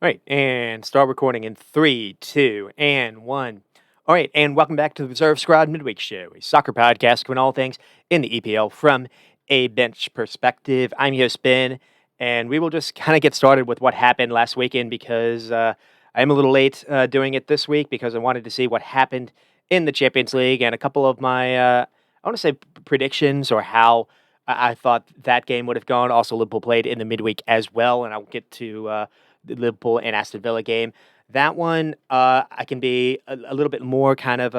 All right, and start recording in three, two, and one. All right, and welcome back to the Reserve Squad Midweek Show, a soccer podcast covering all things in the EPL from a bench perspective. I'm your host, Ben, and we will just kind of get started with what happened last weekend because I'm a little late doing it this week because I wanted to see what happened in the Champions League and a couple of my, I want to say, predictions or how I thought that game would have gone. Also, Liverpool played in the midweek as well, and I'll get to the Liverpool and Aston Villa game. That one, I can be a little bit more kind of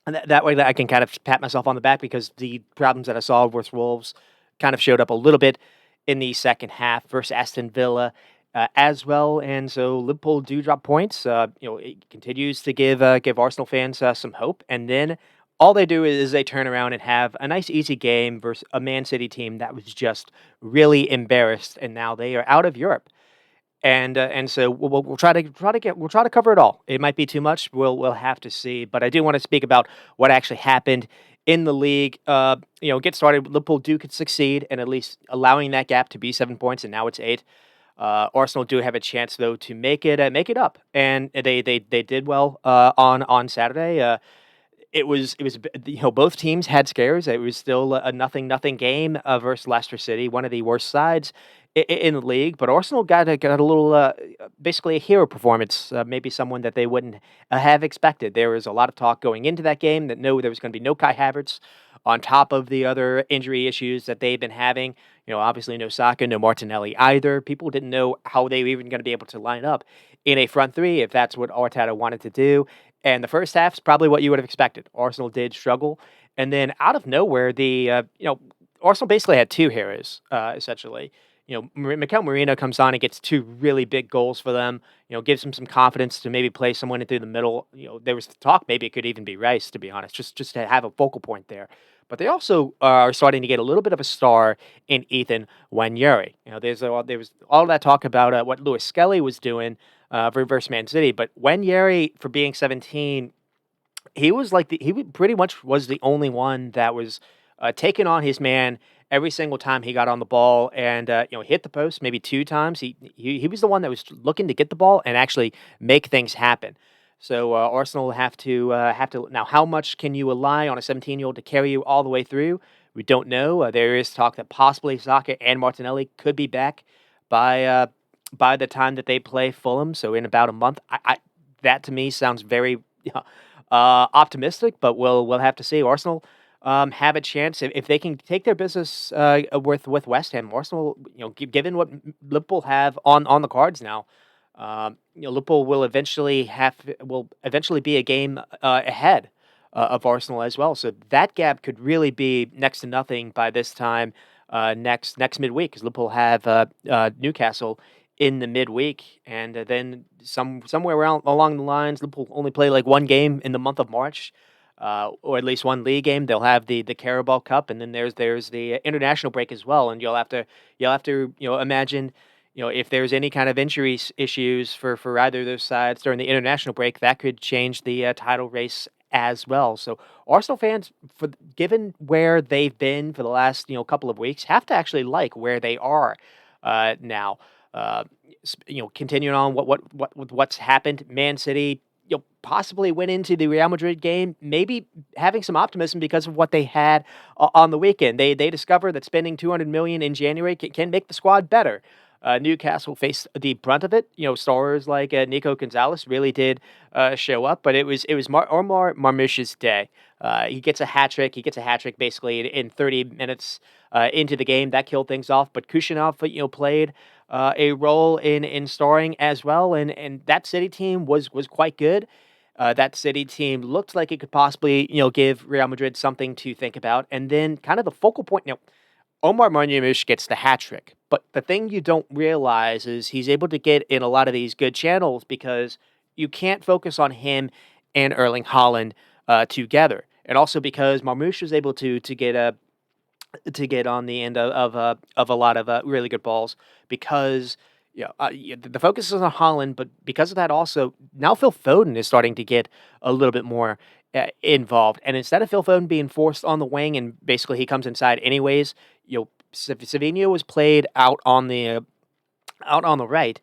that way that I can kind of pat myself on the back because the problems that I saw with Wolves kind of showed up a little bit in the second half versus Aston Villa as well. And so Liverpool do drop points. It continues to give Arsenal fans some hope. And then all they do is they turn around and have a nice easy game versus a Man City team that was just really embarrassed, and now they are out of Europe. And so we'll try to cover it all. It might be too much. We'll have to see. But I do want to speak about what actually happened in the league. Get started. Liverpool do could succeed and at least allowing that gap to be 7 points, and now it's 8. Arsenal do have a chance though to make it up, and they did well on Saturday. Both teams had scares. It was still a nothing game versus Leicester City, one of the worst sides in the league. But Arsenal got a little basically a hero performance, maybe someone that they wouldn't have expected. There was a lot of talk going into that game that no, there was going to be no Kai Havertz on top of the other injury issues that they've been having. Obviously no Saka, no Martinelli either. People didn't know how they were even going to be able to line up in a front three if that's what Arteta wanted to do. And the first half's probably what you would have expected. Arsenal did struggle, and then out of nowhere, Arsenal basically had two heroes essentially. Mikel Merino comes on and gets two really big goals for them. Gives them some confidence to maybe play someone in through the middle. There was talk maybe it could even be Rice, to be honest, just to have a focal point there. But they also are starting to get a little bit of a star in Ethan Wanyeri. There was all that talk about what Lewis Skelly was doing versus Man City, but Wanyeri, for being 17, he was like pretty much was the only one that was taking on his man every single time he got on the ball and hit the post maybe two times. He was the one that was looking to get the ball and actually make things happen. So Arsenal have to now. How much can you rely on a 17-year-old to carry you all the way through? We don't know. There is talk that possibly Saka and Martinelli could be back by the time that they play Fulham. So in about a month. That to me sounds very optimistic, but we'll have to see. Arsenal have a chance if they can take their business with West Ham. Arsenal, given what Liverpool have on the cards now. Liverpool will eventually be a game ahead of Arsenal as well. So that gap could really be next to nothing by this time next midweek, because Liverpool have Newcastle in the midweek, and then somewhere around along the lines, Liverpool only play like one game in the month of March. Or at least one league game. They'll have the Carabao Cup, and then there's the international break as well. And you'll have to imagine if there's any kind of injury issues for either of those sides during the international break, that could change the title race as well. So Arsenal fans, given where they've been for the last couple of weeks, have to actually like where they are now. Continuing on what's happened, Man City possibly went into the Real Madrid game, maybe having some optimism because of what they had on the weekend. They discovered that spending $200 million in January can make the squad better. Newcastle faced the brunt of it. Stars like Nico Gonzalez really did show up, but it was Omar Marmoush's day. He gets a hat trick. He gets a hat trick basically in 30 minutes into the game. That killed things off. But Kushinov, played a role in starring as well, and that City team was quite good. That City team looked like it could possibly give Real Madrid something to think about, and then kind of the focal point. Omar Marmoush gets the hat trick, but the thing you don't realize is he's able to get in a lot of these good channels because you can't focus on him and Erling Haaland together, and also because Marmoush was able to get on the end of a lot of really good balls because the focus is on Haaland, but because of that also now Phil Foden is starting to get a little bit more involved, and instead of Phil Foden being forced on the wing and basically he comes inside anyways, Savinho was played out on the right,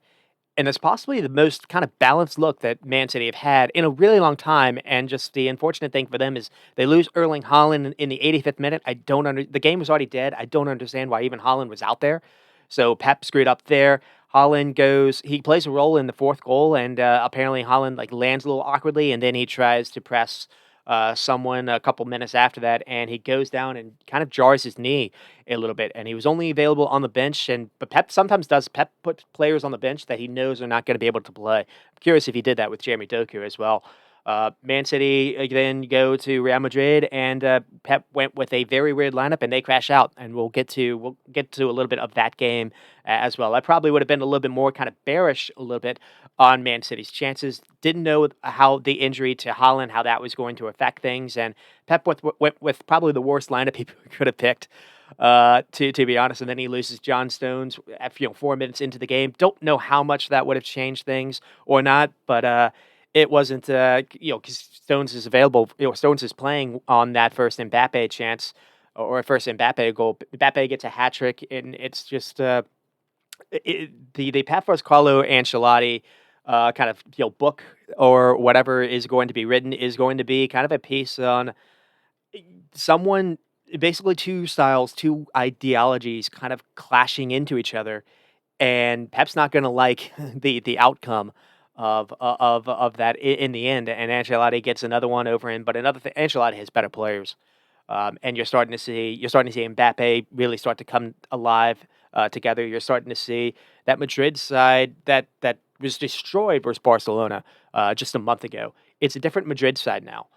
and it's possibly the most kind of balanced look that Man City have had in a really long time. And just the unfortunate thing for them is they lose Erling Haaland in the 85th minute. I don't under the game was already dead. I don't understand why even Haaland was out there. So Pep screwed up there. Haaland goes, he plays a role in the fourth goal, and apparently Haaland like lands a little awkwardly, and then he tries to press someone a couple minutes after that, and he goes down and kind of jars his knee a little bit, and he was only available on the bench. And but Pep sometimes does. Pep put players on the bench that he knows are not going to be able to play. I'm curious if he did that with Jeremy Doku as well. Man City then go to Real Madrid, and Pep went with a very weird lineup, and they crash out. And we'll get to a little bit of that game as well. I probably would have been a little bit more kind of bearish a little bit on Man City's chances. Didn't know how the injury to Holland, how that was going to affect things, and Pep went with probably the worst lineup he could have picked. To be honest, and then he loses John Stones at 4 minutes into the game. Don't know how much that would have changed things or not, but it wasn't, because Stones is available. Stones is playing on that first Mbappe chance or first Mbappe goal. Mbappe gets a hat trick, and it's just the path for Carlo Ancelotti kind of book or whatever is going to be written is going to be kind of a piece on someone basically two styles, two ideologies kind of clashing into each other, and Pep's not gonna like the outcome of that in the end, and Ancelotti gets another one over him, but another thing, Ancelotti has better players, and you're starting to see Mbappe really start to come alive, together. You're starting to see that Madrid side that was destroyed versus Barcelona, just a month ago. It's a different Madrid side now.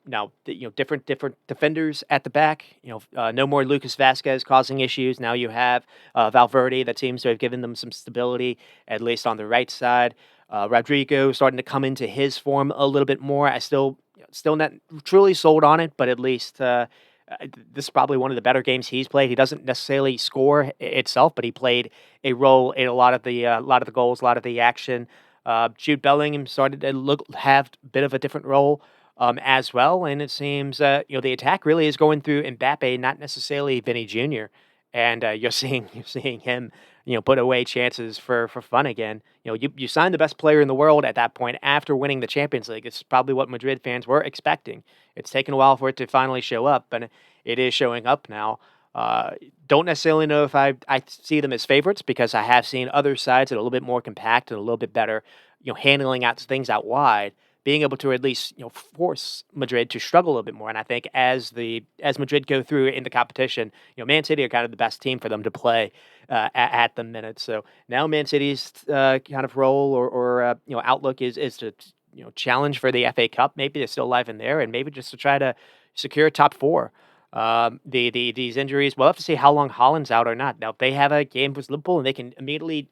Now, different defenders at the back. No more Lucas Vasquez causing issues. Now you have Valverde that seems to have given them some stability, at least on the right side. Rodrigo starting to come into his form a little bit more. I still not truly sold on it, but at least this is probably one of the better games he's played. He doesn't necessarily score itself, but he played a role in a lot of the goals, a lot of the action. Jude Bellingham started to have a bit of a different role as well, and it seems the attack really is going through Mbappe, not necessarily Vinny Jr. And you're seeing him put away chances for fun again. You signed the best player in the world at that point after winning the Champions League. It's probably what Madrid fans were expecting. It's taken a while for it to finally show up, but it is showing up now. Don't necessarily know if I see them as favorites because I have seen other sides that are a little bit more compact and a little bit better, handling out things out wide, being able to at least force Madrid to struggle a little bit more. And I think as Madrid go through in the competition, Man City are kind of the best team for them to play at the minute. So now Man City's kind of role or outlook is to challenge for the FA Cup. Maybe they're still alive in there, and maybe just to try to secure top four. These injuries, we'll have to see how long Holland's out or not. Now, if they have a game with Liverpool and they can immediately,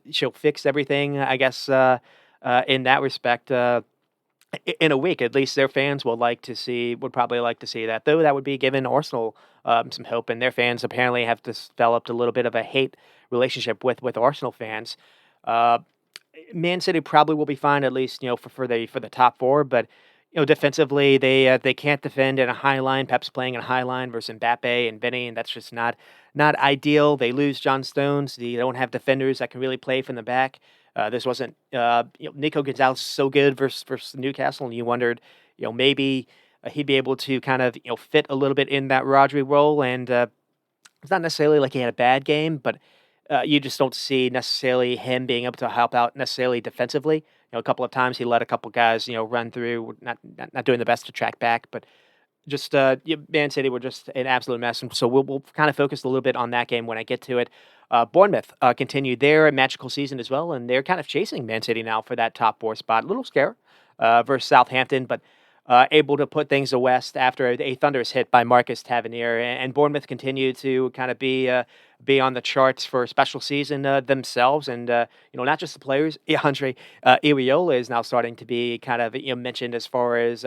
she'll fix everything, I guess, in that respect, in a week, at least their fans would probably like to see that. Though that would be giving Arsenal some hope, and their fans apparently have developed a little bit of a hate relationship with Arsenal fans. Uh, Man City probably will be fine, at least for the top four, but defensively they can't defend in a high line. Pep's playing in a high line versus Mbappe and Vinny, and that's just not ideal. They lose John Stones. They don't have defenders that can really play from the back. This wasn't Nico Gonzalez is so good versus Newcastle, and you wondered maybe he'd be able to kind of fit a little bit in that Rodri role, and it's not necessarily like he had a bad game, but you just don't see necessarily him being able to help out necessarily defensively. A couple of times he let a couple guys, run through, not doing the best to track back, but just Man City were just an absolute mess, and so we'll kind of focus a little bit on that game when I get to it. Bournemouth continued their magical season as well, and they're kind of chasing Man City now for that top four spot. A little scare versus Southampton, but able to put things to west after a thunderous hit by Marcus Tavernier, and Bournemouth continued to kind of be on the charts for a special season themselves, and not just the players. Andre Iraola is now starting to be kind of mentioned as far as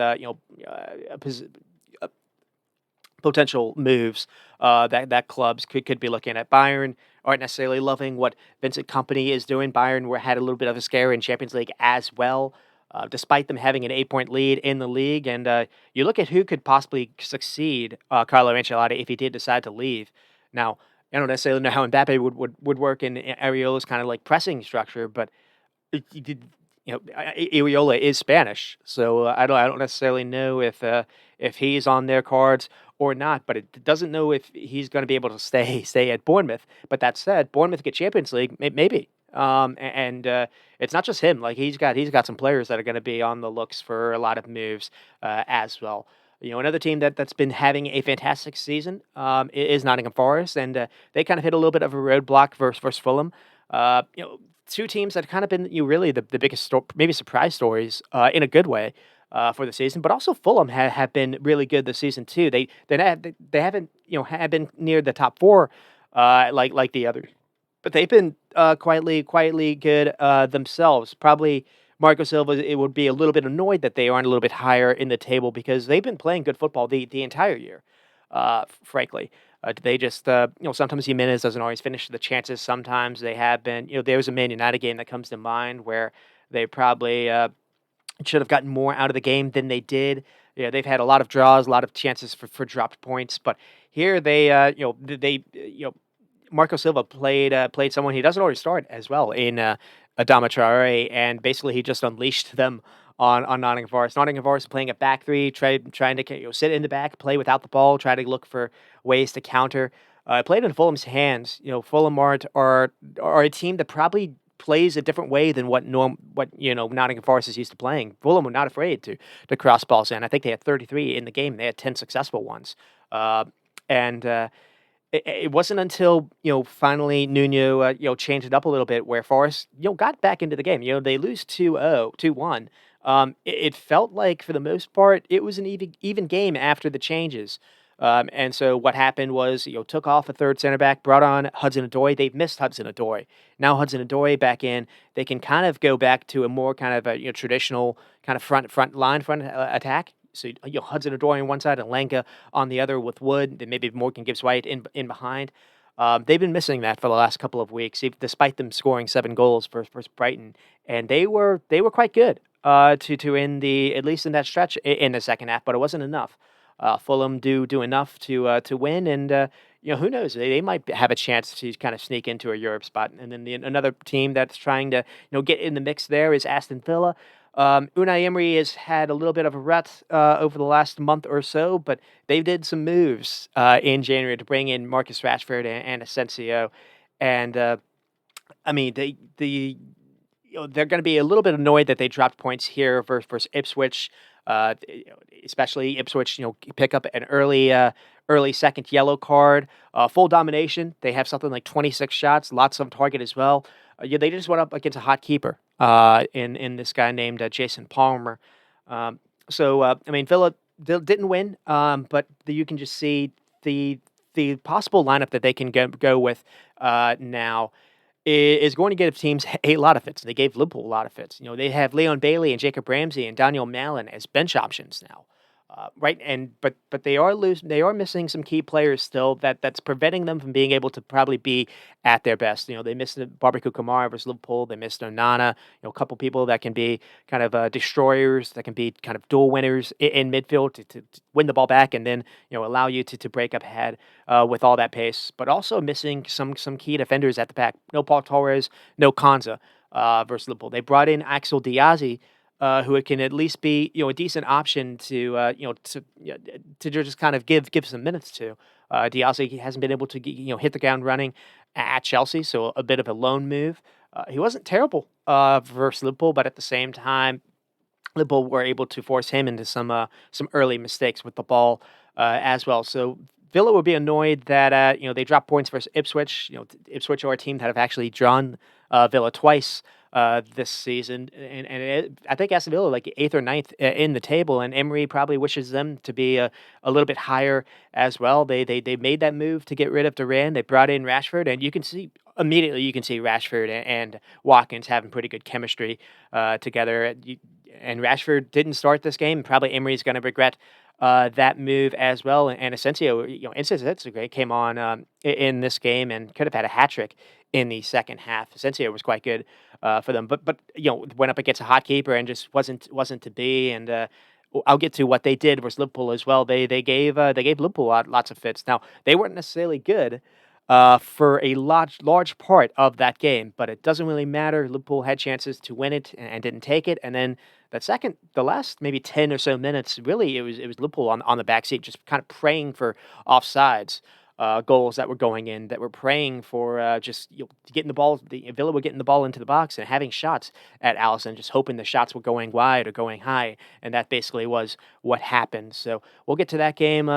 potential moves that clubs could be looking at. Bayern aren't necessarily loving what Vincent Company is doing. Bayern had a little bit of a scare in Champions League as well, despite them having an 8-point lead in the league. And you look at who could possibly succeed Carlo Ancelotti if he did decide to leave. Now, I don't necessarily know how Mbappe would work in Areola's kind of like pressing structure, but you did, Areola is Spanish, so I don't necessarily know if he's on their cards or not. But it doesn't know if he's going to be able to stay at Bournemouth. But that said, Bournemouth get Champions League, maybe. And it's not just him. Like he's got some players that are going to be on the looks for a lot of moves as well. Another team that's been having a fantastic season is Nottingham Forest, and they kind of hit a little bit of a roadblock versus Fulham. Two teams that kind of been really the biggest maybe surprise stories in a good way for the season, but also Fulham have been really good this season too. They haven't have been near the top four like the others, but they've been quietly good themselves. Probably Marco Silva it would be a little bit annoyed that they aren't a little bit higher in the table because they've been playing good football the entire year. Frankly, they just sometimes Jimenez doesn't always finish the chances. Sometimes they have been. There was a Man United game that comes to mind where they probably should have gotten more out of the game than they did. They've had a lot of draws, a lot of chances for dropped points, but here Marco Silva played someone he doesn't always start as well in Adama Traore, and basically he just unleashed them on Nottingham Forest. Nottingham Forest playing a back three, trying to sit in the back, play without the ball, try to look for ways to counter. Played in Fulham's hands. Fulham are a team that probably plays a different way than what Nottingham Forest is used to playing. Fulham were not afraid to cross balls in. I think they had 33 in the game. They had 10 successful ones. And it wasn't until finally Nuno changed it up a little bit where Forest got back into the game. They lose 2-0, 2-1. It felt like for the most part it was an even game after the changes. And so what happened was took off a third center back, brought on Hudson-Odoi. They've missed Hudson-Odoi. Now Hudson-Odoi back in. They can kind of go back to a more kind of a traditional kind of front line attack. So Hudson-Odoi on one side and Lenka on the other with Wood. Then maybe Morgan Gibbs-White in behind. They've been missing that for the last couple of weeks, despite them scoring 7 goals versus Brighton, and they were quite good to end at least in that stretch in the second half, but it wasn't enough. Fulham do enough to win, and who knows? They might have a chance to kind of sneak into a Europe spot. And then another team that's trying to get in the mix there is Aston Villa. Unai Emery has had a little bit of a rut over the last month or so, but they did some moves in January to bring in Marcus Rashford and Asensio, and I mean they're going to be a little bit annoyed that they dropped points here versus Ipswich. Especially Ipswich, pick up an early second yellow card. Full domination. They have something like 26 shots, lots on target as well. They just went up against a hot keeper in this guy named Jason Palmer. Villa didn't win, but you can just see the possible lineup that they can go with now is going to give teams a lot of fits. They gave Liverpool a lot of fits. They have Leon Bailey and Jacob Ramsey and Daniel Mallon as bench options now. Right, but they are missing some key players still that's preventing them from being able to probably be at their best. They missed Barbecue Kamara versus Liverpool. They missed Onana. A couple people that can be kind of destroyers, that can be kind of dual winners in midfield to win the ball back and then allow you to break up ahead with all that pace. But also missing some key defenders at the back. No Paul Torres, no Konza versus Liverpool. They brought in Axel Diazy, who can at least be a decent option to just kind of give some minutes to. Diazy hasn't been able to hit the ground running at Chelsea, so a bit of a lone move. He wasn't terrible versus Liverpool, but at the same time, Liverpool were able to force him into some early mistakes with the ball as well. So Villa would be annoyed that they dropped points versus Ipswich. Ipswich are a team that have actually drawn Villa twice this season, and I think Aston Villa like 8th or ninth in the table, and Emery probably wishes them to be a little bit higher as well. They made that move to get rid of Duran. They brought in Rashford, and you can see Rashford and Watkins having pretty good chemistry together. And Rashford didn't start this game. Probably Emery's going to regret that move as well. And Asensio, came on in this game and could have had a hat trick in the second half. Asensio was quite good for them, but went up against a hot keeper and just wasn't to be. And I'll get to what they did versus Liverpool as well. They gave Liverpool lots of fits. Now they weren't necessarily good. for a large part of that game, but it doesn't really matter. Liverpool had chances to win it and didn't take it. And then the last maybe 10 or so minutes, really, it was Liverpool on the back seat, just kind of praying for offsides. Goals that were going in, that were praying for just getting the ball. The Villa were getting the ball into the box and having shots at Allison, just hoping the shots were going wide or going high, and that basically was what happened. So we'll get to that game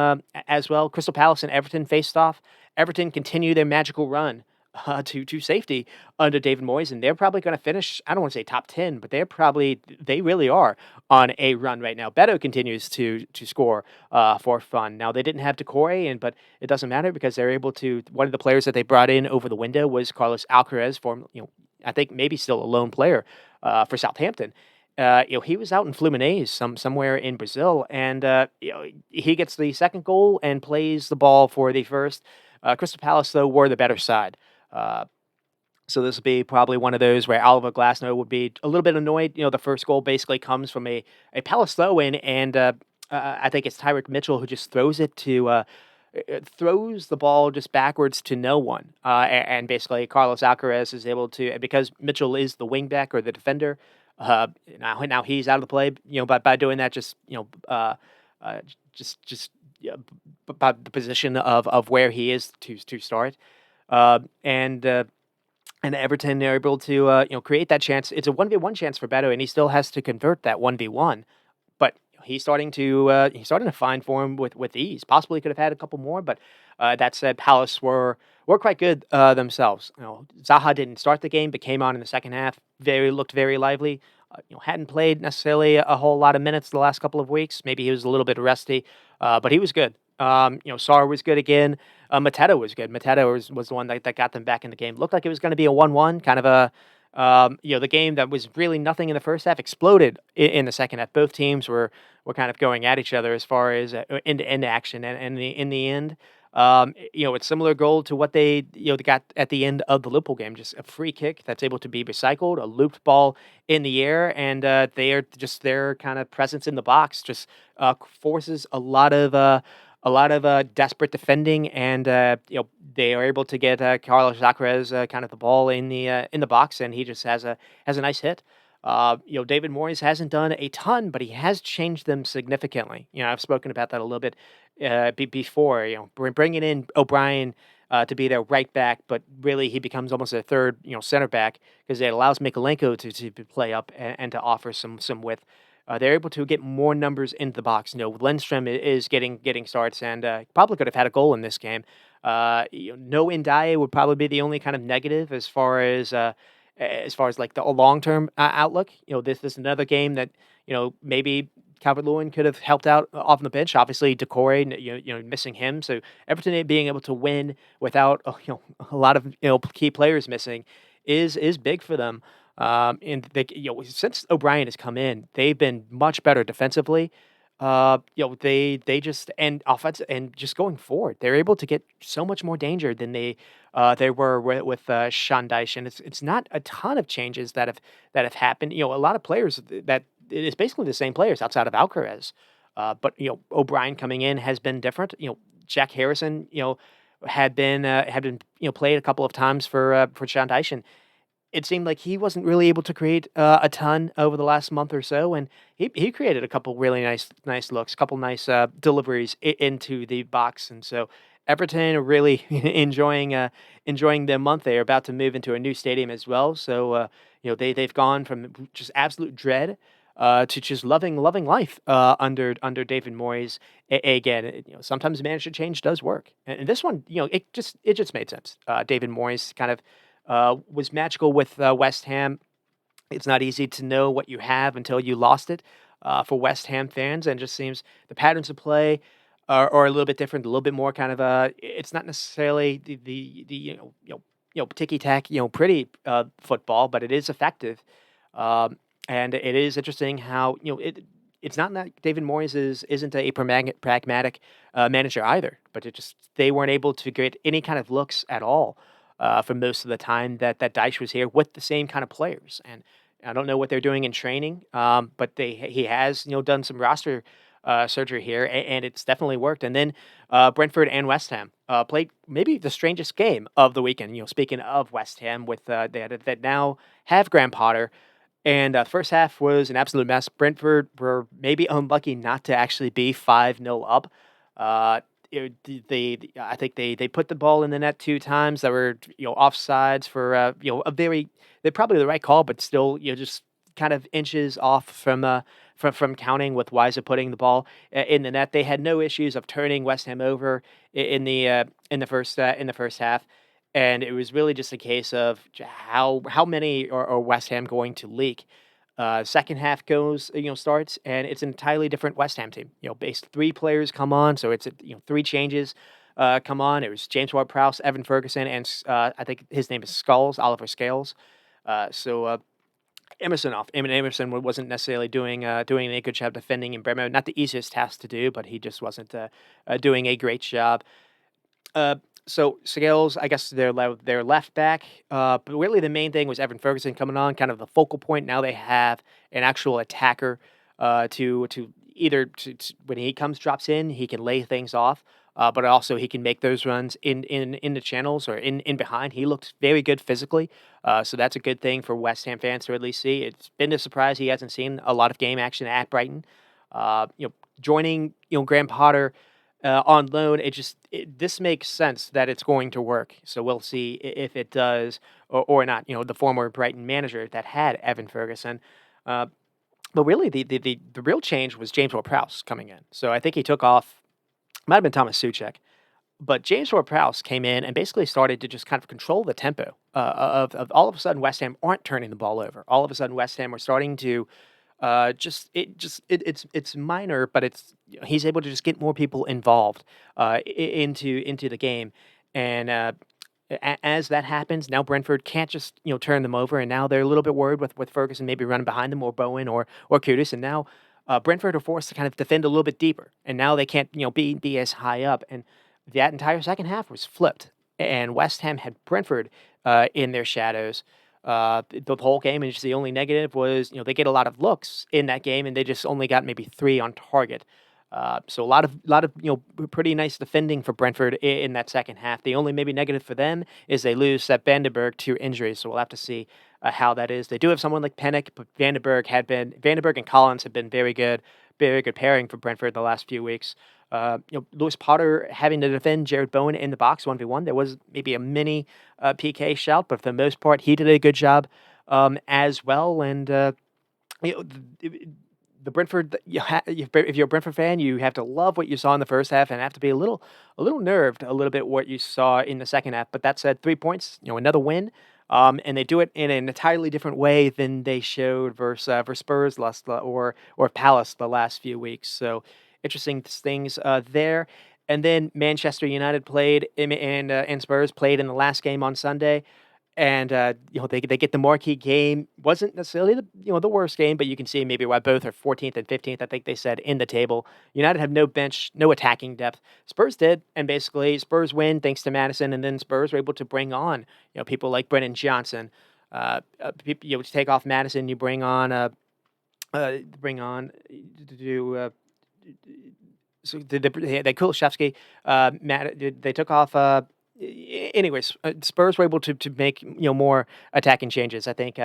as well. Crystal Palace and Everton faced off. Everton continue their magical run to safety under David Moyes, and they're probably going to finish. I don't want to say top 10, but they really are on a run right now. Beto continues to score for fun. Now they didn't have Decore, but it doesn't matter because they're able to. One of the players that they brought in over the window was Carlos Alcaraz, I think maybe still a lone player for Southampton. He was out in Fluminense, somewhere in Brazil, and he gets the second goal and plays the ball for the first. Crystal Palace, though, were the better side. Uh, so this would be probably one of those where Oliver Glasner would be a little bit annoyed. The first goal basically comes from a Palace throw-in, and I think it's Tyrick Mitchell who just throws the ball just backwards to no one. And basically Carlos Alcaraz is able to, because Mitchell is the wingback or the defender, uh, now he's out of the play, by doing that, just yeah, by the position of where he is to start. Uh, and uh, and Everton are able to create that chance. It's a 1v1 chance for Beto, and he still has to convert that 1v1. But he's starting to find form with ease. Possibly could have had a couple more, but that said, Palace were quite good themselves. Zaha didn't start the game, but came on in the second half. Looked very lively. Hadn't played necessarily a whole lot of minutes the last couple of weeks. Maybe he was a little bit rusty, but he was good. Sarr was good again. Mateta was good. Mateta was the one that got them back in the game. Looked like it was going to be a 1-1, kind of the game that was really nothing in the first half exploded in the second half. Both teams were kind of going at each other as far as end-to-end action, and in the end, it's similar goal to what they got at the end of the Liverpool game. Just a free kick that's able to be recycled, a looped ball in the air, and their kind of presence in the box just forces a lot of desperate defending, and they are able to get Carlos Alcaraz kind of the ball in the box, and he just has a nice hit. David Moyes hasn't done a ton, but he has changed them significantly. I've spoken about that a little bit before. Bringing in O'Brien to be their right back, but really he becomes almost a third, center back, because it allows Mikalenko to play up and to offer some width. They're able to get more numbers into the box. Lindstrom is getting starts, and probably could have had a goal in this game. No Ndiaye would probably be the only kind of negative as far as like the long term outlook. This is another game that maybe Calvert Lewin could have helped out off the bench. Obviously, Decore, missing him, so Everton being able to win without a lot of key players missing is big for them. And since O'Brien has come in, they've been much better defensively. They just and offense and just going forward, they're able to get so much more danger than they were with Sean Dyche, and it's not a ton of changes that have happened. A lot of players that it's basically the same players outside of Alcaraz, but O'Brien coming in has been different. Jack Harrison, had been played a couple of times for Sean Dyche, and it seemed like he wasn't really able to create a ton over the last month or so, and he created a couple really nice looks, a couple nice deliveries into the box, and so Everton are really enjoying their month. They are about to move into a new stadium as well, so they've gone from just absolute dread to just loving life under David Moyes. Again, sometimes manager change does work, and this one, it just made sense. David Moyes kind of was magical with West Ham. It's not easy to know what you have until you lost it for West Ham fans, and just seems the patterns of play are a little bit different, a little bit more kind of it's not necessarily the ticky tack pretty football, but it is effective, and it is interesting how It's not that David Moyes isn't a pragmatic manager either, but they weren't able to get any kind of looks at all for most of the time that Dyche was here with the same kind of players. And I don't know what they're doing in training, but he has done some roster surgery here, and it's definitely worked. And then Brentford and West Ham played maybe the strangest game of the weekend. Speaking of West Ham, with that now have Graham Potter. And first half was an absolute mess. Brentford were maybe unlucky not to actually be 5-0 up. Uh, I think they put the ball in the net 2 times that were offsides for a very they're probably the right call, but still just kind of inches off from counting, with Weiser putting the ball in the net. They had no issues of turning West Ham over in the first half, and it was really just a case of how many are West Ham going to leak. Second half starts, and it's an entirely different West Ham team. Based 3 players come on, so it's 3 changes come on. It was James Ward-Prowse, Evan Ferguson, and I think his name is Oliver Scales. So Emerson wasn't necessarily doing a good job defending in Bremer. Not the easiest task to do, but he just wasn't doing a great job. Uh, so Scales, I guess their left back. But really the main thing was Evan Ferguson coming on, kind of the focal point. Now they have an actual attacker to either when he drops in, he can lay things off. But also he can make those runs in the channels or in behind. He looks very good physically, so that's a good thing for West Ham fans to at least see. It's been a surprise he hasn't seen a lot of game action at Brighton. Joining Graham Potter on loan, this makes sense that it's going to work. So we'll see if it does or not. The former Brighton manager that had Evan Ferguson. But really, the real change was James Ward-Prowse coming in. So I think he took off. Might have been Thomas Suchek, but James Ward-Prowse came in and basically started to just kind of control the tempo of all of a sudden West Ham aren't turning the ball over. All of a sudden West Ham are starting to it's minor, but he's able to just get more people involved into the game, and as that happens, now Brentford can't just turn them over, and now they're a little bit worried with Ferguson maybe running behind them, or Bowen or Kudus, and now Brentford are forced to kind of defend a little bit deeper, and now they can't be as high up, and that entire second half was flipped, and West Ham had Brentford in their shadows. The whole game, and just the only negative was they get a lot of looks in that game, and they just only got maybe 3 on target. So a lot of pretty nice defending for Brentford in that second half. The only maybe negative for them is they lose Sepp Vandenberg to injuries, so we'll have to see how that is. They do have someone like Pennick, but Vandenberg and Collins have been very good pairing for Brentford the last few weeks. Lewis Potter having to defend Jared Bowen in the box 1v1. There was maybe a mini PK shout, but for the most part, he did a good job as well. And you know, the Brentford, if you're a Brentford fan, you have to love what you saw in the first half and have to be a little nerved a little bit what you saw in the second half. But that said, 3 points, another win. And they do it in an entirely different way than they showed versus Spurs or Palace the last few weeks. So interesting things there. And then Manchester United played and Spurs played in the last game on Sunday. And they get the marquee game. Wasn't necessarily the worst game, but you can see maybe why both are 14th and 15th. I think they said in the table. United have no bench, no attacking depth. Spurs did, and basically Spurs win thanks to Madison, and then Spurs were able to bring on people like Brennan Johnson. To take off Madison, you bring on to do. So they Kulishevsky, they took off. Anyways, Spurs were able to make more attacking changes. I think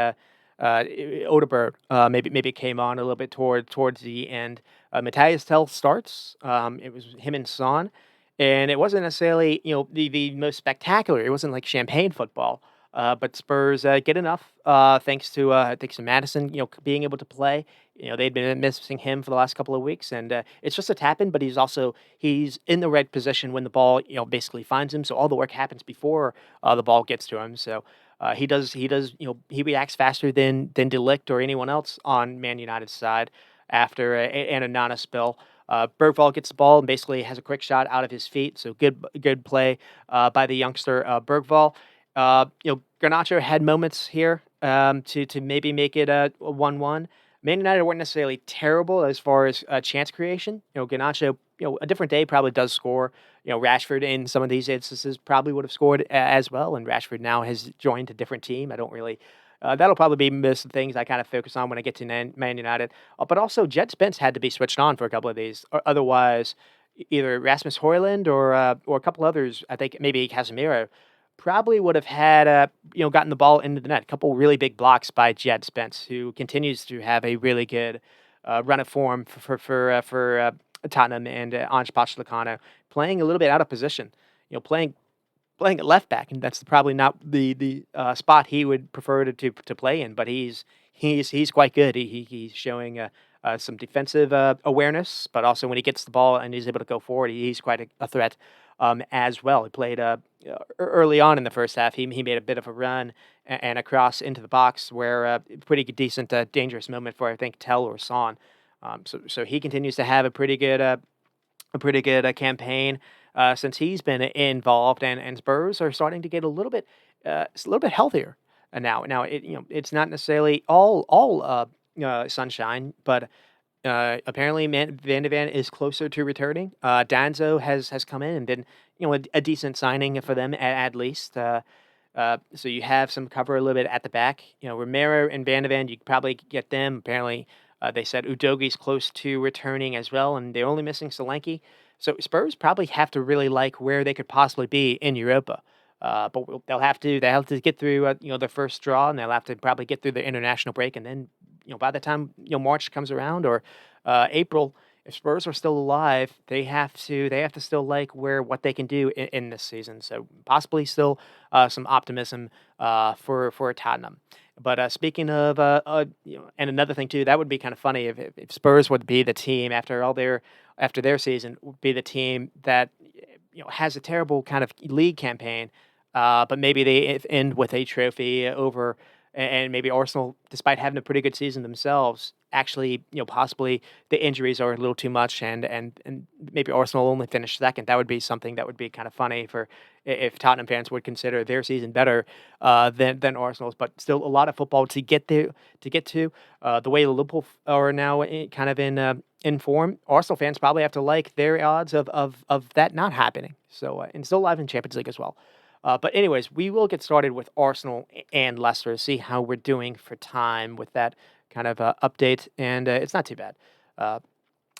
Odegaard maybe came on a little bit towards the end. Matthias Tell starts. It was him and Son, and it wasn't necessarily the most spectacular. It wasn't like champagne football. But Spurs get enough thanks to Madison, being able to play. They'd been missing him for the last couple of weeks, and it's just a tap in. But he's in the right position when the ball basically finds him. So all the work happens before the ball gets to him. So he he reacts faster than De Ligt or anyone else on Man United's side after an Onana spill. Bergvall gets the ball and basically has a quick shot out of his feet. So good play by the youngster Bergvall. Garnacho had moments here to maybe make it a 1-1. Man United weren't necessarily terrible as far as chance creation. Garnacho, a different day probably does score. Rashford in some of these instances probably would have scored as well, and Rashford now has joined a different team. I don't really That'll probably be most of the things I kind of focus on when I get to Man United. But also, Jed Spence had to be switched on for a couple of these, or otherwise, either Rasmus Højlund or a couple others. I think maybe Casemiro probably would have had gotten the ball into the net. A couple really big blocks by Jed Spence, who continues to have a really good run of form for Tottenham and Ange Postecoglou, playing a little bit out of position. Playing at left back, and that's probably not the spot he would prefer to play in. But he's quite good. He's showing some defensive awareness, but also when he gets the ball and he's able to go forward, he's quite a threat as well. He played early on in the first half. He made a bit of a run and a cross into the box where pretty decent dangerous moment for I think Tell or Son. So he continues to have a pretty good campaign since he's been involved, and Spurs are starting to get a little bit healthier now. Now it's not necessarily all sunshine, but apparently Van de Ven is closer to returning. Danzo has come in and been a decent signing for them at least. So you have some cover a little bit at the back. Romero and Van de Ven, you could probably get them. Apparently, they said Udogi's close to returning as well, and they're only missing Solanke. So Spurs probably have to really like where they could possibly be in Europa. But they'll have to get through the first draw, and they'll have to probably get through the international break, and then by the time March comes around or April, if Spurs are still alive, they have to still like what they can do in this season. So possibly still some optimism for Tottenham. But speaking of, and another thing too, that would be kind of funny if Spurs would be the team after their season would be the team that has a terrible kind of league campaign, but maybe they end with a trophy over, and maybe Arsenal, despite having a pretty good season themselves, actually possibly the injuries are a little too much, and maybe Arsenal only finish second. That would be something that would be kind of funny for if Tottenham fans would consider their season better than Arsenal's, but still a lot of football to get there to get to. The way Liverpool are now kind of in form, Arsenal fans probably have to like their odds of that not happening. So and still alive in Champions League as well. But anyways, we will get started with Arsenal and Leicester. See how we're doing for time with that kind of update, and it's not too bad. Uh,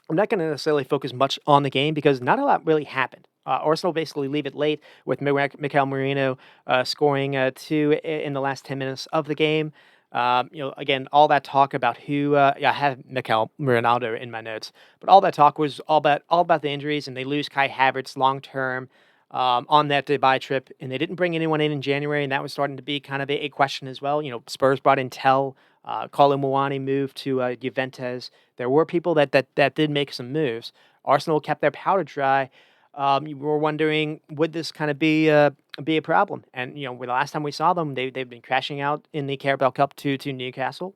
I'm not going to necessarily focus much on the game because not a lot really happened. Arsenal basically leave it late with Mikel Merino scoring two in the last 10 minutes of the game. Again, all that talk about I have Mikel Ronaldo in my notes, but all that talk was all about the injuries, and they lose Kai Havertz long term on that Dubai trip, and they didn't bring anyone in January, and that was starting to be kind of a question as well. Spurs brought in Tell, Colin Muani moved to Juventus. There were people that did make some moves. Arsenal kept their powder dry. You were wondering, would this kind of be a problem? And the last time we saw them, they've been crashing out in the Carabao Cup to Newcastle,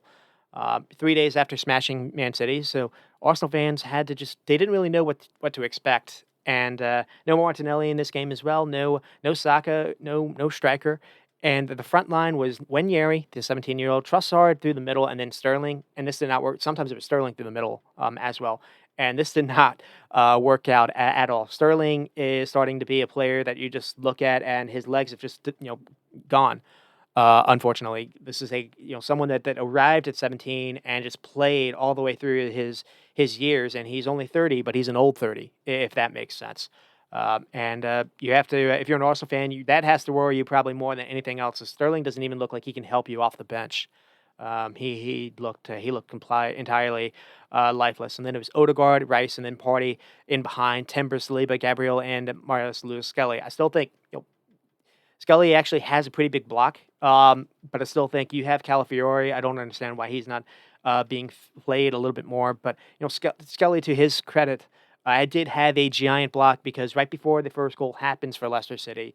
3 days after smashing Man City. So Arsenal fans they didn't really know what to expect. And no Martinelli in this game as well. No Saka, no striker. And the front line was Wenyeri, the 17-year-old, Trossard through the middle, and then Sterling. And this did not work. Sometimes it was Sterling through the middle as well. And this did not work out at all. Sterling is starting to be a player that you just look at, and his legs have just gone. Unfortunately, this is someone that arrived at 17 and just played all the way through his years, and he's only 30, but he's an old 30, if that makes sense. And you have to, if you're an Arsenal fan, that has to worry you probably more than anything else. So Sterling doesn't even look like he can help you off the bench. He looked entirely lifeless. And then it was Odegaard, Rice, and then Party in behind, Timbers, Saliba, Gabriel, and Marius Lewis Skelly. I still think Scully actually has a pretty big block, but I still think you have Calafiore. I don't understand why he's not being played a little bit more. But Scully, to his credit, I did have a giant block because right before the first goal happens for Leicester City,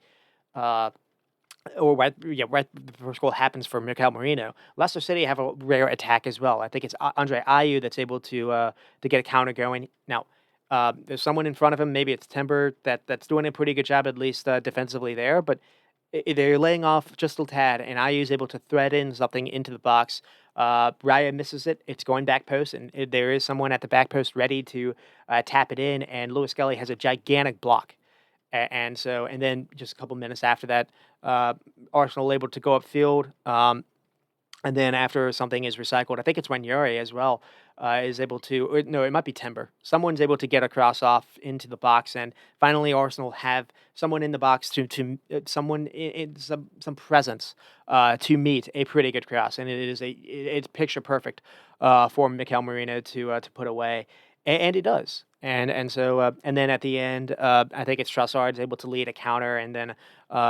uh, right the first goal happens for Mikel Merino. Leicester City have a rare attack as well. I think it's Andre Ayew that's able to get a counter going. Now, there's someone in front of him. Maybe it's Timber that's doing a pretty good job, at least defensively there. But they're laying off just a tad, and Ayu's able to thread in something into the box. Raya misses it. It's going back post, and there is someone at the back post ready to tap it in, and Lewis Skelly has a gigantic block. And then just a couple minutes after that, Arsenal able to go upfield. And then after something is recycled, I think it's when Yuri as well is able to. Or no, it might be Timber. Someone's able to get a cross off into the box, and finally Arsenal have someone in the box to someone in some presence to meet a pretty good cross, and it's picture perfect for Mikel Marino to put away, and he does. And then at the end, I think it's Trossard's able to lead a counter, and then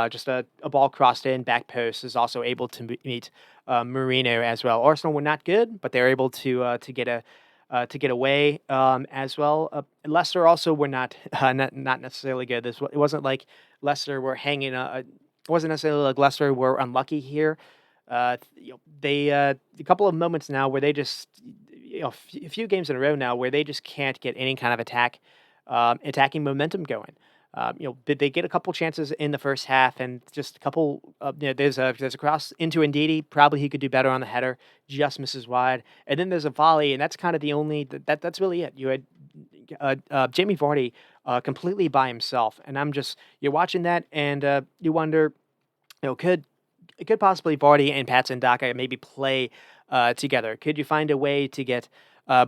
just a ball crossed in back post is also able to meet Marino as well. Arsenal were not good, but they're able to get away as well. Leicester also were not necessarily good. It wasn't like Leicester were hanging. It wasn't necessarily like Leicester were unlucky here. They a couple of moments now where they just a few games in a row now where they just can't get any kind of attacking momentum going. Did they get a couple chances in the first half and just a couple? There's a cross into Ndidi. Probably he could do better on the header. Just misses wide, and then there's a volley, and that's kind of the only that's really it. You had Jamie Vardy completely by himself, and you're watching that, and you wonder, could possibly Vardy and Patson Daka maybe play together? Could you find a way to get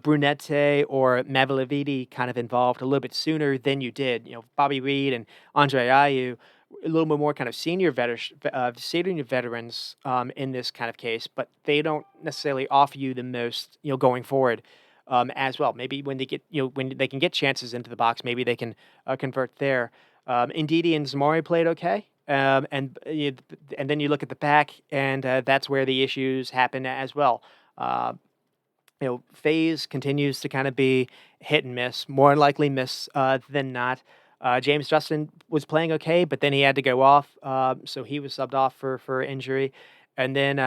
Brunette or Mavilavidi kind of involved a little bit sooner than you did? Bobby Reed and Andre Ayew, a little bit more kind of senior veterans in this kind of case, but they don't necessarily offer you the most, going forward. As well, maybe when they get when they can get chances into the box, maybe they can convert there. Ndidi and Zamari played okay. And then you look at the back, and that's where the issues happen as well. Uh, Phase continues to kind of be hit and miss, more likely miss than not. James Justin was playing okay, but then he had to go off, so he was subbed off for injury. And then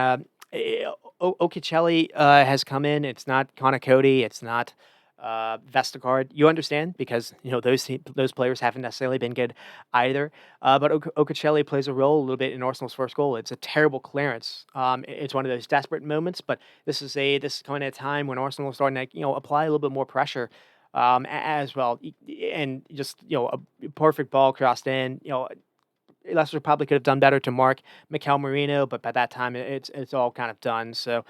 Okicelli has come in. It's not Connor Cody. It's not Vestergaard. You understand because those players haven't necessarily been good either. But Okicelli plays a role a little bit in Arsenal's first goal. It's a terrible clearance. It's one of those desperate moments, but this is coming at a time when Arsenal is starting to apply a little bit more pressure as well, and just a perfect ball crossed in. Leicester probably could have done better to mark Mikel Marino, but by that time it's all kind of done. So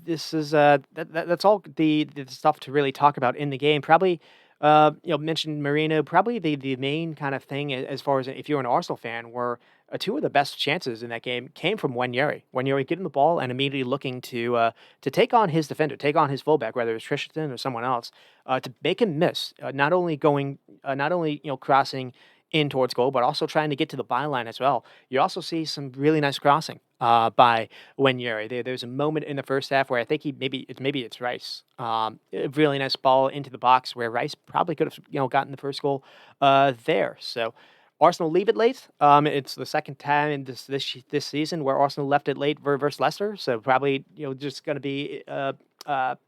this is that's all the stuff to really talk about in the game. Probably mentioned Marino. Probably the main kind of thing as far as if you're an Arsenal fan were two of the best chances in that game came from Wanyeri. Wanyeri getting the ball and immediately looking to take on his defender, take on his fullback, whether it's Christensen or someone else, to make him miss. Not only crossing in towards goal, but also trying to get to the byline as well. You also see some really nice crossing by Wanyeri. There's a moment in the first half where I think maybe it's Rice. A really nice ball into the box where Rice probably could have gotten the first goal there. So Arsenal leave it late. It's the second time in this season where Arsenal left it late versus Leicester. So probably just going to be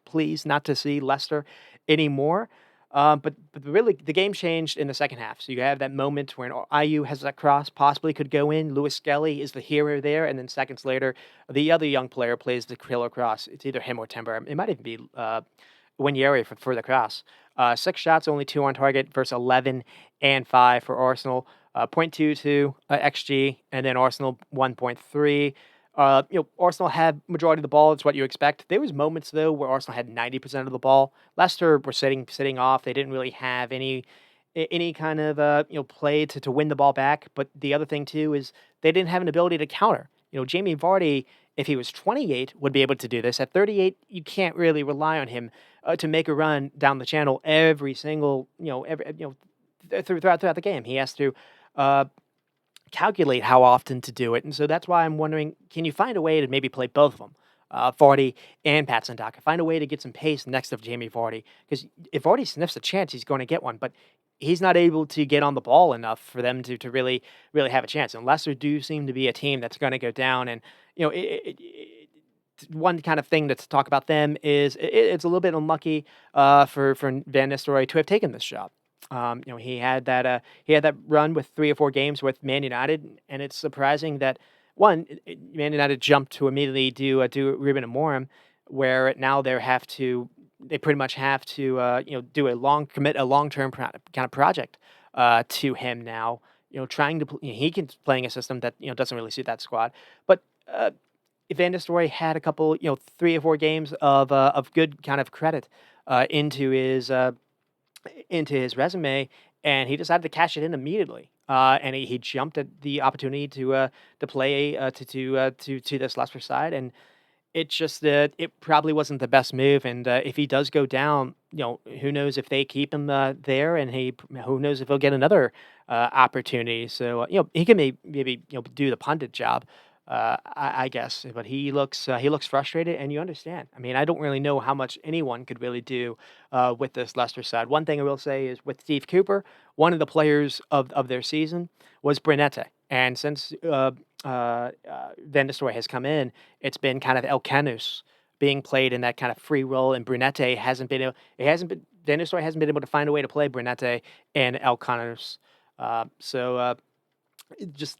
pleased not to see Leicester anymore. But really, the game changed in the second half. So you have that moment when IU has that cross, possibly could go in. Lewis Skelly is the hero there, and then seconds later, the other young player plays the killer cross. It's either him or Timber. It might even be Wanyeri for the cross. 6 shots, only 2 on target versus 11 and 5 for Arsenal. 0.22 xG, and then Arsenal 1.3. Arsenal had majority of the ball. It's what you expect. There was moments though where Arsenal had 90% of the ball. Leicester were sitting off. They didn't really have any kind of play to win the ball back. But the other thing too is they didn't have an ability to counter. Jamie Vardy, if he was 28, would be able to do this. At 38, you can't really rely on him to make a run down the channel every single throughout the game. He has to calculate how often to do it, and so that's why I'm wondering, can you find a way to maybe play both of them, Vardy and Patson Daka? Find a way to get some pace next of Jamie Vardy, because if Vardy sniffs a chance, he's going to get one, but he's not able to get on the ball enough for them to really have a chance. And Leicester do seem to be a team that's going to go down, and one kind of thing to talk about them is it's a little bit unlucky for Van Nistelrooy to have taken this job. He had that run with 3 or 4 games with Man United, and it's surprising that Man United jumped to immediately do Ruben Amorim, where now they pretty much have to do commit a long-term kind of project to him now. Trying to playing a system that doesn't really suit that squad, but Van Nistelrooy had a couple, 3 or 4 games of good kind of credit, uh, into his, uh, into his resume, and he decided to cash it in immediately. And he jumped at the opportunity to play, to this Leicester side, and it's just that it probably wasn't the best move, and, if he does go down, who knows if they keep him, there, and who knows if he'll get another, opportunity, so, he can maybe, do the pundit job, I guess, but he looks frustrated, and you understand. I mean, I don't really know how much anyone could really do, with this Leicester side. One thing I will say is with Steve Cooper, one of the players of their season was Brunette, and since, Van Nistelrooy has come in, it's been kind of El Canus being played in that kind of free role, and Brunette hasn't been Van Nistelrooy hasn't been able to find a way to play Brunette and El Canus. So just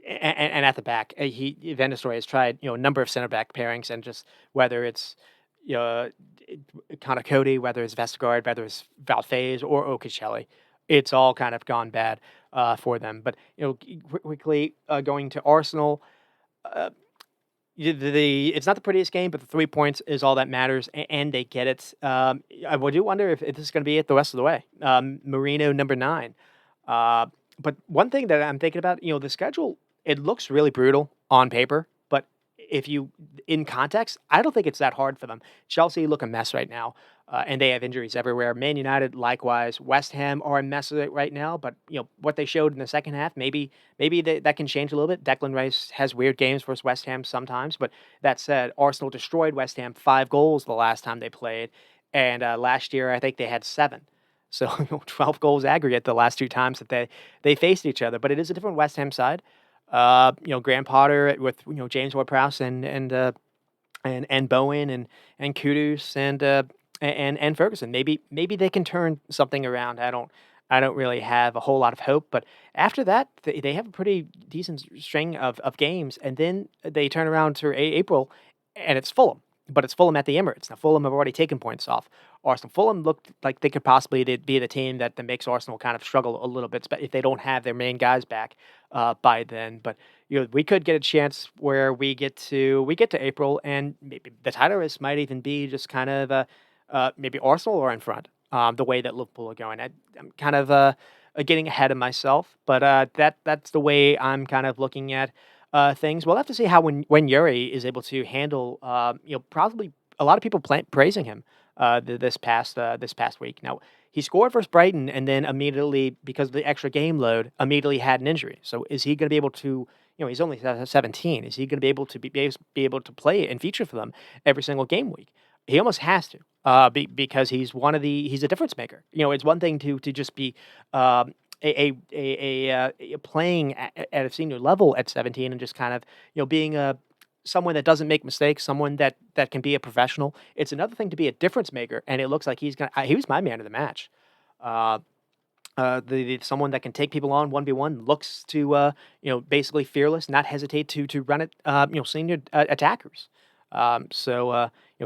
and at the back, Van Nistelrooy has tried a number of center back pairings, and just whether it's uh, Connor Cody, whether it's Vestergaard, whether it's Valfaze or Ocacelli, it's all kind of gone bad for them. But quickly going to Arsenal. Uh, it's not the prettiest game, but the 3 points is all that matters, and they get it. Do wonder if this is going to be it the rest of the way. Marino number 9. Uh, but one thing that I'm thinking about, the schedule, it looks really brutal on paper, but if you in context, I don't think it's that hard for them. Chelsea look a mess right now, and they have injuries everywhere. Man United likewise. West Ham are a mess right now, but what they showed in the second half, maybe that can change a little bit. Declan Rice has weird games versus West Ham sometimes, but that said, Arsenal destroyed West Ham 5 goals the last time they played, and last year I think they had 7. So 12 goals aggregate the last 2 times that they faced each other. But it is a different West Ham side. Graham Potter with James Ward-Prowse and Bowen and Kudus and Ferguson. Maybe they can turn something around. I don't really have a whole lot of hope, but after that, they have a pretty decent string of games, and then they turn around to April, and it's Fulham. But it's Fulham at the Emirates. Now, Fulham have already taken points off Arsenal. Fulham looked like they could possibly be the team that makes Arsenal kind of struggle a little bit, if they don't have their main guys back by then. But we could get a chance where we get to April, and maybe the title race might even be just kind of maybe Arsenal are in front. The way that Liverpool are going, I'm kind of getting ahead of myself, but that's the way I'm kind of looking at things. We'll have to see how when Yuri is able to handle, probably a lot of people praising him this past week. Now he scored versus Brighton, and then immediately because of the extra game load, immediately had an injury. So is he going to be able to? He's only 17. Is he going to be able to be able to play and feature for them every single game week? He almost has to, because he's a difference maker. It's one thing to just be playing at a senior level at 17 and just kind of being someone that doesn't make mistakes, someone that can be a professional. It's another thing to be a difference maker, and it looks like he was my man of the match. Uh, someone that can take people on 1v1, looks to basically fearless, not hesitate to run at senior attackers.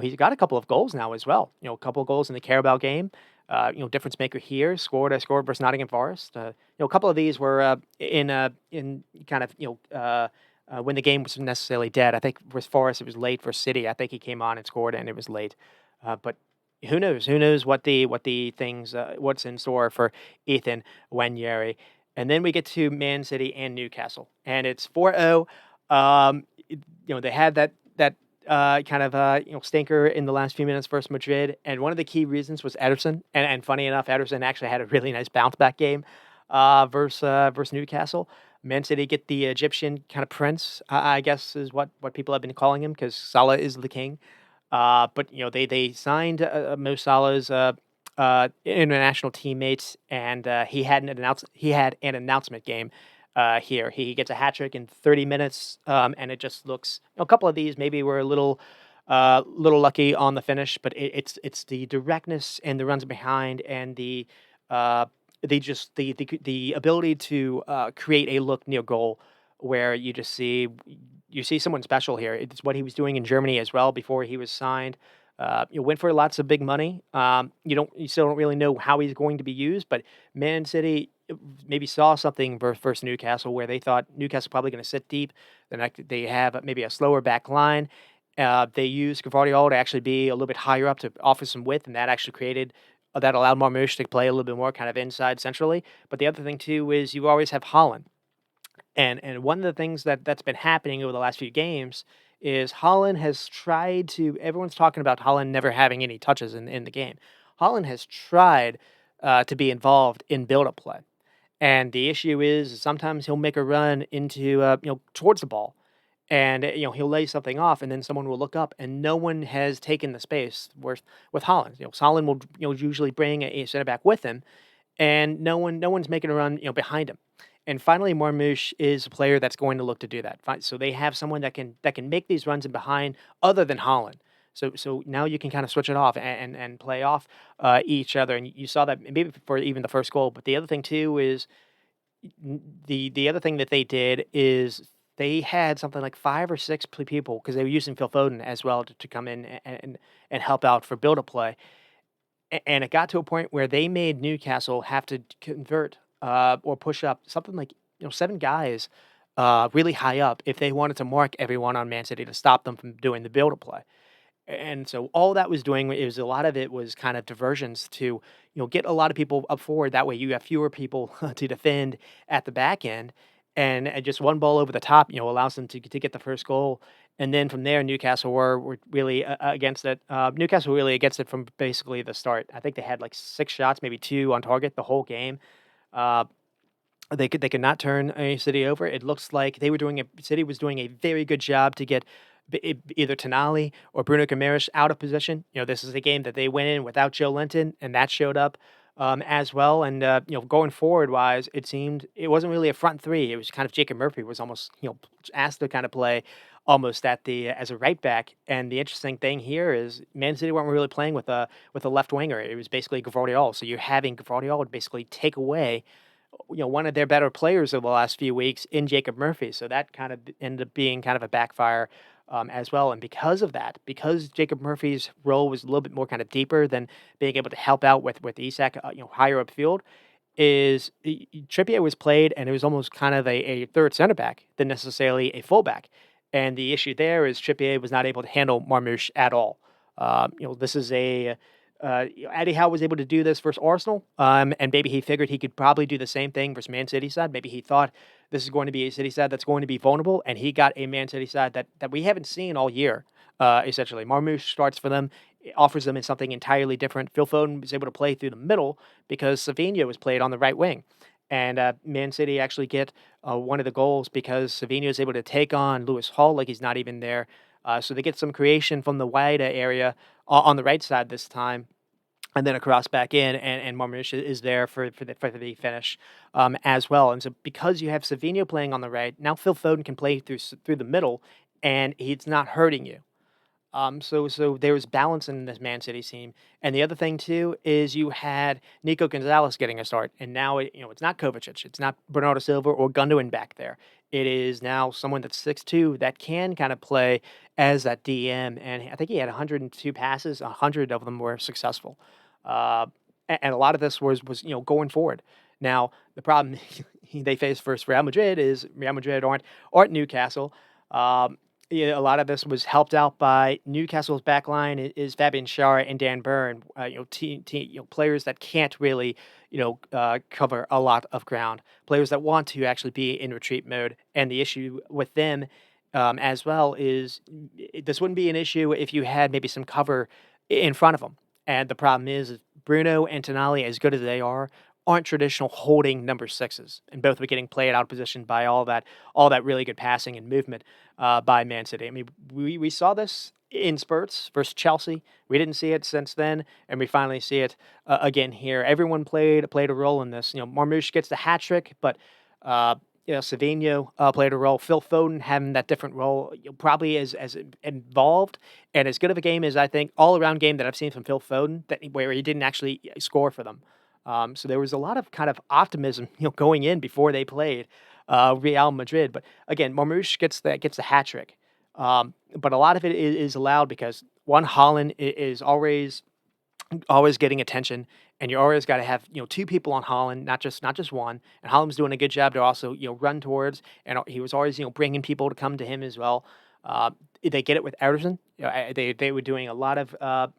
He's got a couple of goals now as well. A couple of goals in the Carabao game. Difference maker here. Scored versus Nottingham Forest. A couple of these were in kind of when the game wasn't necessarily dead. I think for Forest it was late. For City, I think he came on and scored, and it was late. But who knows? Who knows what's in store for Ethan Nwaneri? And then we get to Man City and Newcastle, and it's 4-0. They had that kind of stinker in the last few minutes versus Madrid, and one of the key reasons was Ederson. And funny enough, Ederson actually had a really nice bounce back game versus Newcastle. Man City get the Egyptian kind of prince, I guess is what people have been calling him, because Salah is the king. But they signed Mo Salah's international teammates, and he had an announcement game here. He gets a hat trick in 30 minutes, and it just looks. A couple of these maybe were a little lucky on the finish, but it's the directness and the runs behind, and the ability to create a look near goal where you see someone special here. It's what he was doing in Germany as well before he was signed. Went for lots of big money. You still don't really know how he's going to be used, but Man City maybe saw something versus Newcastle where they thought Newcastle probably going to sit deep. They have maybe a slower back line. They used Gvardiol to actually be a little bit higher up to offer some width, and that actually created that allowed Marmoush to play a little bit more kind of inside centrally. But the other thing too is you always have Holland. And one of the things that's been happening over the last few games is Holland has tried to everyone's talking about Holland never having any touches in the game. Holland has tried to be involved in build-up play. And the issue is sometimes he'll make a run into towards the ball and he'll lay something off and then someone will look up and no one has taken the space with Holland. Holland will usually bring a center back with him and no one's making a run, behind him. And finally, Marmoush is a player that's going to look to do that. So they have someone that can make these runs in behind, other than Holland. So now you can kind of switch it off and play off each other. And you saw that maybe for even the first goal. But the other thing too is the other thing that they did is they had something like 5 or 6 people because they were using Phil Foden as well to come in and help out for build up play. And it got to a point where they made Newcastle have to convert, or push up something like, 7 guys, really high up if they wanted to mark everyone on Man City to stop them from doing the build-up play. And so all that was doing is a lot of it was kind of diversions to, get a lot of people up forward. That way you have fewer people to defend at the back end. And just one ball over the top, allows them to get the first goal. And then from there, Newcastle were really against it. Newcastle really against it from basically the start. I think they had like 6 shots, maybe 2 on target the whole game. Uh, they could not turn a City over. It looks like City was doing a very good job to get either Tonali or Bruno Guimaraes out of position. This is a game that they went in without Joe Linton, and that showed up as well. And going forward wise, it seemed it wasn't really a front three. It was kind of Jacob Murphy was almost asked to kind of play almost at the as a right back. And the interesting thing here is Man City weren't really playing with a left winger. It was basically Gvardiol. So you're having Gvardiol basically take away one of their better players over the last few weeks in Jacob Murphy. So that kind of ended up being kind of a backfire as well. And because of that, because Jacob Murphy's role was a little bit more kind of deeper than being able to help out with Isak, higher upfield, Trippier was played and it was almost kind of a third center back than necessarily a fullback. And the issue there is Trippier was not able to handle Marmoush at all. This is Eddie Howe was able to do this versus Arsenal, and maybe he figured he could probably do the same thing versus Man City side. Maybe he thought this is going to be a City side that's going to be vulnerable, and he got a Man City side that we haven't seen all year. Essentially, Marmoush starts for them, offers them something entirely different. Phil Foden was able to play through the middle because Savinho was played on the right wing. And Man City actually get one of the goals because Savinho is able to take on Lewis Hall like he's not even there. So they get some creation from the wide area on the right side this time, and then a cross back in, and Marmoush is there for the finish as well. And so because you have Savinho playing on the right, now Phil Foden can play through the middle, and he's not hurting you. So there was balance in this Man City team, and the other thing too is you had Nico Gonzalez getting a start, and now it's not Kovacic, it's not Bernardo Silva or Gundogan back there. It is now someone that's 6'2" that can kind of play as that DM, and I think he had 102 passes, 100 of them were successful, uh, and a lot of this was going forward. Now the problem they face versus Real Madrid is Real Madrid aren't Newcastle. Yeah, a lot of this was helped out by Newcastle's backline is Fabian Schär and Dan Burn, players that can't really, cover a lot of ground, players that want to actually be in retreat mode. And the issue with them as well is this wouldn't be an issue if you had maybe some cover in front of them. And the problem is Bruno and Tonali, as good as they are, aren't traditional holding number sixes, and both were getting played out of position by all that really good passing and movement by Man City. I mean, we saw this in spurts versus Chelsea. We didn't see it since then, and we finally see it again here. Everyone played a role in this. Marmoush gets the hat trick, but Savinho played a role. Phil Foden having that different role, probably as involved and as good of a game as I think all around game that I've seen from Phil Foden, where he didn't actually score for them. So there was a lot of kind of optimism, going in before they played Real Madrid. But again, Marmoush gets the hat trick. But a lot of it is allowed because one, Holland is always always getting attention, and you always got to have two people on Holland, not just one. And Holland was doing a good job to also run towards, and he was always bringing people to come to him as well. Uh, they get it with Ederson. They were doing a lot of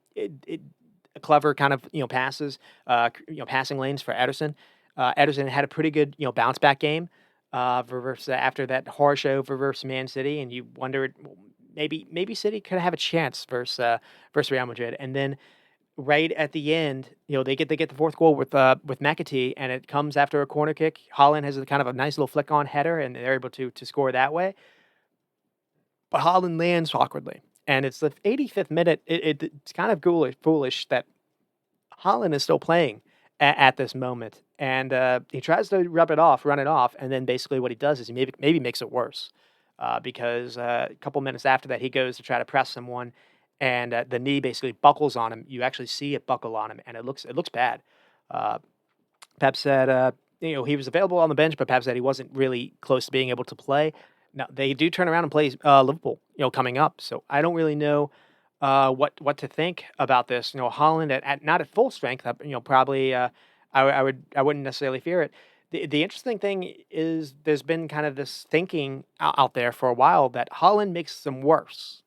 clever kind of passes, passing lanes for Ederson. Ederson had a pretty good bounce back game versus after that horror show for versus Man City, and you wondered well, maybe City could have a chance versus Real Madrid, and then right at the end, they get the fourth goal with McAtee, and it comes after a corner kick. Holland has a kind of a nice little flick on header, and they're able to score that way. But Holland lands awkwardly, and it's the 85th minute. It's kind of foolish that Holland is still playing at this moment, and he tries to run it off, and then basically what he does is he maybe makes it worse because a couple minutes after that he goes to try to press someone, and the knee basically buckles on him. You actually see it buckle on him, and it looks bad. Uh, Pep said, he was available on the bench, but Pep said he wasn't really close to being able to play. Now they do turn around and play Liverpool, coming up. So I don't really know what to think about this. Holland at not at full strength, probably I wouldn't necessarily fear it. The interesting thing is there's been kind of this thinking out there for a while that Holland makes them worse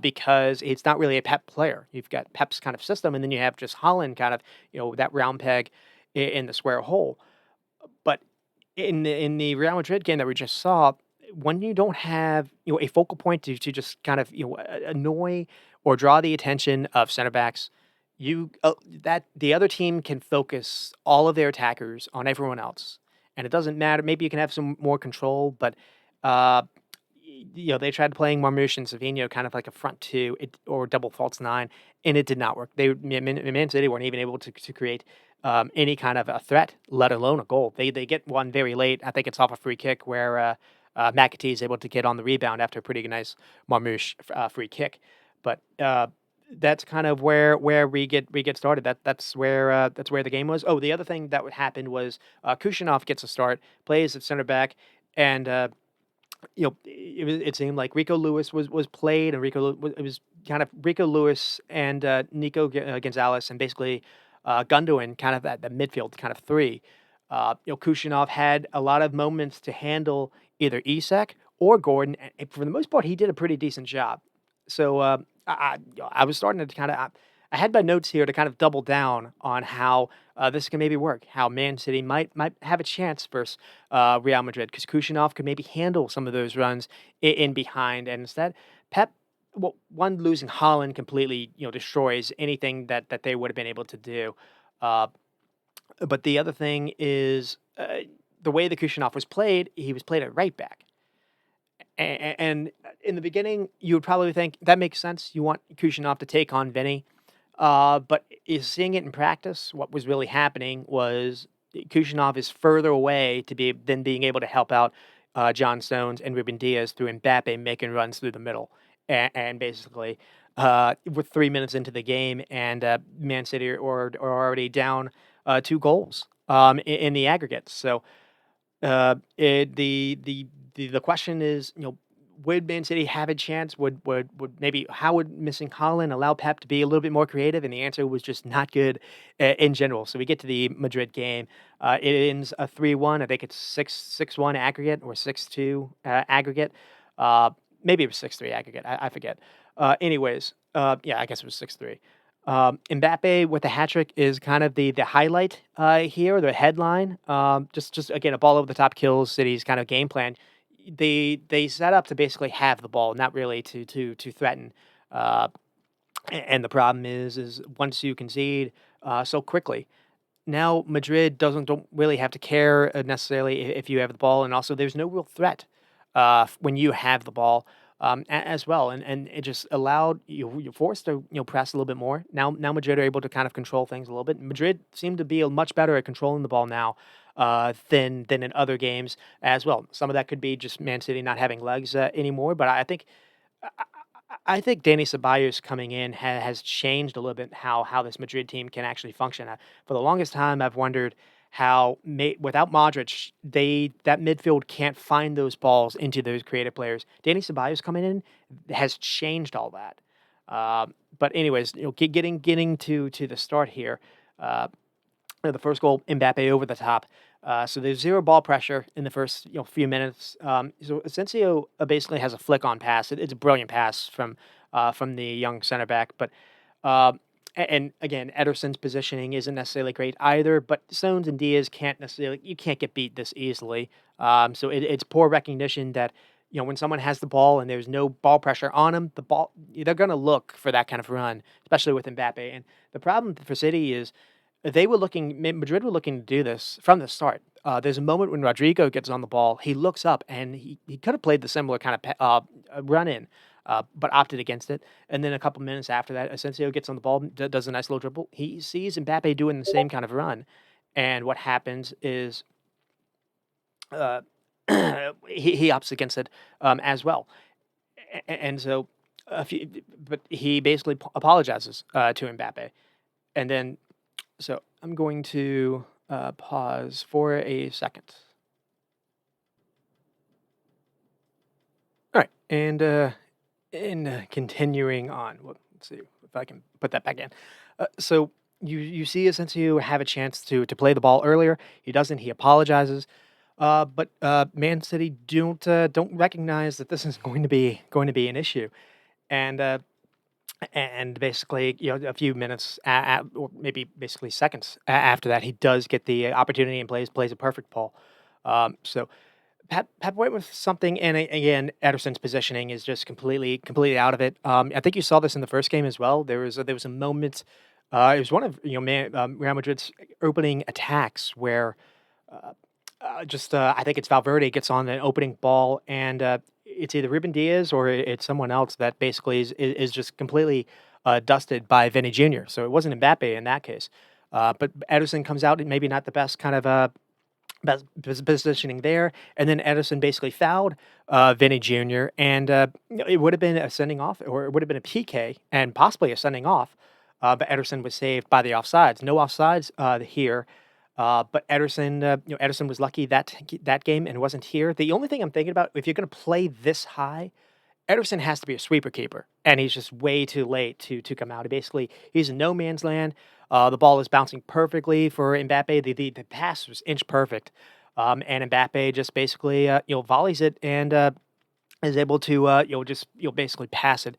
because it's not really a Pep player. You've got Pep's kind of system, and then you have just Holland kind of that round peg in the square hole. But in the Real Madrid game that we just saw, when you don't have a focal point to just kind of annoy or draw the attention of center backs, you that the other team can focus all of their attackers on everyone else, and it doesn't matter. Maybe you can have some more control, but uh, they tried playing Marmoush and Savino kind of like a front two or double false nine, and it did not work. Man City weren't even able to create any kind of a threat, let alone a goal. They get one very late. I think it's off a free kick where McAtee is able to get on the rebound after a pretty nice Marmoush free kick. But that's kind of where we get started. That's where the game was. Oh, the other thing that would happen was Kushinov gets a start, plays at center back, and it seemed like Rico Lewis was played, and it was kind of Rico Lewis and Nico Gonzalez, and basically Gundogan, kind of at the midfield, kind of three. Kushinov had a lot of moments to handle either Isak or Gordon, and for the most part, he did a pretty decent job. So I was starting to kind of. I had my notes here to kind of double down on how this can maybe work. How Man City might have a chance versus Real Madrid because Kushinov could maybe handle some of those runs in behind, and instead Pep. Well, one losing Holland completely, destroys anything that they would have been able to do. Uh, but the other thing is the way the Kushinov was played. He was played at right back, and in the beginning, you would probably think that makes sense. You want Kushinov to take on Vinny, but is seeing it in practice, what was really happening was Kushinov is further away than being able to help out John Stones and Ruben Diaz through Mbappe making runs through the middle, and basically. With 3 minutes into the game, and Man City are already down 2 goals in the aggregate. So the question is, would Man City have a chance? Would maybe how would missing Holland allow Pep to be a little bit more creative? And the answer was just not good in general. So we get to the Madrid game. It ends a 3-1. I think it's 6-1 aggregate or 6-2 aggregate. Maybe it was 6-3 aggregate. I forget. Anyways, yeah, I guess it was 6-3. Mbappe with the hat trick is kind of the highlight here, the headline. Just again a ball over the top kills City's kind of game plan. They set up to basically have the ball, not really to threaten. Uh, and the problem is once you concede so quickly, now Madrid don't really have to care necessarily if you have the ball, and also there's no real threat when you have the ball as well, and it just allowed you're forced to press a little bit more. Now Madrid are able to kind of control things a little bit. Madrid seem to be much better at controlling the ball now than in other games as well. Some of that could be just Man City not having legs anymore, but I think Danny Ceballos coming in has changed a little bit how this Madrid team can actually function. For the longest time, I've wondered how without Modric, that midfield can't find those balls into those creative players. Danny Ceballos coming in has changed all that. But anyways, getting to the start here. Uh, the first goal, Mbappe over the top. So there's zero ball pressure in the first few minutes. So Asensio basically has a flick on pass. It's a brilliant pass from the young center back. But and again, Ederson's positioning isn't necessarily great either. But Stones and Diaz can't necessarily you can't get beat this easily. So it's poor recognition that when someone has the ball and there's no ball pressure on them, the ball they're going to look for that kind of run, especially with Mbappe. And the problem for City is Madrid were looking to do this from the start. There's a moment when Rodrigo gets on the ball, he looks up and he could have played the similar kind of run in, but opted against it. And then a couple minutes after that, Asensio gets on the ball, does a nice little dribble. He sees Mbappe doing the same kind of run, and what happens is uh, he opts against it as well. And so, but he basically apologizes to Mbappe, and then so I'm going to pause for a second. All right, and continuing on. Well, let's see if I can put that back in. So you see Asensio have a chance to play the ball earlier. He doesn't. He apologizes. But Man City don't recognize that this is going to be an issue, and basically, a few minutes, or maybe basically seconds after that, he does get the opportunity and plays a perfect ball. So Pep went with something, and again, Ederson's positioning is just completely out of it. I think you saw this in the first game as well. There was a moment. It was one of Real Madrid's opening attacks where uh, I think it's Valverde gets on an opening ball, and it's either Ruben Diaz or it's someone else that basically is just completely dusted by Vinny Jr. So it wasn't Mbappe in that case. But Ederson comes out, and maybe not the best kind of positioning there, and then Ederson basically fouled Vinny Jr. and it would have been a sending off, or it would have been a PK and possibly a sending off. But Ederson was saved by the offsides. No offsides here. But Ederson was lucky that game and wasn't here. The only thing I'm thinking about, if you're going to play this high, Ederson has to be a sweeper keeper, and he's just way too late to come out. He's in no man's land. The ball is bouncing perfectly for Mbappe. The pass was inch perfect, and Mbappe just basically volleys it and is able to just basically pass it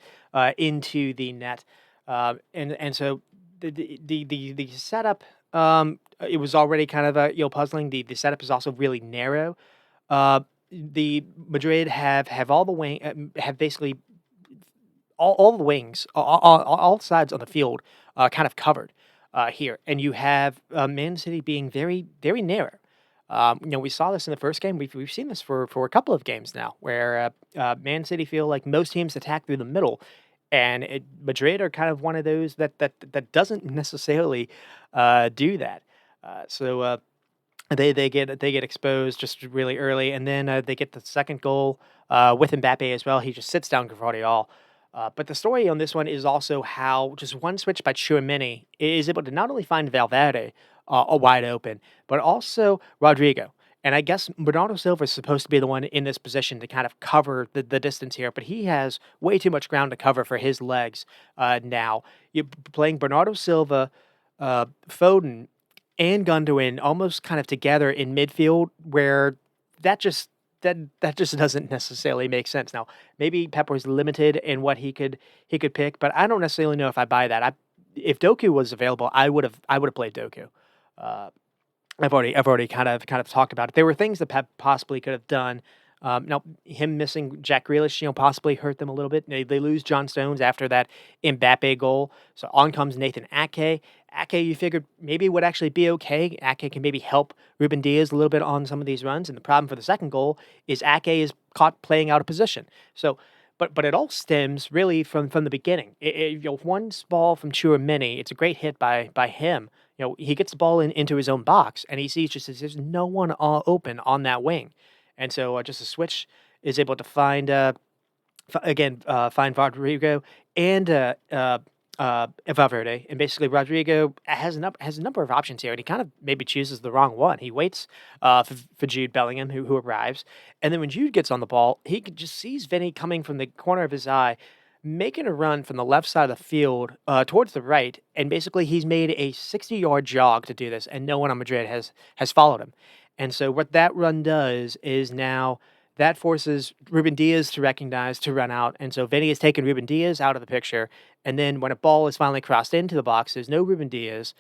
into the net. And so the setup, it was already kind of puzzling. The setup is also really narrow. The Madrid have all the have basically all the wings, all sides on the field, kind of covered here, and you have Man City being very narrow. We saw this in the first game. We've seen this for a couple of games now, where Man City feel like most teams attack through the middle, and Madrid are kind of one of those that doesn't necessarily do that. So they get exposed just really early, and then they get the second goal with Mbappe as well. He just sits down Gvardiol. But the story on this one is also how just one switch by Tchouaméni is able to not only find Valverde a wide open, but also Rodrigo. And I guess Bernardo Silva is supposed to be the one in this position to kind of cover the distance here, but he has way too much ground to cover for his legs now. You're playing Bernardo Silva, Foden, and Gundogan almost kind of together in midfield, where that just that just doesn't necessarily make sense. Now, maybe Pep was limited in what he could pick, but I don't necessarily know if I buy that. If Doku was available, I would have played Doku. Uh, I've already kind of talked about it. There were things that Pep possibly could have done. Now, him missing Jack Grealish, possibly hurt them a little bit. They lose John Stones after that Mbappe goal. So on comes Nathan Ake. Ake, you figured maybe would actually be okay. Ake can maybe help Ruben Diaz a little bit on some of these runs. And the problem for the second goal is Ake is caught playing out of position. So, but it all stems really from the beginning. One ball from Chouameni, it's a great hit by him. He gets the ball into his own box, and he sees just there's no one open on that wing, and so just a switch is able to find find Rodrigo and Valverde, and basically Rodrigo has a number of options here, and he kind of maybe chooses the wrong one. He waits for Jude Bellingham, who arrives, and then when Jude gets on the ball, he just sees Vinny coming from the corner of his eye. making a run from the left side of the field towards the right, and basically he's made a 60-yard jog to do this, and no one on Madrid has followed him. And so what that run does is now that forces Ruben Diaz to recognize to run out, and so Vinny has taken Ruben Diaz out of the picture. And then when a ball is finally crossed into the box, there's no Ruben Diaz.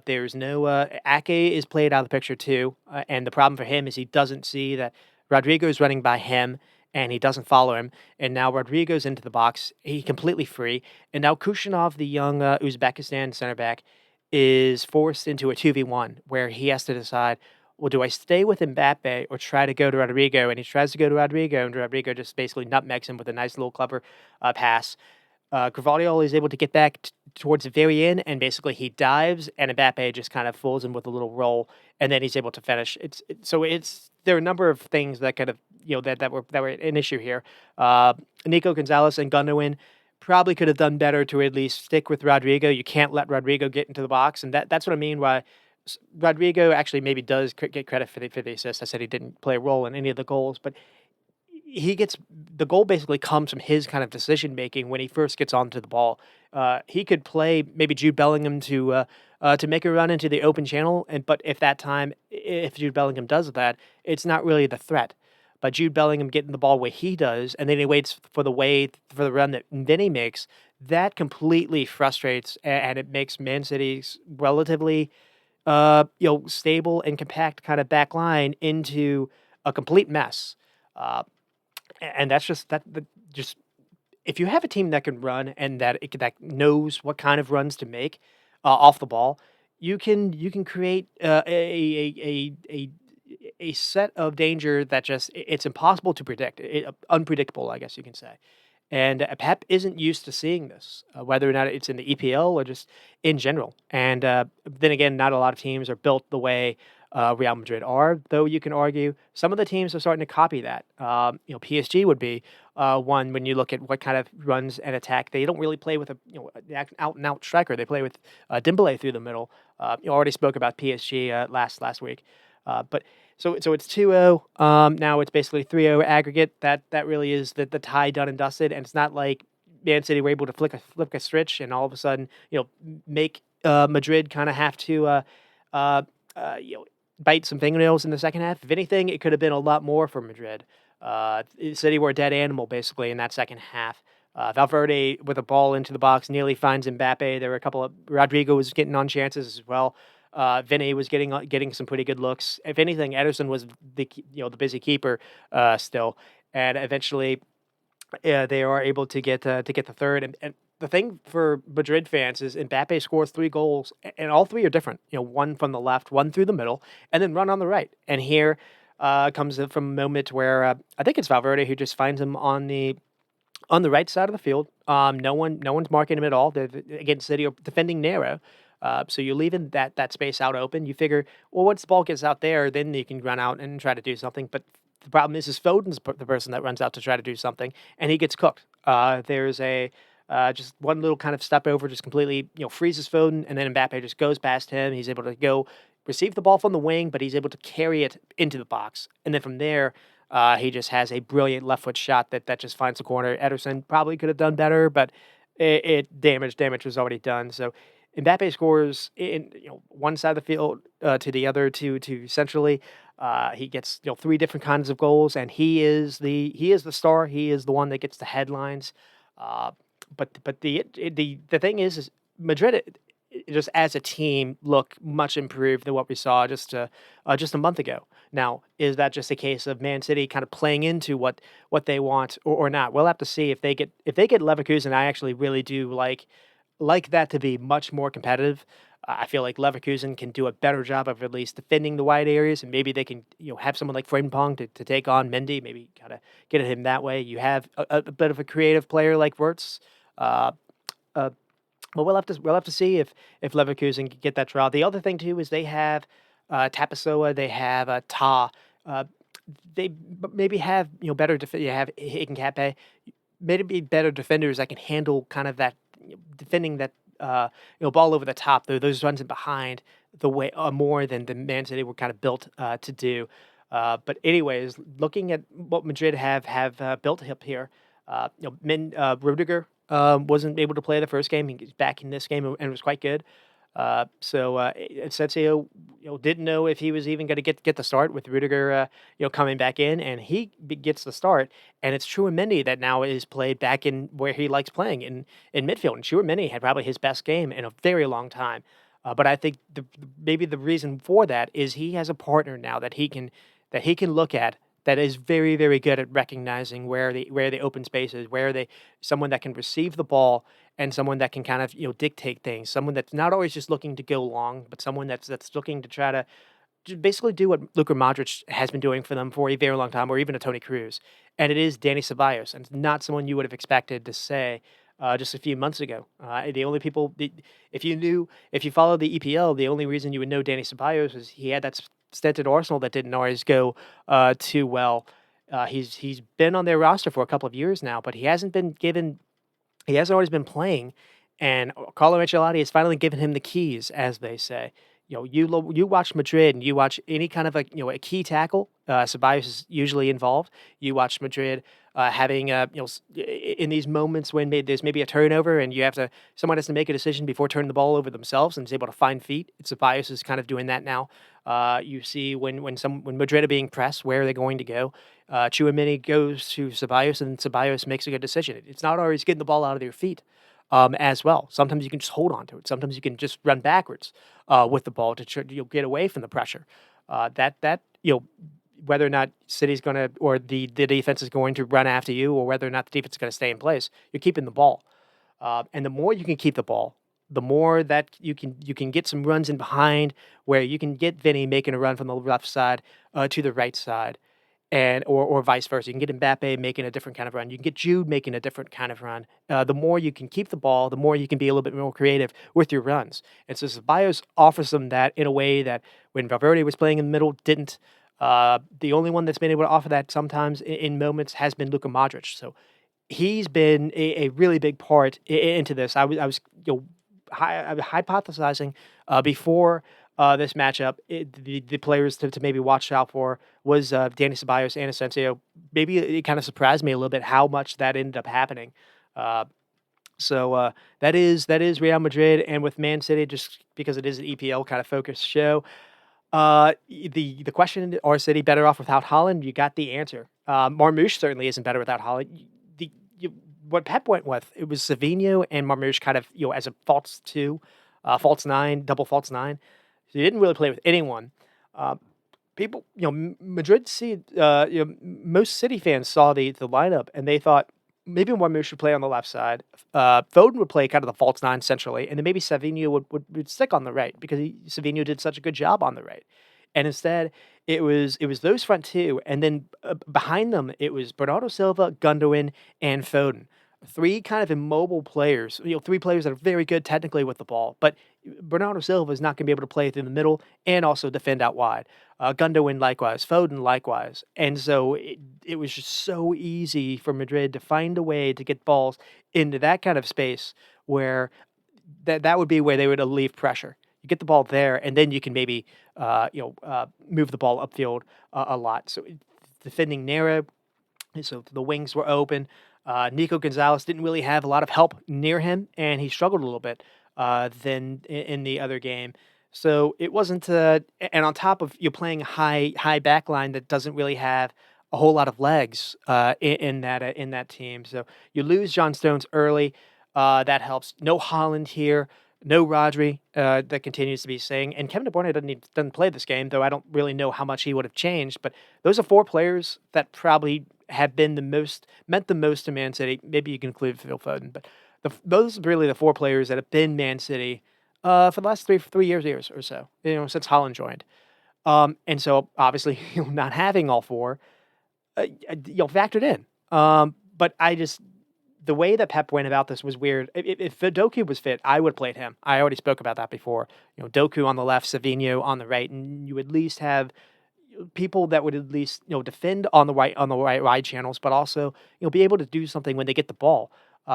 There's no Ake is played out of the picture too, and the problem for him is he doesn't see that Rodrigo is running by him, and he doesn't follow him. And now Rodrigo's into the box, he completely free, and now Kushinov, the young Uzbekistan center back, is forced into a 2v1 where he has to decide, well, do I stay with Mbappe or try to go to Rodrigo? And he tries to go to Rodrigo, and Rodrigo just basically nutmegs him with a nice little clever pass. Carvalho is able to get back towards the very end, and basically he dives, and Mbappe just kind of fools him with a little roll, and then he's able to finish. It's there are a number of things that kind of that were an issue here. Nico Gonzalez and Gundogan probably could have done better to at least stick with Rodrigo. You can't let Rodrigo get into the box, and that's what I mean. Why Rodrigo actually maybe does get credit for the assist. I said he didn't play a role in any of the goals, but he gets the goal basically comes from his kind of decision making when he first gets onto the ball. He could play maybe Jude Bellingham to make a run into the open channel, but if Jude Bellingham does that, it's not really the threat. But Jude Bellingham getting the ball where he does, and then he waits for the run that Vinny makes, that completely frustrates and it makes Man City's relatively stable and compact kind of back line into a complete mess. Uh, and that's just if you have a team that can run and that knows what kind of runs to make off the ball, you can create a set of danger that just it's impossible to predict, unpredictable, I guess you can say. And Pep isn't used to seeing this, whether or not it's in the EPL or just in general. And then again, not a lot of teams are built the way Real Madrid are, though you can argue some of the teams are starting to copy that. PSG would be one when you look at what kind of runs and attack. They don't really play with an out and out striker. They play with Dembele through the middle. You already spoke about PSG last week, but so it's 2-0. Now it's basically 3-0 aggregate. That really is the tie done and dusted. And it's not like Man City were able to flip a switch and all of a sudden make Madrid kind of have to uh, bite some fingernails in the second half. If anything, it could have been a lot more for Madrid. City were a dead animal basically in that second half. Valverde with a ball into the box nearly finds Mbappe. There were a couple of Rodrigo was getting on chances as well. Vinny was getting some pretty good looks. If anything, Ederson was the busy keeper still, and eventually they are able to get the third. And the thing for Madrid fans is Mbappe scores 3 goals, and all three are different. One from the left, one through the middle, and then run on the right. And here comes from a moment where I think it's Valverde who just finds him on the right side of the field. No one's marking him at all. They're against City are defending narrow. So you're leaving that space out open. You figure, well, once the ball gets out there, then you can run out and try to do something. But the problem is Foden's the person that runs out to try to do something, and he gets cooked. There's a just one little kind of step over, just completely freezes Foden, and then Mbappe just goes past him. He's able to go receive the ball from the wing, but he's able to carry it into the box, and then from there. He just has a brilliant left foot shot that just finds the corner. Ederson probably could have done better, but damage was already done. So Mbappe scores in one side of the field to the other to centrally. He gets 3 different kinds of goals, and he is the star. He is the one that gets the headlines. Uh, but the thing is Madrid just as a team look much improved than what we saw just a month ago. Now, is that just a case of Man City kind of playing into what they want or not? We'll have to see if they get Leverkusen. I actually really do like that to be much more competitive. I feel like Leverkusen can do a better job of at least defending the wide areas, and maybe they can have someone like Frimpong to take on Mendy, maybe kind of get at him that way. You have a bit of a creative player like Wirtz. Uh, uh, but we'll have to see if Leverkusen can get that draw. The other thing too is they have Tapasoa, they have Ta. Uh, they maybe have better you have Higincape, maybe better defenders that can handle kind of that defending that ball over the top. Those runs in behind the way more than the Man City were kind of built to do. But anyways, looking at what Madrid have built up here. Rudiger wasn't able to play the first game. He's back in this game and was quite good. Asensio, didn't know if he was even going to get the start with Rudiger, coming back in, and gets the start. And it's Chouameni that now is played back in where he likes playing in midfield. And Chouameni had probably his best game in a very long time. But I think maybe the reason for that is he has a partner now that he can look at that is very, very good at recognizing where the open space is, someone that can receive the ball and someone that can kind of dictate things, someone that's not always just looking to go long, but someone that's looking to try to basically do what Luka Modric has been doing for them for a very long time, or even a Tony Cruz, and it is Danny Ceballos, and it's not someone you would have expected to say just a few months ago. The only people, if you follow the EPL, the only reason you would know Danny Ceballos is he had that stint at Arsenal that didn't always go too well. He's been on their roster for a couple of years now, but he hasn't always been playing, and Carlo Ancelotti has finally given him the keys, as they say. You watch Madrid and you watch any kind of a key tackle. Ceballos is usually involved. You watch Madrid having in these moments when there's maybe a turnover and someone has to make a decision before turning the ball over themselves and is able to find feet. Ceballos is kind of doing that now. You see when Madrid are being pressed, where are they going to go? Chouameni goes to Ceballos, and Ceballos makes a good decision. It's not always getting the ball out of their feet as well. Sometimes you can just hold on to it. Sometimes you can just run backwards with the ball to get away from the pressure. That whether or not City's going to or the defense is going to run after you, or whether or not the defense is going to stay in place, you're keeping the ball. And the more you can keep the ball, the more that you can get some runs in behind, where you can get Vinny making a run from the left side to the right side, and or vice versa. You can get Mbappe making a different kind of run. You can get Jude making a different kind of run. The more you can keep the ball, the more you can be a little bit more creative with your runs. And so Ceballos offers them that in a way that when Valverde was playing in the middle, didn't. The only one that's been able to offer that sometimes in moments has been Luka Modric. So he's been a really big part into this. I was hypothesizing before this matchup, the players to maybe watch out for was Danny Ceballos and Asensio. Maybe it kind of surprised me a little bit how much that ended up happening. Uh, so that is Real Madrid, and with Man City, just because it is an EPL kind of focused show. The question: Are City better off without Holland? You got the answer. Marmoush certainly isn't better without Holland. The you, what Pep went with, it was Savinho and Marmoush kind of as a false two, false nine, double false nine. So he didn't really play with anyone. Uh, People, Madrid see, most City fans saw the lineup and they thought maybe Marmoush should play on the left side. Foden would play kind of the false nine centrally, and then maybe Savinho would stick on the right because Savinho did such a good job on the right. And instead, it was those front two, and then behind them it was Bernardo Silva, Gundogan, and Foden. Three kind of immobile players, three players that are very good technically with the ball, but Bernardo Silva is not going to be able to play through the middle and also defend out wide. Gundogan likewise, Foden likewise, and so it was just so easy for Madrid to find a way to get balls into that kind of space where that would be where they would relieve pressure. You get the ball there, and then you can maybe move the ball upfield a lot. So defending narrow, so the wings were open. Nico Gonzalez didn't really have a lot of help near him, and he struggled a little bit than in the other game. So it wasn't, and on top of you playing a high back line that doesn't really have a whole lot of legs in that team. So you lose John Stones early. That helps. No Holland here. No Rodri. That continues to be saying, and Kevin De Bruyne doesn't play this game, though I don't really know how much he would have changed. But those are four players that probably have been meant the most to Man City. Maybe you can include Phil Foden, but those are really the four players that have been Man City for the last three years or so. Since Holland joined. And so obviously not having all four, factored in. But the way that Pep went about this was weird. If Doku was fit, I would have played him. I already spoke about that before. Doku on the left, Savinho on the right, and you at least have people that would at least defend on the right wide channels, but also be able to do something when they get the ball.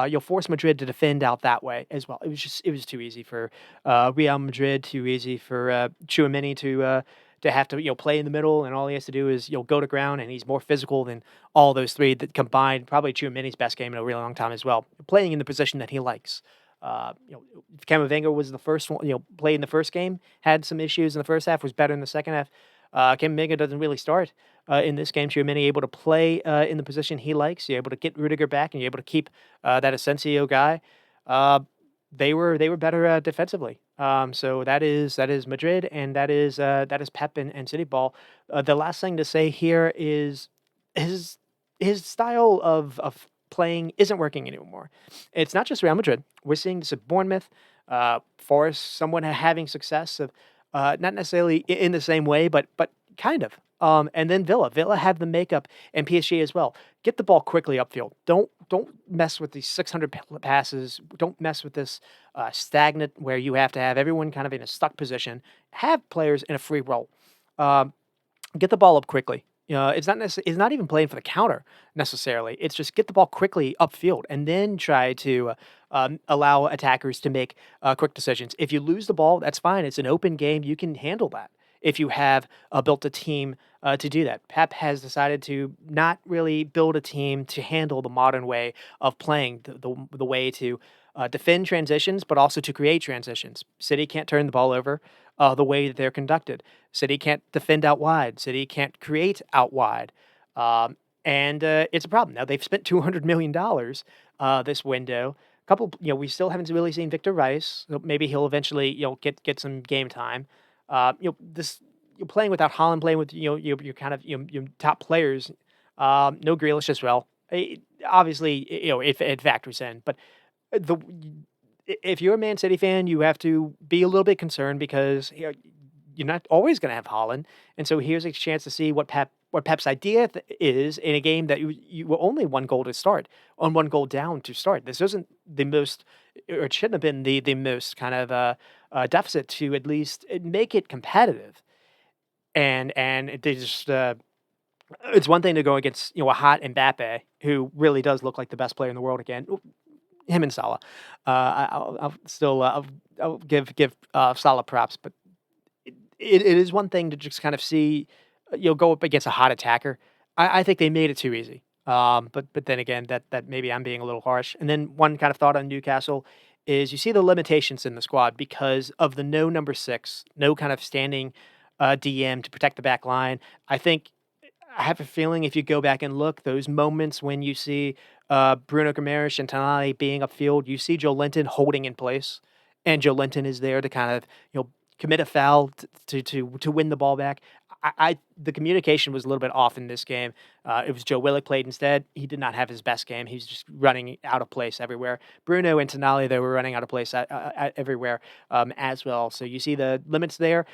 You'll force Madrid to defend out that way as well. It was too easy for Real Madrid, too easy for Chouameni to have to play in the middle, and all he has to do is go to ground, and he's more physical than all those three that combined. Probably Tchouaméni's best game in a really long time as well, playing in the position that he likes. Camavinga was the first one. Played in the first game, had some issues in the first half, was better in the second half. Camavinga doesn't really start in this game. Tchouaméni able to play in the position he likes. You're able to get Rudiger back, and you're able to keep that Asensio guy. Uh, they were better defensively. So that is Madrid, and that is Pep and City Ball. The last thing to say here is his his style of playing isn't working anymore. It's not just Real Madrid. We're seeing this at Bournemouth, Forest, someone having success of not necessarily in the same way, but kind of. And then Villa. Villa have the makeup, and PSG as well. Get the ball quickly upfield. Don't mess with these 600 passes. Don't mess with this stagnant where you have to have everyone kind of in a stuck position. Have players in a free roll. Um, get the ball up quickly. It's not even playing for the counter necessarily. It's just get the ball quickly upfield and then try to allow attackers to make quick decisions. If you lose the ball, that's fine. It's an open game. You can handle that if you have built a team to do that. Pep has decided to not really build a team to handle the modern way of playing, the way to defend transitions, but also to create transitions. City can't turn the ball over the way that they're conducted. City can't defend out wide. City can't create out wide. And it's a problem. Now, they've spent $200 million this window. We still haven't really seen Victor Rice. So maybe he'll eventually, get some game time. This you're playing without Holland, playing with your kind of your top players. No Grealish as well. Obviously, if it factors in, but the if you're a Man City fan, you have to be a little bit concerned because you're not always going to have Holland, and so here's a chance to see what Pep's idea is in a game that you were only one goal to start, on one goal down to start. This isn't the most, or it shouldn't have been the most kind of deficit to at least make it competitive, and they just. It's one thing to go against a hot Mbappe who really does look like the best player in the world again. Him and Salah. I'll still I'll give Salah props, but it is one thing to just kind of see go up against a hot attacker. I think they made it too easy. But then again, that maybe I'm being a little harsh. And then one kind of thought on Newcastle is you see the limitations in the squad because of the no number six, no kind of standing DM to protect the back line. I think I have a feeling if you go back and look, those moments when you see Bruno Guimaraes and Tonali being upfield, you see Joe Linton holding in place, and Joe Linton is there to kind of commit a foul to win the ball back. The communication was a little bit off in this game. It was Joe Willock played instead. He did not have his best game. He was just running out of place everywhere. Bruno and Tonali, they were running out of place everywhere as well. So you see the limits there.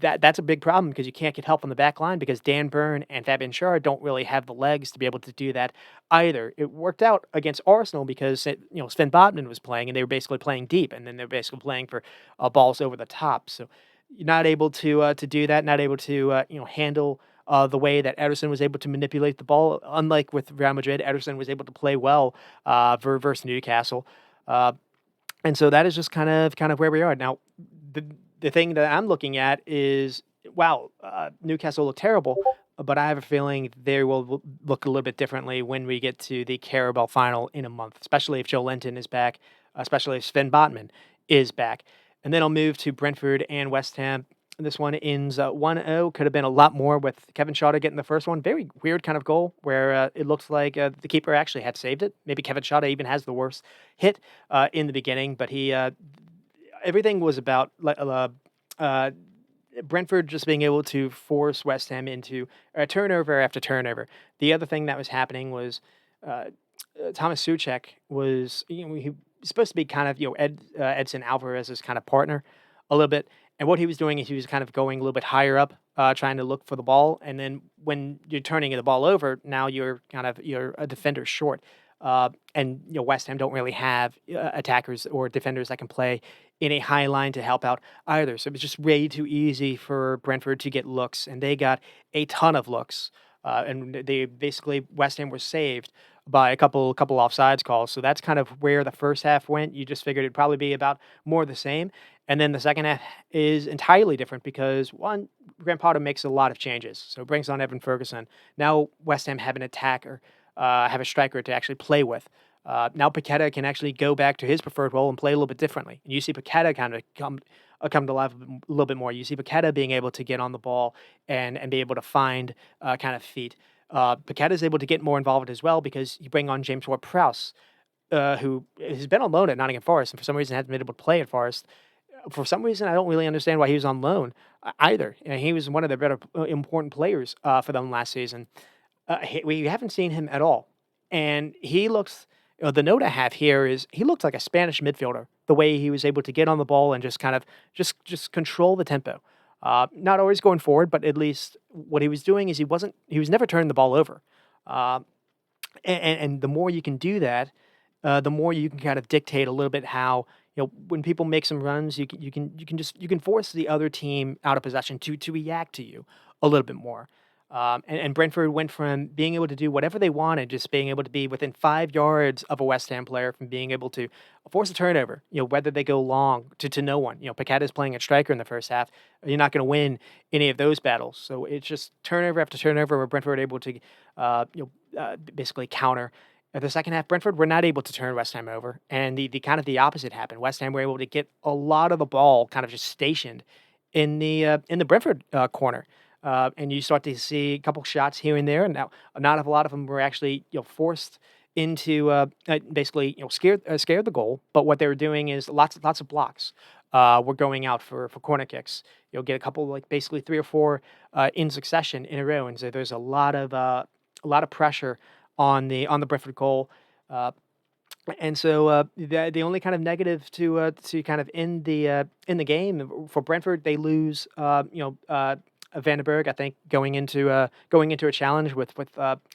That's a big problem because you can't get help on the back line because Dan Burn and Fabian Schär don't really have the legs to be able to do that either. It worked out against Arsenal because Sven Botman was playing and they were basically playing deep, and then they're basically playing for balls over the top. So you're not able to do that, not able to handle the way that Ederson was able to manipulate the ball. Unlike with Real Madrid, Ederson was able to play well versus Newcastle, and so that is just kind of where we are now. The thing that I'm looking at is wow, Newcastle look terrible, but I have a feeling they will look a little bit differently when we get to the Carabao final in a month, especially if Joe Linton is back, especially if Sven Botman is back. And then I'll move to Brentford and West Ham. This one ends 1-0. Could have been a lot more with Kevin Schade getting the first one. Very weird kind of goal where it looks like the keeper actually had saved it. Maybe Kevin Schade even has the worst hit in the beginning, but he everything was about Brentford just being able to force West Ham into turnover after turnover. The other thing that was happening was uh, Thomas Suchek was he was supposed to be kind of Edson Alvarez's kind of partner a little bit, and what he was doing is he was kind of going a little bit higher up, trying to look for the ball, and then when you're turning the ball over, now you're a defender short. And West Ham don't really have attackers or defenders that can play in a high line to help out either. So it was just way too easy for Brentford to get looks, and they got a ton of looks. And they basically West Ham was saved by a couple offsides calls. So that's kind of where the first half went. You just figured it'd probably be about more of the same. And then the second half is entirely different because one, Graham Potter makes a lot of changes. So brings on Evan Ferguson. Now West Ham have an attacker, have a striker to actually play with. Now Paqueta can actually go back to his preferred role and play a little bit differently. And you see Paqueta kind of come to life a little bit more. You see Paqueta being able to get on the ball and be able to find kind of feet. Paqueta is able to get more involved as well because you bring on James Ward-Prowse, who has been on loan at Nottingham Forest and for some reason hasn't been able to play at Forest. For some reason, I don't really understand why he was on loan either. And he was one of the better important players for them last season. We haven't seen him at all, and he looks. The note I have here is he looks like a Spanish midfielder. The way he was able to get on the ball and just kind of just control the tempo. Not always going forward, but at least what he was doing is he was never turning the ball over. Uh, and the more you can do that, the more you can kind of dictate a little bit how when people make some runs, you can force the other team out of possession to react to you a little bit more. And Brentford went from being able to do whatever they wanted, just being able to be within 5 yards of a West Ham player, from being able to force a turnover. Whether they go long to no one. Paqueta's playing at striker in the first half. You're not going to win any of those battles. So it's just turnover after turnover where Brentford are able to, basically counter. The second half, Brentford were not able to turn West Ham over, and the kind of the opposite happened. West Ham were able to get a lot of the ball kind of just stationed in the Brentford corner, and you start to see a couple shots here and there. And now, not a lot of them were actually forced into basically scared the goal. But what they were doing is lots of blocks. Were going out for corner kicks. You'll get a couple, like basically 3 or 4 in succession in a row, and so there's a lot of pressure on the Brentford goal. Uh, and so the only kind of negative to kind of in the game for Brentford, they lose Vandenberg. I think going into a challenge with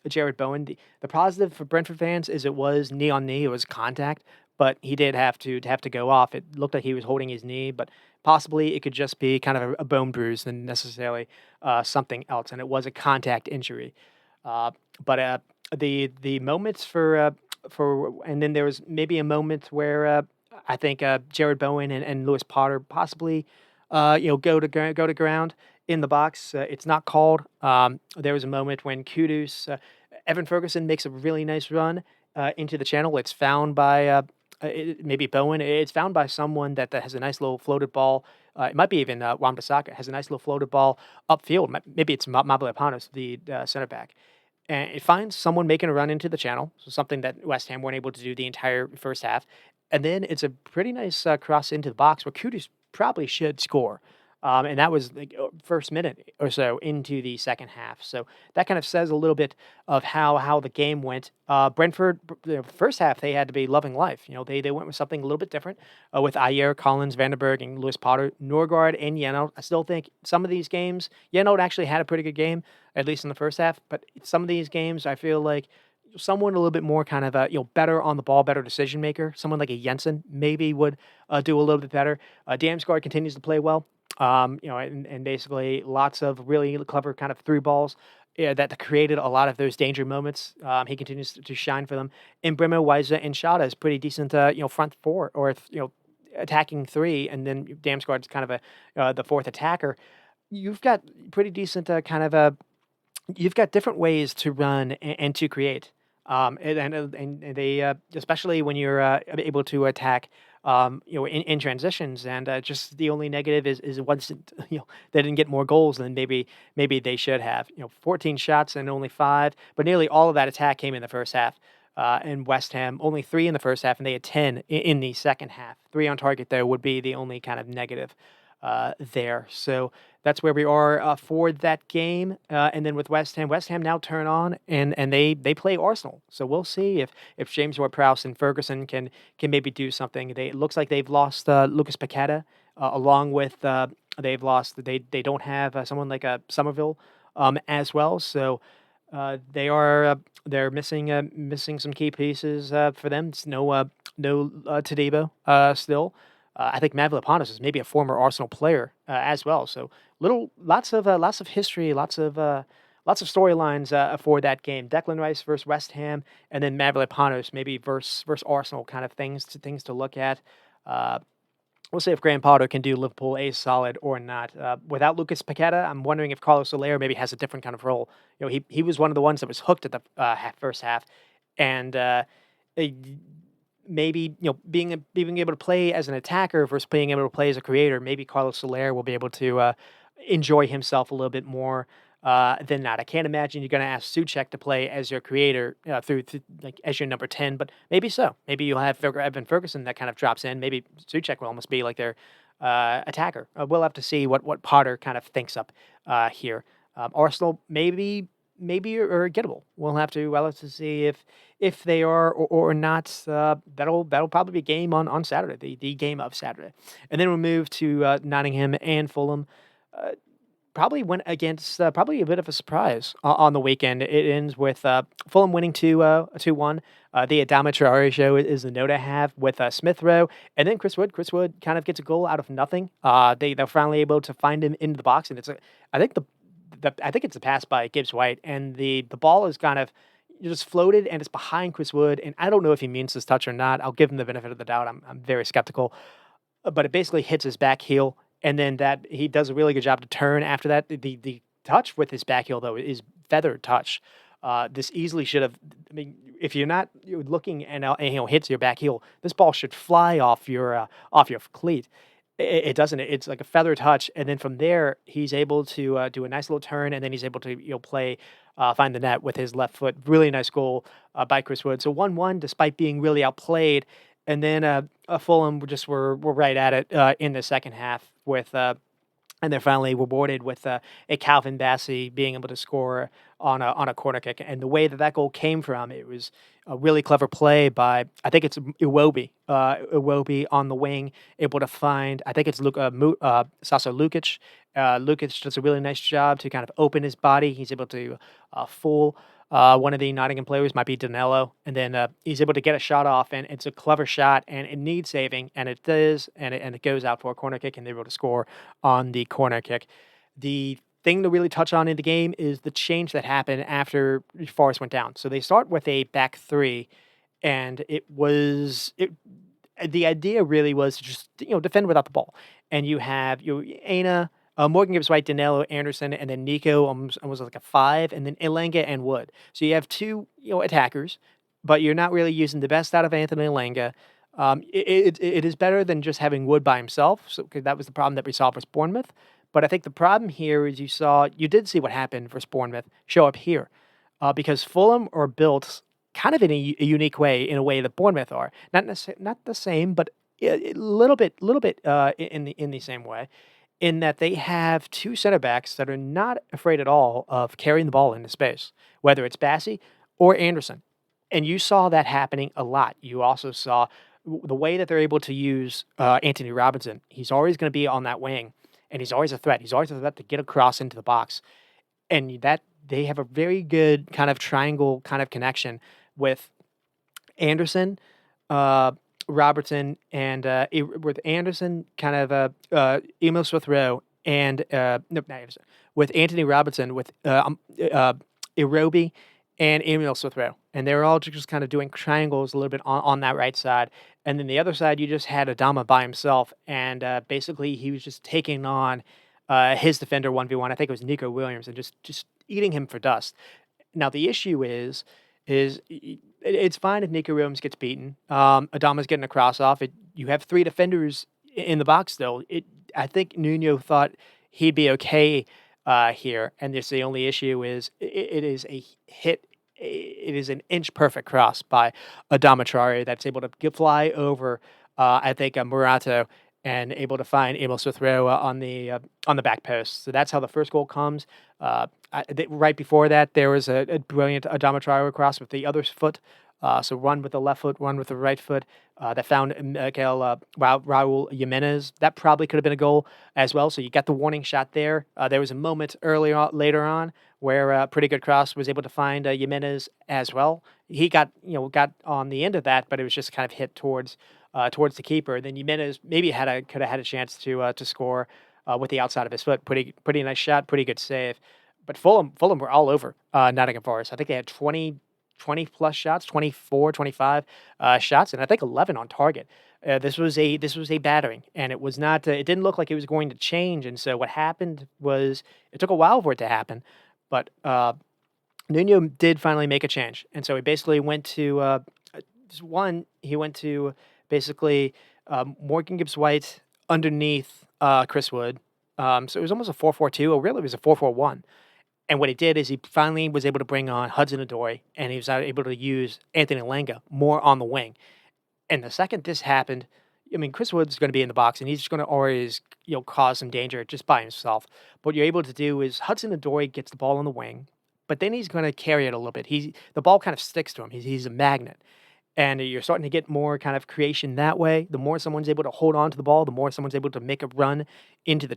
Jared Bowen. The positive for Brentford fans is it was knee on knee. It was contact, but he did have to go off. It looked like he was holding his knee, but possibly it could just be kind of a bone bruise than necessarily something else. And it was a contact injury. But the moments for and then there was maybe a moment where I think Jared Bowen and Lewis Potter possibly go to ground in the box. It's not called. There was a moment when Evan Ferguson makes a really nice run into the channel. It's found by maybe Bowen. It's found by someone that has a nice little floated ball. It might be even Wan-Bissaka has a nice little floated ball upfield. Maybe it's Mavropanos, the center back, and it finds someone making a run into the channel, so something that West Ham weren't able to do the entire first half. And then it's a pretty nice cross into the box where Kudus probably should score. And that was like first minute or so into the second half. So that kind of says a little bit of how the game went. Brentford, the first half, they had to be loving life. They went with something a little bit different with Ayer, Collins, Vandenberg, and Lewis Potter, Norgard, and Yeno. I still think some of these games, Yeno actually had a pretty good game, at least in the first half. But some of these games, I feel like someone a little bit more kind of better on the ball, better decision maker. Someone like a Jensen maybe would do a little bit better. Damsgaard continues to play well. And basically lots of really clever kind of through balls that created a lot of those danger moments. He continues to shine for them. And Bremo, Weiser, and Shada is pretty decent, front four or attacking three, and then Damsgaard's kind of the fourth attacker. You've got pretty decent you've got different ways to run and to create. And they especially when you're able to attack in transitions, and just the only negative is it wasn't they didn't get more goals than maybe they should have. 14 shots and only 5, but nearly all of that attack came in the first half. And West Ham only 3 in the first half, and they had 10 in the second half. 3 on target though would be the only kind of negative there. So that's where we are for that game. And then with West Ham now turn on and they play Arsenal. So we'll see if James Ward-Prowse and Ferguson can maybe do something. It looks like they've lost Lucas Paqueta, along with they don't have someone like Somerville as well. So they're missing some key pieces for them. It's no Tadibo still. I think Mavropanos is maybe a former Arsenal player as well. So lots of history, lots of storylines for that game. Declan Rice versus West Ham, and then Mavropanos maybe versus Arsenal, kind of things to look at. Uh, we'll see if Graham Potter can do Liverpool a solid or not. Without Lucas Paqueta, I'm wondering if Carlos Soler maybe has a different kind of role. He was one of the ones that was hooked at the first half, and uh, maybe being able to play as an attacker versus being able to play as a creator. Maybe Carlos Soler will be able to enjoy himself a little bit more than not. I can't imagine you're going to ask Suchek to play as your creator through like as your number 10, but maybe so. Maybe you'll have Evan Ferguson that kind of drops in. Maybe Suchek will almost be like their attacker. We'll have to see what Potter kind of thinks up here. Arsenal maybe are gettable. We'll have to see if they are or not. That'll probably be game on Saturday, the game of Saturday, and then we'll move to Nottingham and Fulham. Uh, Probably went against probably a bit of a surprise on the weekend. It ends with Fulham winning 2-1. The Adama Traore show is the note I have with Smith Rowe, and then Chris Wood. Chris Wood kind of gets a goal out of nothing. They're finally able to find him into the box, and I think I think it's a pass by Gibbs White, and the ball is kind of just floated, and it's behind Chris Wood, and I don't know if he means this touch or not. I'll give him the benefit of the doubt. I'm very skeptical, but it basically hits his back heel, and then that he does a really good job to turn after that. The touch with his back heel though is feathered touch. This easily should have. I mean, if you're looking and hits your back heel, this ball should fly off your cleat. It doesn't. It's like a feather touch, and then from there he's able to do a nice little turn, and then he's able to play find the net with his left foot. Really nice goal by Chris Wood. So 1-1, despite being really outplayed, and then Fulham were right at it in the second half with. And they're finally rewarded with a Calvin Bassey being able to score on a corner kick. And the way that goal came from, it was a really clever play by Iwobi on the wing, able to find I think it's Sasa Lukic. Lukic does a really nice job to kind of open his body. He's able to fool one of the Nottingham players, might be Danilo, and then he's able to get a shot off, and it's a clever shot, and it needs saving, and it does, and it goes out for a corner kick, and they're able to score on the corner kick. The thing to really touch on in the game is the change that happened after Forest went down. So they start with a back three, and the idea really was to just defend without the ball, and you have Aina. Morgan Gibbs White, Danilo, Anderson, and then Nico almost like a five, and then Elanga and Wood. So you have two attackers, but you're not really using the best out of Anthony Elanga. It is better than just having Wood by himself, so 'cause that was the problem that we saw for Bournemouth. But I think the problem here is you did see what happened for Bournemouth show up here, because Fulham are built kind of in a unique way, in a way that Bournemouth are. Not the same, but a little bit in the same way, in that they have two center backs that are not afraid at all of carrying the ball into space, whether it's Bassey or Anderson. And you saw that happening a lot. You also saw the way that they're able to use Anthony Robinson. He's always going to be on that wing, and he's always a threat. He's always a threat to get across into the box. And that they have a very good kind of triangle kind of connection with Anderson, uh, Robertson, and with Anderson, kind of Emil Smith Rowe, and no, not Anderson, with Anthony Robinson, with Irobi, and Emil Smith Rowe, and they're all just kind of doing triangles a little bit on that right side, and then the other side you just had Adama by himself, and basically he was just taking on his defender 1v1. I think it was Nico Williams, and just eating him for dust. Now the issue it's fine if Nico Williams gets beaten. Adama's getting a cross off. You have three defenders in the box still. I think Nuno thought he'd be okay here, and this the only issue is it is a hit. It is an inch perfect cross by Adama Traore that's able to fly over. I think Murato, and able to find Emil Smith Rowe on the back post. So that's how the first goal comes. Right before that, there was a brilliant Adama Traore cross with the other foot. So one with the left foot, one with the right foot. That found Raul Jimenez. That probably could have been a goal as well. So you got the warning shot there. There was a moment later on where a pretty good cross was able to find Jimenez as well. He got on the end of that, but it was just kind of hit towards the keeper. Then Jimenez maybe could have had a chance to score with the outside of his foot. Pretty nice shot, pretty good save. But Fulham were all over Nottingham Forest. I think they had 20 plus shots, 24, 25 shots, and I think 11 on target. This was a battering, and it was not. It didn't look like it was going to change. And so what happened was it took a while for it to happen, but Nuno did finally make a change, and so he basically went to one. He went to basically Morgan Gibbs White underneath Chris Wood. So it was almost a 4-4-2, or really it was a 4-4-1. And what he did is he finally was able to bring on Hudson Odoi, and he was able to use Anthony Lenga more on the wing. And the second this happened, I mean, Chris Wood's going to be in the box, and he's going to always, cause some danger just by himself. What you're able to do is Hudson Odoi gets the ball on the wing, but then he's going to carry it a little bit. The ball kind of sticks to him. He's a magnet, and you're starting to get more kind of creation that way. The more someone's able to hold on to the ball, the more someone's able to make a run into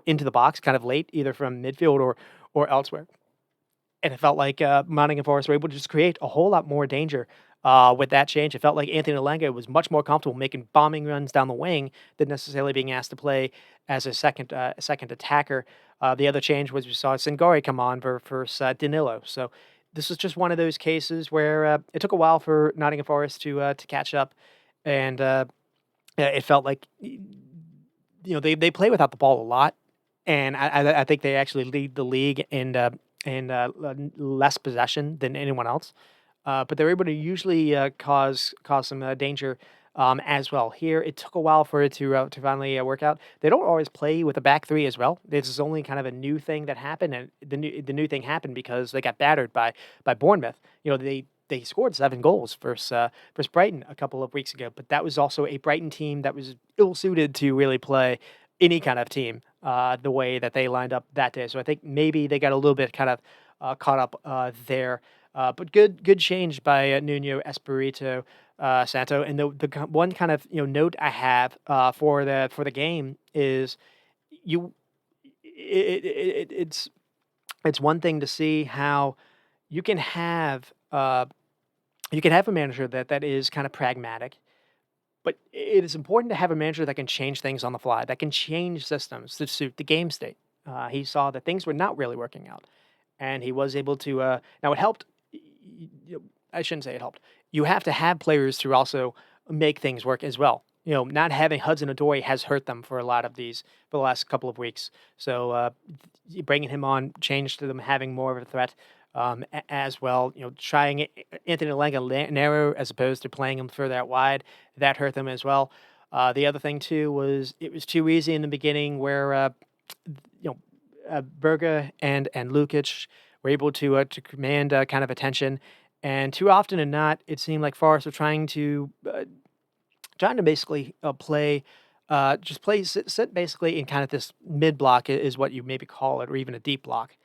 into the box, kind of late, either from midfield or elsewhere. And it felt like, Nottingham Forest were able to just create a whole lot more danger, with that change. It felt like Anthony Elanga was much more comfortable making bombing runs down the wing than necessarily being asked to play as a second attacker. The other change was we saw Singori come on for Danilo. So this was just one of those cases where, it took a while for Nottingham Forest to catch up, and, it felt like, they play without the ball a lot, and I think they actually lead the league in less possession than anyone else. But they're able to usually cause some danger, as well. Here, it took a while for it to finally work out. They don't always play with a back three as well. This is only kind of a new thing that happened, and the new thing happened because they got battered by Bournemouth. They scored 7 goals versus Brighton a couple of weeks ago, but that was also a Brighton team that was ill suited to really play any kind of team, the way that they lined up that day. So I think maybe they got a little bit kind of caught up there. But good change by Nuno Espirito Santo. And one kind of note I have for the game is you it's one thing to see how you can have a manager that is kind of pragmatic, but it is important to have a manager that can change things on the fly, that can change systems to suit the game state. He saw that things were not really working out, and he was able to. Now it helped. I shouldn't say it helped. You have to have players to also make things work as well. Not having Hudson Odoi has hurt them for a lot of these for the last couple of weeks. So bringing him on changed to them having more of a threat, as well. Trying Anthony Lenga narrow as opposed to playing him further out wide, that hurt them as well. The other thing too was it was too easy in the beginning where Berger and Lukic were able to command kind of attention, and too often than not, it seemed like Forest were trying to basically play. Just play sit basically in kind of this mid block is what you maybe call it, or even a deep block,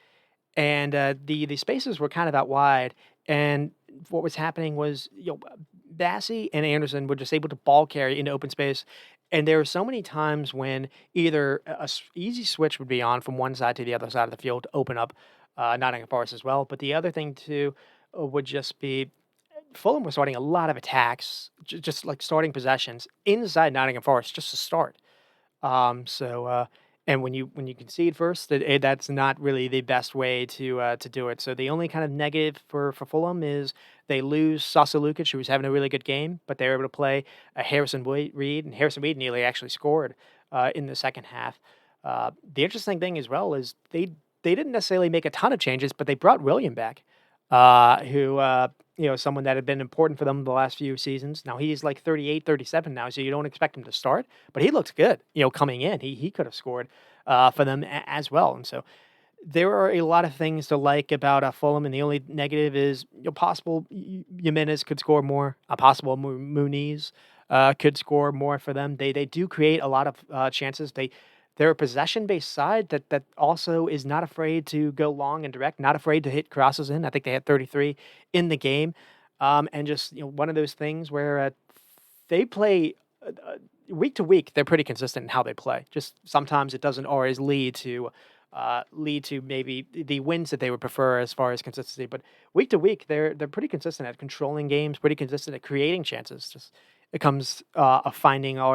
and the spaces were kind of out wide. And what was happening was, Bassey and Anderson were just able to ball carry into open space, and there were so many times when either easy switch would be on from one side to the other side of the field to open up Nottingham Forest as well. But the other thing too would just be Fulham was starting a lot of attacks, just like starting possessions inside Nottingham Forest just to start. So and when you concede first, that's not really the best way to do it. So the only kind of negative for Fulham is they lose Sasa Lukic, who was having a really good game, but they were able to play Reed, and Harrison Reed nearly actually scored in the second half. The interesting thing as well is they didn't necessarily make a ton of changes, but they brought William back, who someone that had been important for them the last few seasons. Now he's like 38, 37 now, so you don't expect him to start, but he looks good. Coming in, he could have scored for them as well. And so there are a lot of things to like about Fulham, and the only negative is possible Jimenez could score more. Possible Muniz could score more for them. They do create a lot of chances. They're a possession-based side that also is not afraid to go long and direct, not afraid to hit crosses in. I think they had 33 in the game, and just one of those things where they play week to week. They're pretty consistent in how they play. Just sometimes it doesn't always lead to maybe the wins that they would prefer as far as consistency. But week to week, they're pretty consistent at controlling games, pretty consistent at creating chances. Just it comes of finding a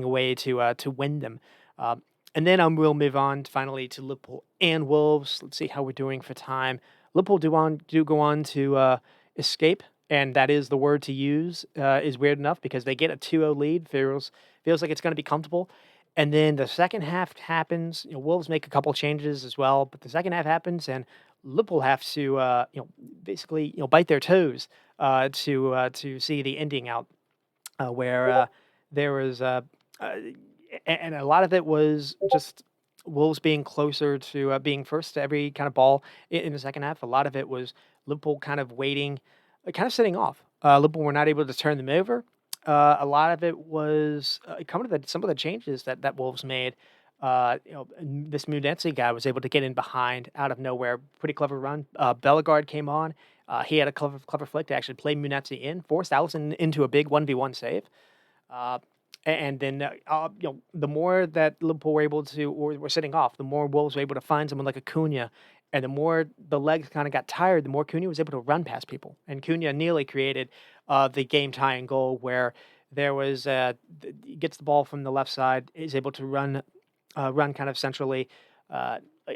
way to win them. And then we'll move on finally to Liverpool and Wolves. Let's see how we're doing for time. Liverpool do go on to escape and that is the word to use, is weird enough because they get a 2-0 lead, feels like it's gonna be comfortable, and then the second half happens, Wolves make a couple changes as well, but the second half happens, and Liverpool have to, basically, bite their toes, to see the ending out, where, there was, uh, and a lot of it was just Wolves being closer to, being first to every kind of ball in the second half. A lot of it was Liverpool kind of waiting, kind of sitting off. Liverpool were not able to turn them over. A lot of it was coming to some of the changes that Wolves made. This Munetsi guy was able to get in behind out of nowhere. Pretty clever run. Bellegarde came on. He had a clever flick to actually play Munetsi in, forced Allison into a big 1v1 save. Uh, and then, the more that Liverpool were able to, or were sitting off, the more Wolves were able to find someone like Acuna, and the more the legs kind of got tired, the more Cunha was able to run past people. And Cunha nearly created the game-tying goal where there was he gets the ball from the left side, is able to run kind of centrally.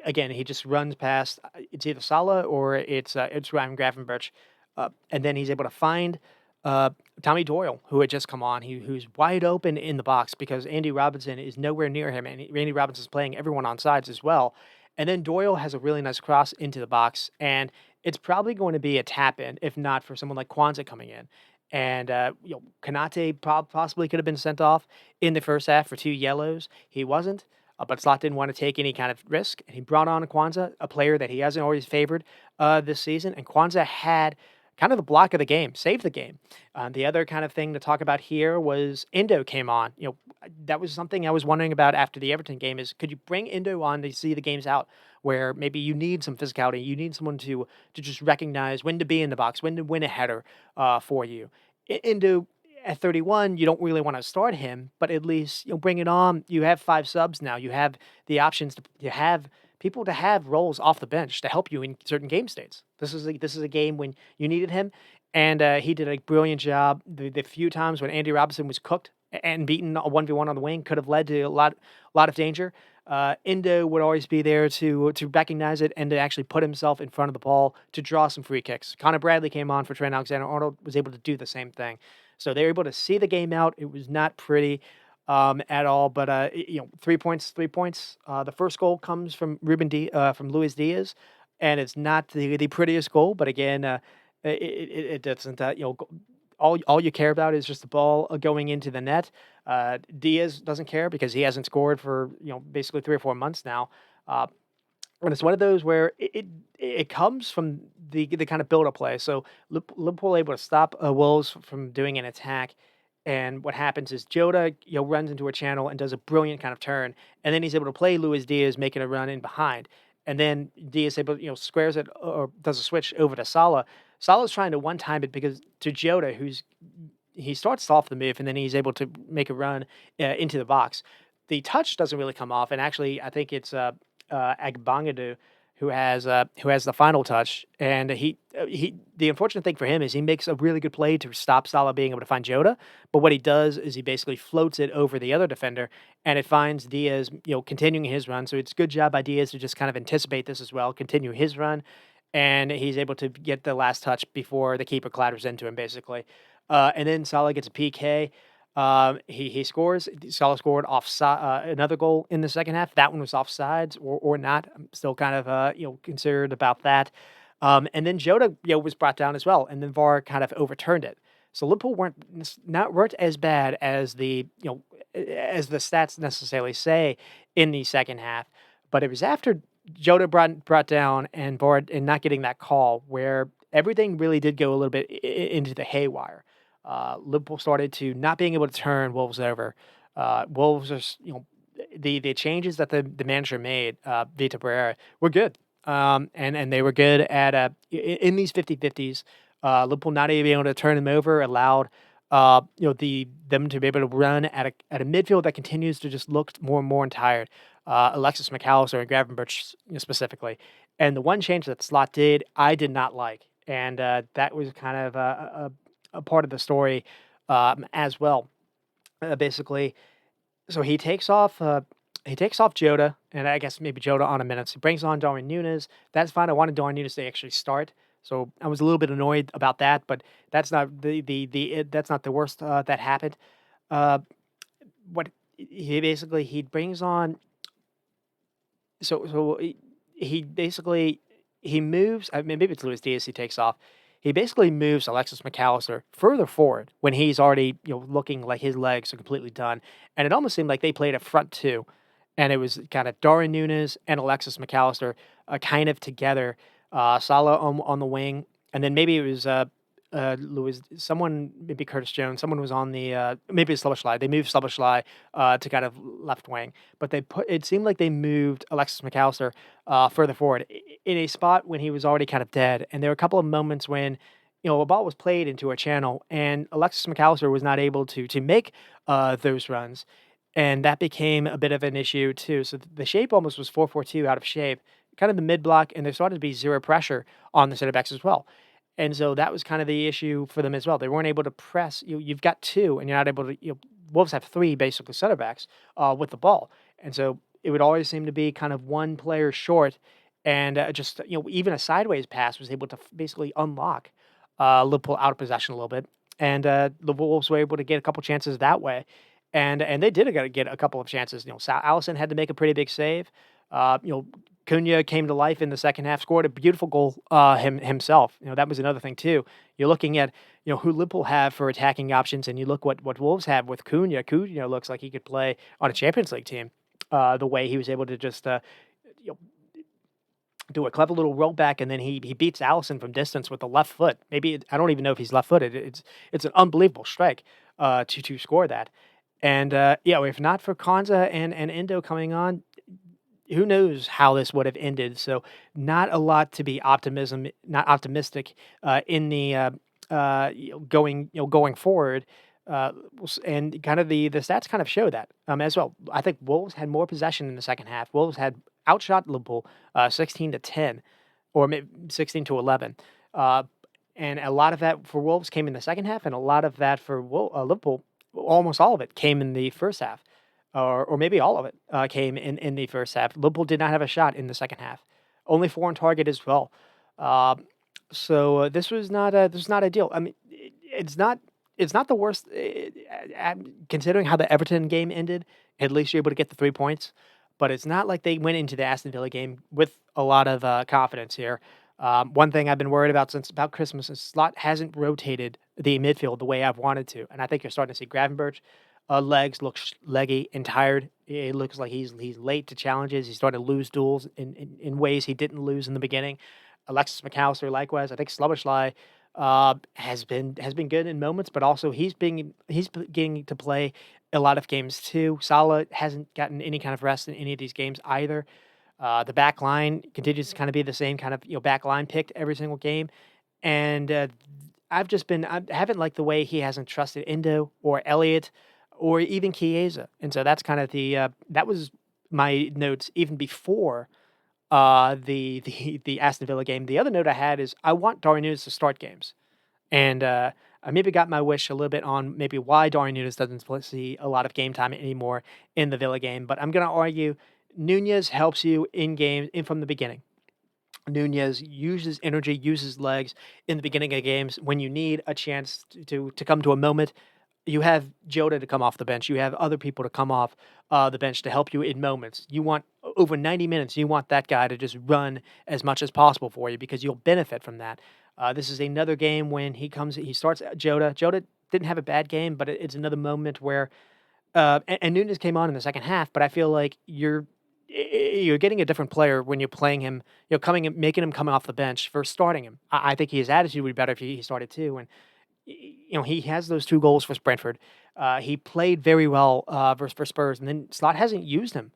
Again, he just runs past. It's either Salah or it's Ryan Gravenberch, and then he's able to find uh, Tommy Doyle, who had just come on, who's wide open in the box because Andy Robinson is nowhere near him, and Andy Robinson's playing everyone on sides as well. And then Doyle has a really nice cross into the box, and it's probably going to be a tap in, if not for someone like Kwanzaa coming in. And Kanate possibly could have been sent off in the first half for 2 yellows. He wasn't. But Slot didn't want to take any kind of risk, and he brought on Kwanzaa, a player that he hasn't always favored this season. And Kwanzaa had kind of the block of the game, saved the game. The other kind of thing to talk about here was Indo came on. That was something I was wondering about after the Everton game is could you bring Indo on to see the games out where maybe you need some physicality, you need someone to just recognize when to be in the box, when to win a header for you. Indo at 31, you don't really want to start him, but at least bring it on. You have 5 subs now. You have the options to you have people to have roles off the bench to help you in certain game states. This is a game when you needed him, and he did a brilliant job. The few times when Andy Robinson was cooked and beaten a 1v1 on the wing could have led to a lot of danger. Indo would always be there to recognize it and to actually put himself in front of the ball to draw some free kicks. Connor Bradley came on for Trent Alexander-Arnold, was able to do the same thing. So they were able to see the game out. It was not pretty at all, but 3 points, 3 points. The first goal comes from from Luis Diaz, and it's not the prettiest goal, but again, it doesn't. All you care about is just the ball going into the net. Diaz doesn't care because he hasn't scored for basically 3 or 4 months now. Uh, and it's one of those where it comes from the kind of build up play. So Liverpool able to stop Wolves from doing an attack, and what happens is Jota runs into a channel and does a brilliant kind of turn, and then he's able to play Luis Diaz making a run in behind, and then Diaz able squares it or does a switch over to Salah. Salah's trying to one time it because to Jota, he starts off the move and then he's able to make a run into the box. The touch doesn't really come off, and actually I think it's Agbangadu who has the final touch, and he the unfortunate thing for him is he makes a really good play to stop Salah being able to find Jota, but what he does is he basically floats it over the other defender, and it finds Diaz, continuing his run. So it's a good job by Diaz to just kind of anticipate this as well, continue his run, and he's able to get the last touch before the keeper clatters into him, basically. And then Salah gets a PK. He scores. Salah scored another goal in the second half. That one was offsides or not. I'm still kind of concerned about that. And then Jota was brought down as well, and then VAR kind of overturned it. So Liverpool weren't as bad as as the stats necessarily say in the second half, but it was after Jota brought down and VAR and not getting that call where everything really did go a little bit into the haywire. Liverpool started to not being able to turn Wolves over. Wolves are, the changes that the manager made, Vita Pereira, were good. And they were good at in these 50-50s. Liverpool not even able to turn them over allowed them to be able to run at a midfield that continues to just look more and more tired. Alexis McAllister and Gravenberch specifically. And the one change that Slot did, I did not like, and that was kind of a part of the story as well. Basically, so he takes off Jota, and I guess maybe Jota on a minute. So he brings on Darwin Nunes. That's fine. I wanted Darwin Nunes to actually start. So I was a little bit annoyed about that, but that's not the worst that happened. Uh, what he brings on he basically he moves. I mean, maybe it's Luis Diaz he takes off. He basically moves Alexis McAllister further forward when he's already looking like his legs are completely done, and it almost seemed like they played a front two, and it was kind of Darwin Nunes and Alexis McAllister kind of together, Salah on the wing, and then maybe it was Lewis, someone, maybe Curtis Jones, someone was on the maybe it's Slabberschlei. They moved Slabberschlei to kind of left wing, but it seemed like they moved Alexis McAllister further forward in a spot when he was already kind of dead. And there were a couple of moments when a ball was played into a channel, and Alexis McAllister was not able to make those runs, and that became a bit of an issue too. So the shape almost was 4-4-2 out of shape, kind of the mid block, and there started to be zero pressure on the center backs as well. And so that was kind of the issue for them as well. They weren't able to press. You've got two, and you're not able to. Wolves have three basically center backs with the ball, and so it would always seem to be kind of one player short, and just even a sideways pass was able to basically unlock Liverpool out of possession a little bit, and the Wolves were able to get a couple chances that way, and they did get a couple of chances. Allison had to make a pretty big save. Cunha came to life in the second half, scored a beautiful goal himself. That was another thing too. You're looking at who Liverpool have for attacking options, and you look what Wolves have with Cunha. Cunha looks like he could play on a Champions League team. The way he was able to just you know, do a clever little roll back, and then he beats Allison from distance with the left foot. I don't even know if he's left footed. It's an unbelievable strike to score that. And if not for Konza and Endo coming on, who knows how this would have ended. So not a lot to be not optimistic in the going forward. And kind of the stats kind of show that as well. I think Wolves had more possession in the second half. Wolves had outshot Liverpool 16-10, or maybe 16-11. Uh, and a lot of that for Wolves came in the second half, and a lot of that for Liverpool, almost all of it came in the first half, or maybe all of it came in the first half. Liverpool did not have a shot in the second half, only four on target as well. Uh, so this was not ideal. I mean, it's not the worst considering how the Everton game ended. At least you're able to get the 3 points, but it's not like they went into the Aston Villa game with a lot of confidence here. One thing I've been worried about since about Christmas is Slot hasn't rotated the midfield the way I've wanted to, and I think you're starting to see Gravenberch legs look leggy and tired. It looks like he's late to challenges. He's starting to lose duels in ways he didn't lose in the beginning. Alexis McAllister, likewise. I think Slabberschlei has been good in moments, but also he's beginning to play a lot of games too. Salah hasn't gotten any kind of rest in any of these games either. The back line continues to kind of be the same kind of back line picked every single game, and I haven't liked the way he hasn't trusted Indo or Elliott or even Chiesa, and so that's kind of that was my notes even before the Aston Villa game. The other note I had is I want Darwin Núñez to start games, and I maybe got my wish a little bit on maybe why Darwin Núñez doesn't see a lot of game time anymore in the Villa game. But I'm going to argue Núñez helps you in games in from the beginning. Núñez uses energy, uses legs in the beginning of games when you need a chance to come to a moment. You have Jota to come off the bench. You have other people to come off the bench to help you in moments. You want over 90 minutes. You want that guy to just run as much as possible for you because you'll benefit from that. This is another game when he starts Jota. Jota didn't have a bad game, but it's another moment where and Núñez came on in the second half. But I feel like you're getting a different player when you're playing him. Coming and making him come off the bench for starting him. I think his attitude would be better if he started too. And he has those two goals for Brentford. He played very well for Spurs, and then Slot hasn't used him.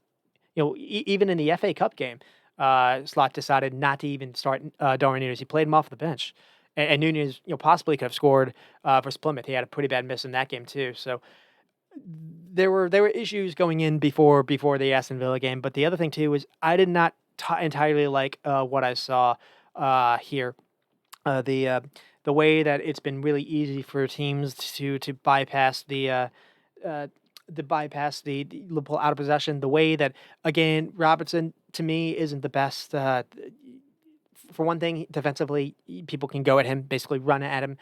Even in the FA Cup game, Slot decided not to even start Darwin Núñez. He played him off the bench, and Núñez, possibly could have scored versus Plymouth. He had a pretty bad miss in that game too. So there were issues going in before the Aston Villa game. But the other thing too is I did not entirely like what I saw here. The way that it's been really easy for teams to bypass uh, the Liverpool out of possession. The way that again Robertson to me isn't the best for one thing, defensively, people can go at him, basically run at him.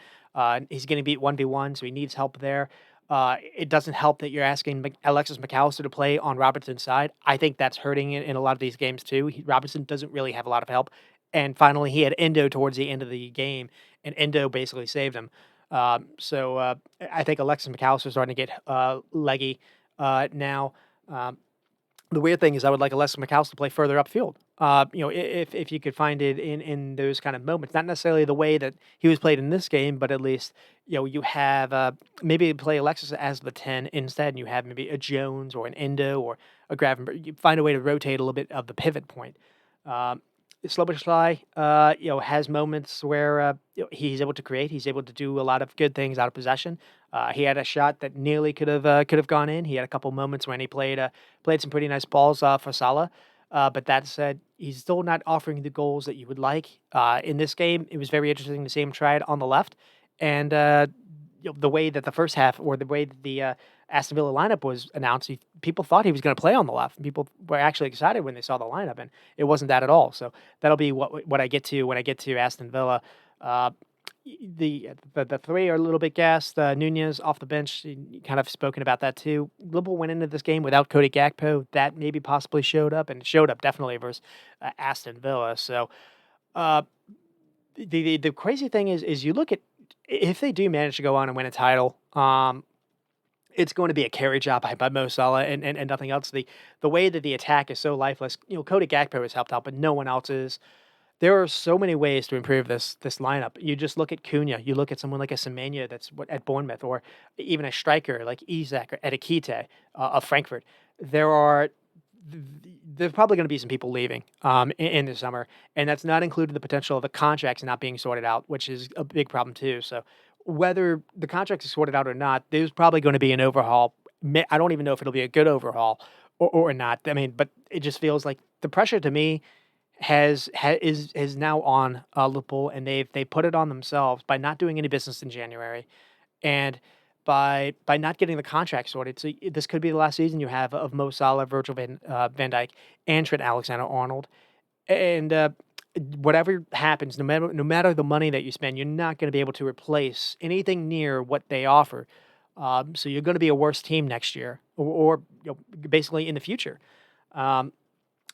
He's going to beat 1v1, so he needs help there. It doesn't help that you're asking Alexis McAllister to play on Robertson's side. I think that's hurting in a lot of these games too. Robertson doesn't really have a lot of help. And finally, he had Endo towards the end of the game, and Endo basically saved him. So I think Alexis McAllister's starting to get leggy now. Um, the weird thing is I would like Alexis McAllister to play further upfield. If you could find it in those kind of moments, not necessarily the way that he was played in this game, but at least you have maybe play Alexis as the 10 instead, and you have maybe a Jones or an Endo or a Gravenberg. You find a way to rotate a little bit of the pivot point. Um, Sloboshai, has moments where he's able to create. He's able to do a lot of good things out of possession. He had a shot that nearly could have gone in. He had a couple moments when he played some pretty nice balls for Salah. But that said, he's still not offering the goals that you would like. In this game, it was very interesting to see him try it on the left, and the way that the first half, or the way that the Aston Villa lineup was announced, people thought he was going to play on the left. People were actually excited when they saw the lineup, and it wasn't that at all. So that'll be what I get to when I get to Aston Villa. Uh, the three are a little bit gassed. Nunez off the bench, you kind of spoken about that too. Liverpool went into this game without Cody Gakpo. That maybe possibly showed up, and it showed up definitely versus Aston Villa. So uh, the crazy thing is you look at, if they do manage to go on and win a title, it's going to be a carry job by Mo Salah and nothing else. The way that the attack is so lifeless, Cody Gakpo has helped out, but no one else is. There are so many ways to improve this lineup. You just look at Cunha, you look at someone like a Semenya that's at Bournemouth, or even a striker like Isak or Etikite of Frankfurt. There are there's probably going to be some people leaving in the summer, and that's not including the potential of the contracts not being sorted out, which is a big problem too. So whether the contracts are sorted out or not, there's probably going to be an overhaul. I don't even know if it'll be a good overhaul or not. I mean, but it just feels like the pressure to me is now on Liverpool, and they put it on themselves by not doing any business in January, and by not getting the contract sorted. So this could be the last season you have of Mo Salah, Virgil Van Dijk, and Trent Alexander-Arnold. And whatever happens, no matter the money that you spend, you're not going to be able to replace anything near what they offer. So you're going to be a worse team next year, or basically in the future. Um,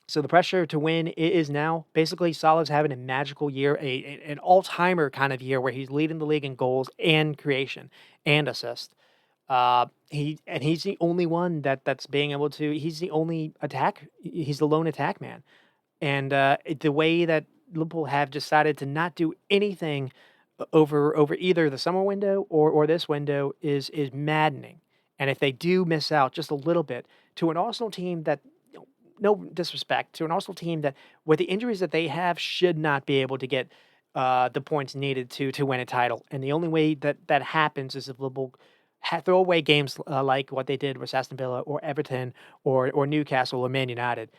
so the pressure to win is now basically Salah's having a magical year, an all-timer kind of year where he's leading the league in goals and creation and assist. He's the only one that's being able to. He's the only attack. He's the lone attack man, and the way that Liverpool have decided to not do anything over either the summer window or this window is maddening. And if they do miss out just a little bit to an Arsenal team that, no disrespect, to an Arsenal team that, with the injuries that they have, should not be able to get the points needed to win a title. And the only way that happens is if Liverpool throw away games like what they did with Aston Villa or Everton or Newcastle or Man United.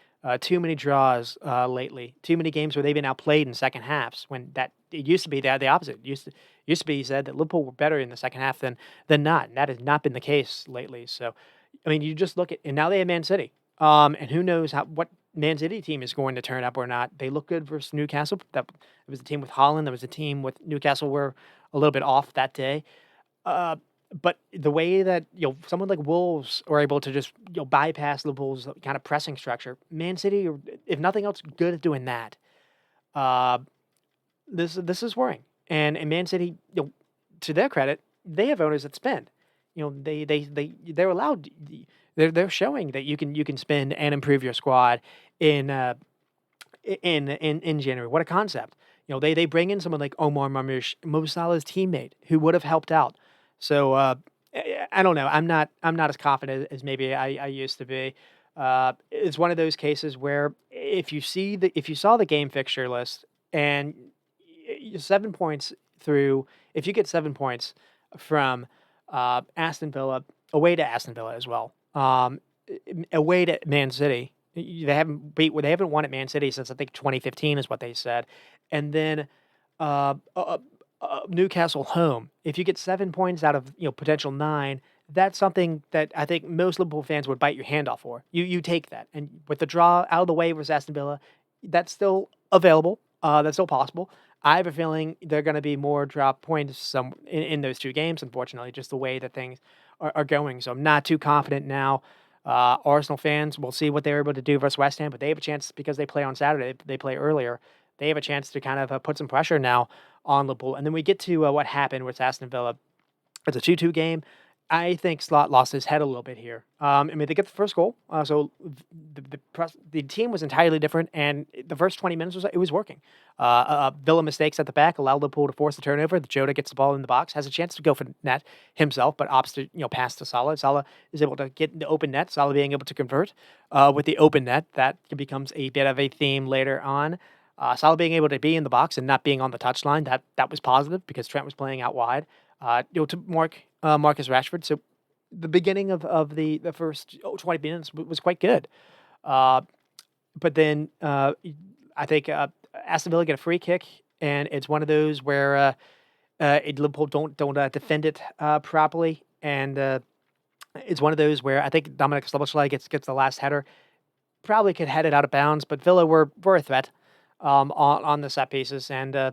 Too many draws lately. Too many games where they've been outplayed in second halves. When that it used to be the opposite. Used to be said that Liverpool were better in the second half than not. And that has not been the case lately. So, I mean, you just look at, and now they have Man City. And who knows what Man City team is going to turn up or not. They look good versus Newcastle. That it was the team with Holland. There was a team with Newcastle were a little bit off that day. Uh, but the way that someone like Wolves are able to just bypass Liverpool's kind of pressing structure, Man City, if nothing else, good at doing that. Uh, this is worrying, and Man City, to their credit, they have owners that spend. They're allowed. They're showing that you can spend and improve your squad in in January. What a concept! They bring in someone like Omar Marmoush, Mo Salah's teammate, who would have helped out. So I don't know. I'm not as confident as maybe I used to be. It's one of those cases where if you saw the game fixture list and 7 points through, if you get 7 points from Aston Villa, away to Aston Villa as well, away to Man City. They haven't won at Man City since I think 2015 is what they said, and then Newcastle home. If you get 7 points out of potential nine, that's something that I think most Liverpool fans would bite your hand off for. You take that, and with the draw out of the way versus Aston Villa, that's still available. That's still possible. I have a feeling they're going to be more drop points in those two games. Unfortunately, just the way that things are going. So I'm not too confident now. Arsenal fans, we'll see what they're able to do versus West Ham, but they have a chance because they play on Saturday. They play earlier. They have a chance to kind of put some pressure now on Liverpool. And then we get to what happened with Aston Villa. It's a 2-2 game. I think Slot lost his head a little bit here. I mean, they get the first goal, so the team was entirely different, and the first 20 minutes it was working. Villa mistakes at the back allowed Liverpool to force the turnover. The Jota gets the ball in the box, has a chance to go for net himself, but opts to pass to Salah. Salah is able to get in the open net. Salah being able to convert with the open net, that becomes a bit of a theme later on. Salah being able to be in the box and not being on the touchline, that was positive because Trent was playing out wide. To Marcus Rashford. So the beginning of the first 20 minutes was quite good. Uh, but then I think Aston Villa get a free kick, and it's one of those where Liverpool don't defend it properly, and it's one of those where I think Dominic Szoboszlai gets the last header. Probably could head it out of bounds, but Villa were a threat on the set pieces, and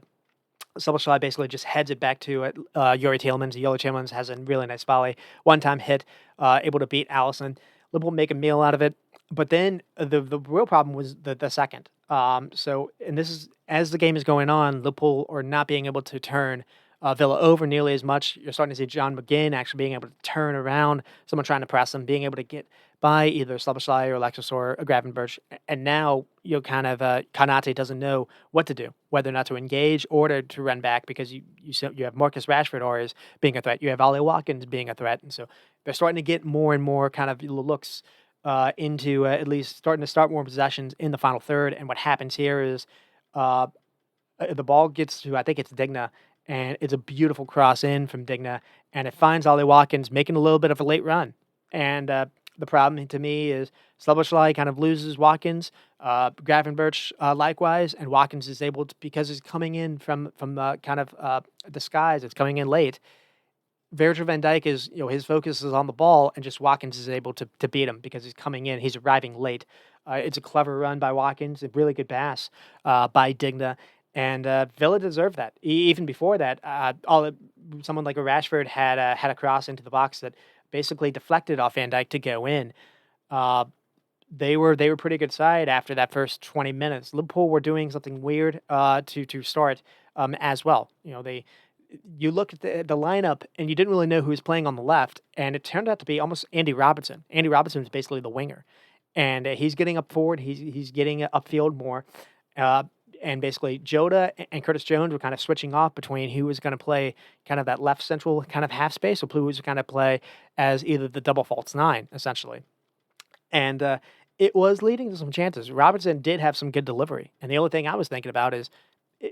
Szoboszlai basically just heads it back to Yuri Tielemans. Yuri Tielemans has a really nice volley, one-time hit, able to beat Allison. Liverpool make a meal out of it. But then the real problem was the second. And this is as the game is going on, Liverpool are not being able to turn Villa over nearly as much. You're starting to see John McGinn actually being able to turn around someone trying to press them, being able to get by either Szoboszlai or Alexis or Gravenberch. And now kind of Kanate doesn't know what to do, whether or not to engage or to run back because you have Marcus Rashford always being a threat. You have Ollie Watkins being a threat, and so they're starting to get more and more kind of looks into at least starting to start more possessions in the final third. And what happens here is uh, the ball gets to, I think it's Digna, and it's a beautiful cross in from Digna, and it finds Ollie Watkins making a little bit of a late run. And the problem to me is Szoboszlai kind of loses Watkins, Gravenberch likewise, and Watkins is able to, because he's coming in from kind of disguise, it's coming in late. Virgil van Dijk is, his focus is on the ball, and just Watkins is able to beat him because he's coming in. He's arriving late. It's a clever run by Watkins, a really good pass by Digna, and Villa deserved that. Even before that, someone like a Rashford had a cross into the box that basically deflected off Van Dijk to go in. Uh, they were pretty good side after that first 20 minutes. Liverpool were doing something weird to start as well. You look at the lineup and you didn't really know who was playing on the left, and it turned out to be almost Andy Robertson. Andy Robertson is basically the winger, and he's getting up forward. He's getting upfield more, uh, and basically Jota and Curtis Jones were kind of switching off between who was going to play kind of that left central kind of half space, or who was going to play as either the double false nine essentially, and it was leading to some chances. Robertson did have some good delivery, and the only thing I was thinking about is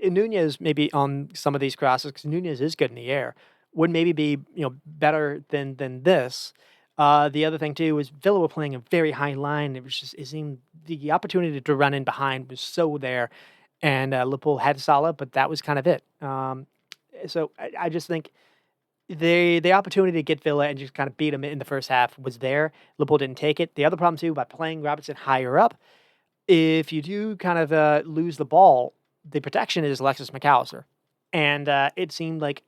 Nunez maybe on some of these crosses because Nunez is good in the air would maybe be better than this. The other thing too is Villa were playing a very high line. It seemed the opportunity to run in behind was so there, and Liverpool had Salah, but that was kind of it. So I just think the opportunity to get Villa and just kind of beat them in the first half was there. Liverpool didn't take it. The other problem too by playing Robertson higher up, if you do kind of lose the ball, the protection is Alexis McAllister, and it seemed like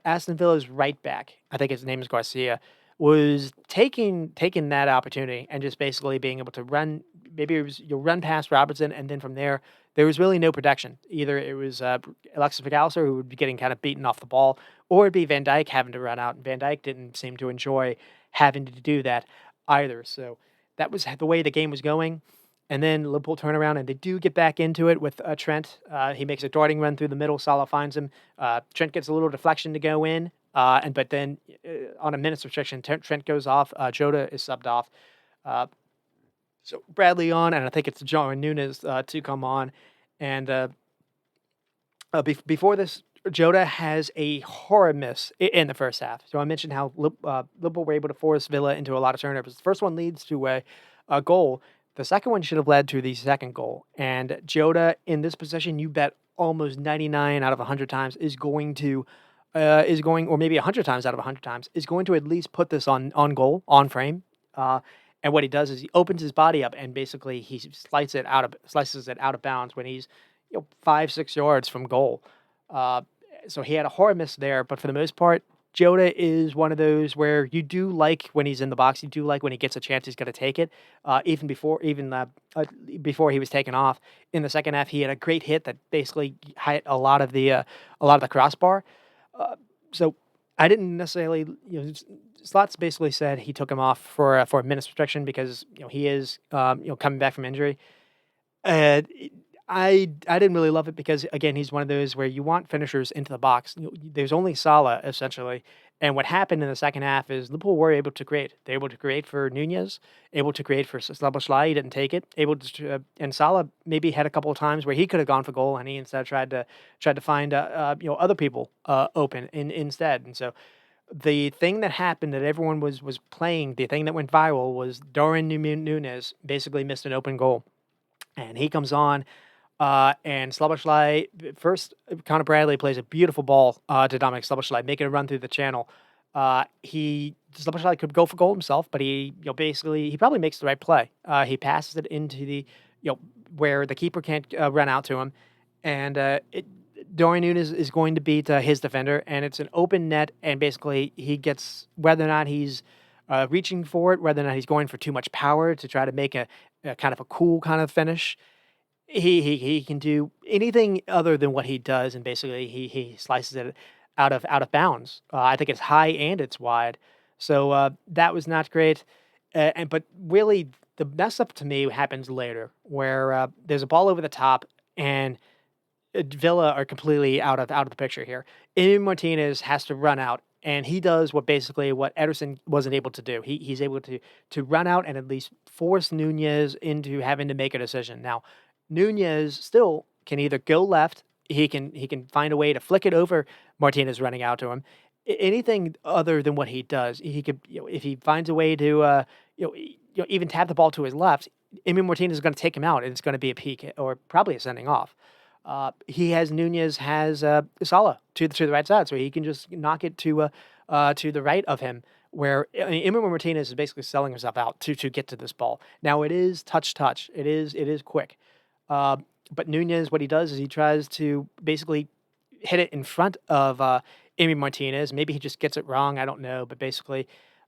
Aston Villa's right back, I think his name is Garcia, was taking that opportunity and just basically being able to run. Maybe it was you'll run past Robertson, and then from there was really no protection. Either it was Alexis McAllister who would be getting kind of beaten off the ball, or it'd be Van Dijk having to run out. And Van Dijk didn't seem to enjoy having to do that either. So that was the way the game was going. And then Liverpool turn around and they do get back into it with Trent. He makes a darting run through the middle. Salah finds him. Trent gets a little deflection to go in, but then on a minute's restriction, Trent goes off. Jota is subbed off. So Bradley on, and I think it's John Nunes to come on. And before this, Jota has a horror miss in the first half. So I mentioned how Liverpool were able to force Villa into a lot of turnovers. The first one leads to a goal. The second one should have led to the second goal. And Jota, in this position, you bet almost 99 out of 100 times is going, or maybe 100 times out of 100 times, is going to at least put this on goal, on frame. And what he does is he opens his body up and basically he slices it out of bounds when he's 5, 6 yards from goal. Uh, so he had a hard miss there, but for the most part, Jota is one of those where you do like when he's in the box. You do like when he gets a chance, he's going to take it. Even before he was taken off in the second half, he had a great hit that basically hit a lot of the crossbar. Uh, so I didn't necessarily, Slots basically said he took him off for a minutes restriction because he is coming back from injury. And I didn't really love it because again he's one of those where you want finishers into the box. There's only Salah essentially, and what happened in the second half is Liverpool were able to create. They were able to create for Nunez, able to create for Szoboszlai. He didn't take it. Able to and Salah maybe had a couple of times where he could have gone for goal, and he instead tried to find other people open instead. And so the thing that happened that everyone was playing, the thing that went viral was Darwin Nunez basically missed an open goal, and he comes on and Szoboszlai first, Connor Bradley plays a beautiful ball to Dominic Szoboszlai, making a run through the channel. He Szoboszlai could go for goal himself, but basically he probably makes the right play. He passes it into the where the keeper can't run out to him, and Dorian Nunes is going to beat his defender, and it's an open net, and basically he gets whether or not he's reaching for it, whether or not he's going for too much power to try to make a kind of a cool kind of finish. He can do anything other than what he does, and basically he slices it out of bounds. I think it's high and it's wide, so that was not great. But really, the mess up to me happens later, where there's a ball over the top, and Villa are completely out of the picture here. Emi Martinez has to run out, and he does what Ederson wasn't able to do. He's able to run out and at least force Nunez into having to make a decision. Now, Nunez still can either go left, he can find a way to flick it over Martinez running out to him. Anything other than what he does, he could if he finds a way to even tap the ball to his left, Emi Martinez is going to take him out, and it's going to be a peak or probably a sending off. Nunez has Salah to the right side, so he can just knock it to the right of him. Where Emiliano Martinez is basically selling himself out to get to this ball. Now it is touch. It is quick. Uh, but Nunez, what he does is he tries to basically hit it in front of Emi Martinez. Maybe he just gets it wrong. I don't know, but basically,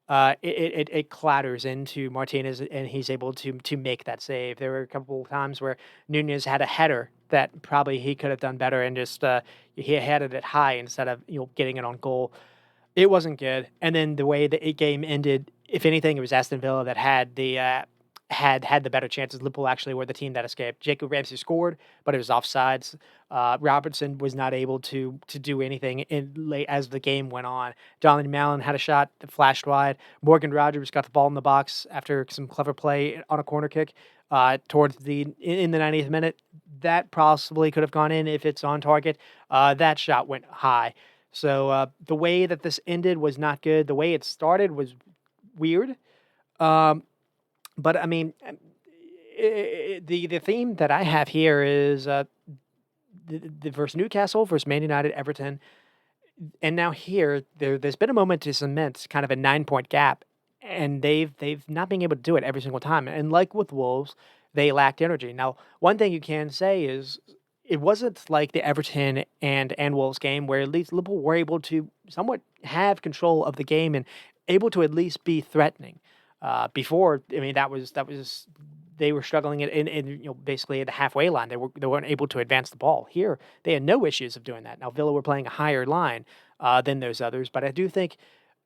it clatters into Martinez, and he's able to make that save. There were a couple of times where Nunez had a header that probably he could have done better, and just he headed it high instead of getting it on goal. It wasn't good. And then the way the game ended, if anything, it was Aston Villa that had the better chances. Liverpool actually were the team that escaped. Jacob Ramsey scored, but it was offsides. Robertson was not able to do anything in late as the game went on. Jonathan Mallon had a shot that flashed wide. Morgan Rogers got the ball in the box after some clever play on a corner kick towards in the 90th minute. That possibly could have gone in if it's on target. That shot went high. So the way that this ended was not good. The way it started was weird. But I mean, the theme that I have here is the versus Newcastle versus Man United, Everton, and now here there's been a moment to cement kind of a 9 point gap, and they've not been able to do it every single time. And like with Wolves, they lacked energy. Now, one thing you can say is it wasn't like the Everton and Wolves game where at least Liverpool were able to somewhat have control of the game and able to at least be threatening. Before, I mean, that was they were struggling in basically at the halfway line. They weren't able to advance the ball. Here, they had no issues of doing that. Now Villa were playing a higher line than those others, but I do think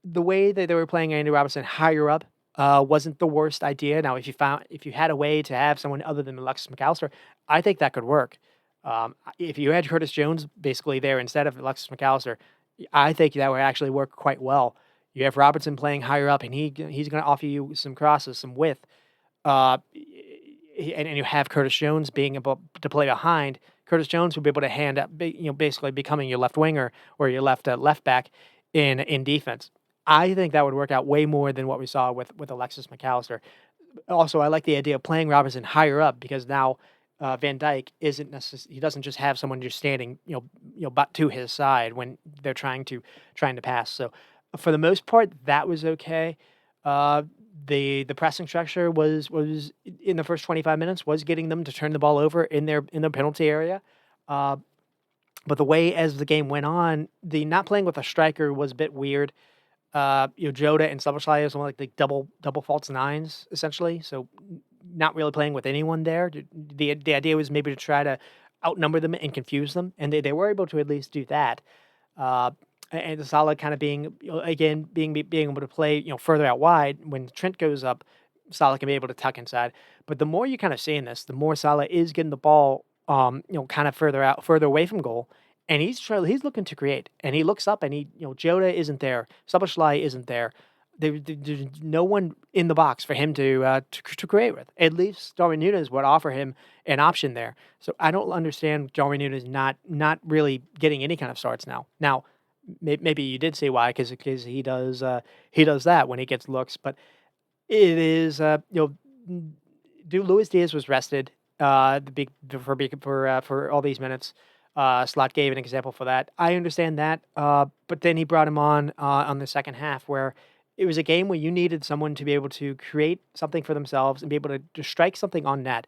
the way that they were playing Andy Robertson higher up wasn't the worst idea. Now, if you had a way to have someone other than Alexis McAllister, I think that could work. If you had Curtis Jones basically there instead of Alexis McAllister, I think that would actually work quite well. You have Robertson playing higher up, and he's going to offer you some crosses, some width. And you have Curtis Jones being able to play behind. Curtis Jones will be able to hand up, basically becoming your left winger or your left back in defense. I think that would work out way more than what we saw with Alexis McAllister. Also, I like the idea of playing Robertson higher up because now Van Dijk isn't necessarily he doesn't just have someone just standing but to his side when they're trying to pass. So for the most part, that was okay. Uh, the pressing structure was in the first 25 minutes was getting them to turn the ball over in their penalty area. Uh, but the way as the game went on, the not playing with a striker was a bit weird. Jota and Szoboszlai is like the double false nines essentially. So not really playing with anyone there. The idea was maybe to try to outnumber them and confuse them, and they were able to at least do that. Uh, and Salah kind of being again being able to play further out wide when Trent goes up, Salah can be able to tuck inside. But the more you kind of seeing this, the more Salah is getting the ball kind of further out, further away from goal, and he's looking to create, and he looks up and Jota isn't there, Szoboszlai isn't there. There's no one in the box for him to create with. At least Darwin Núñez would offer him an option there. So I don't understand Darwin Núñez not really getting any kind of starts now. Now, maybe you did see why, because he does that when he gets looks, but it is do Luis Diaz was rested the big for all these minutes. Slot gave an example for that. I understand that, but then he brought him on the second half where it was a game where you needed someone to be able to create something for themselves and be able to strike something on net.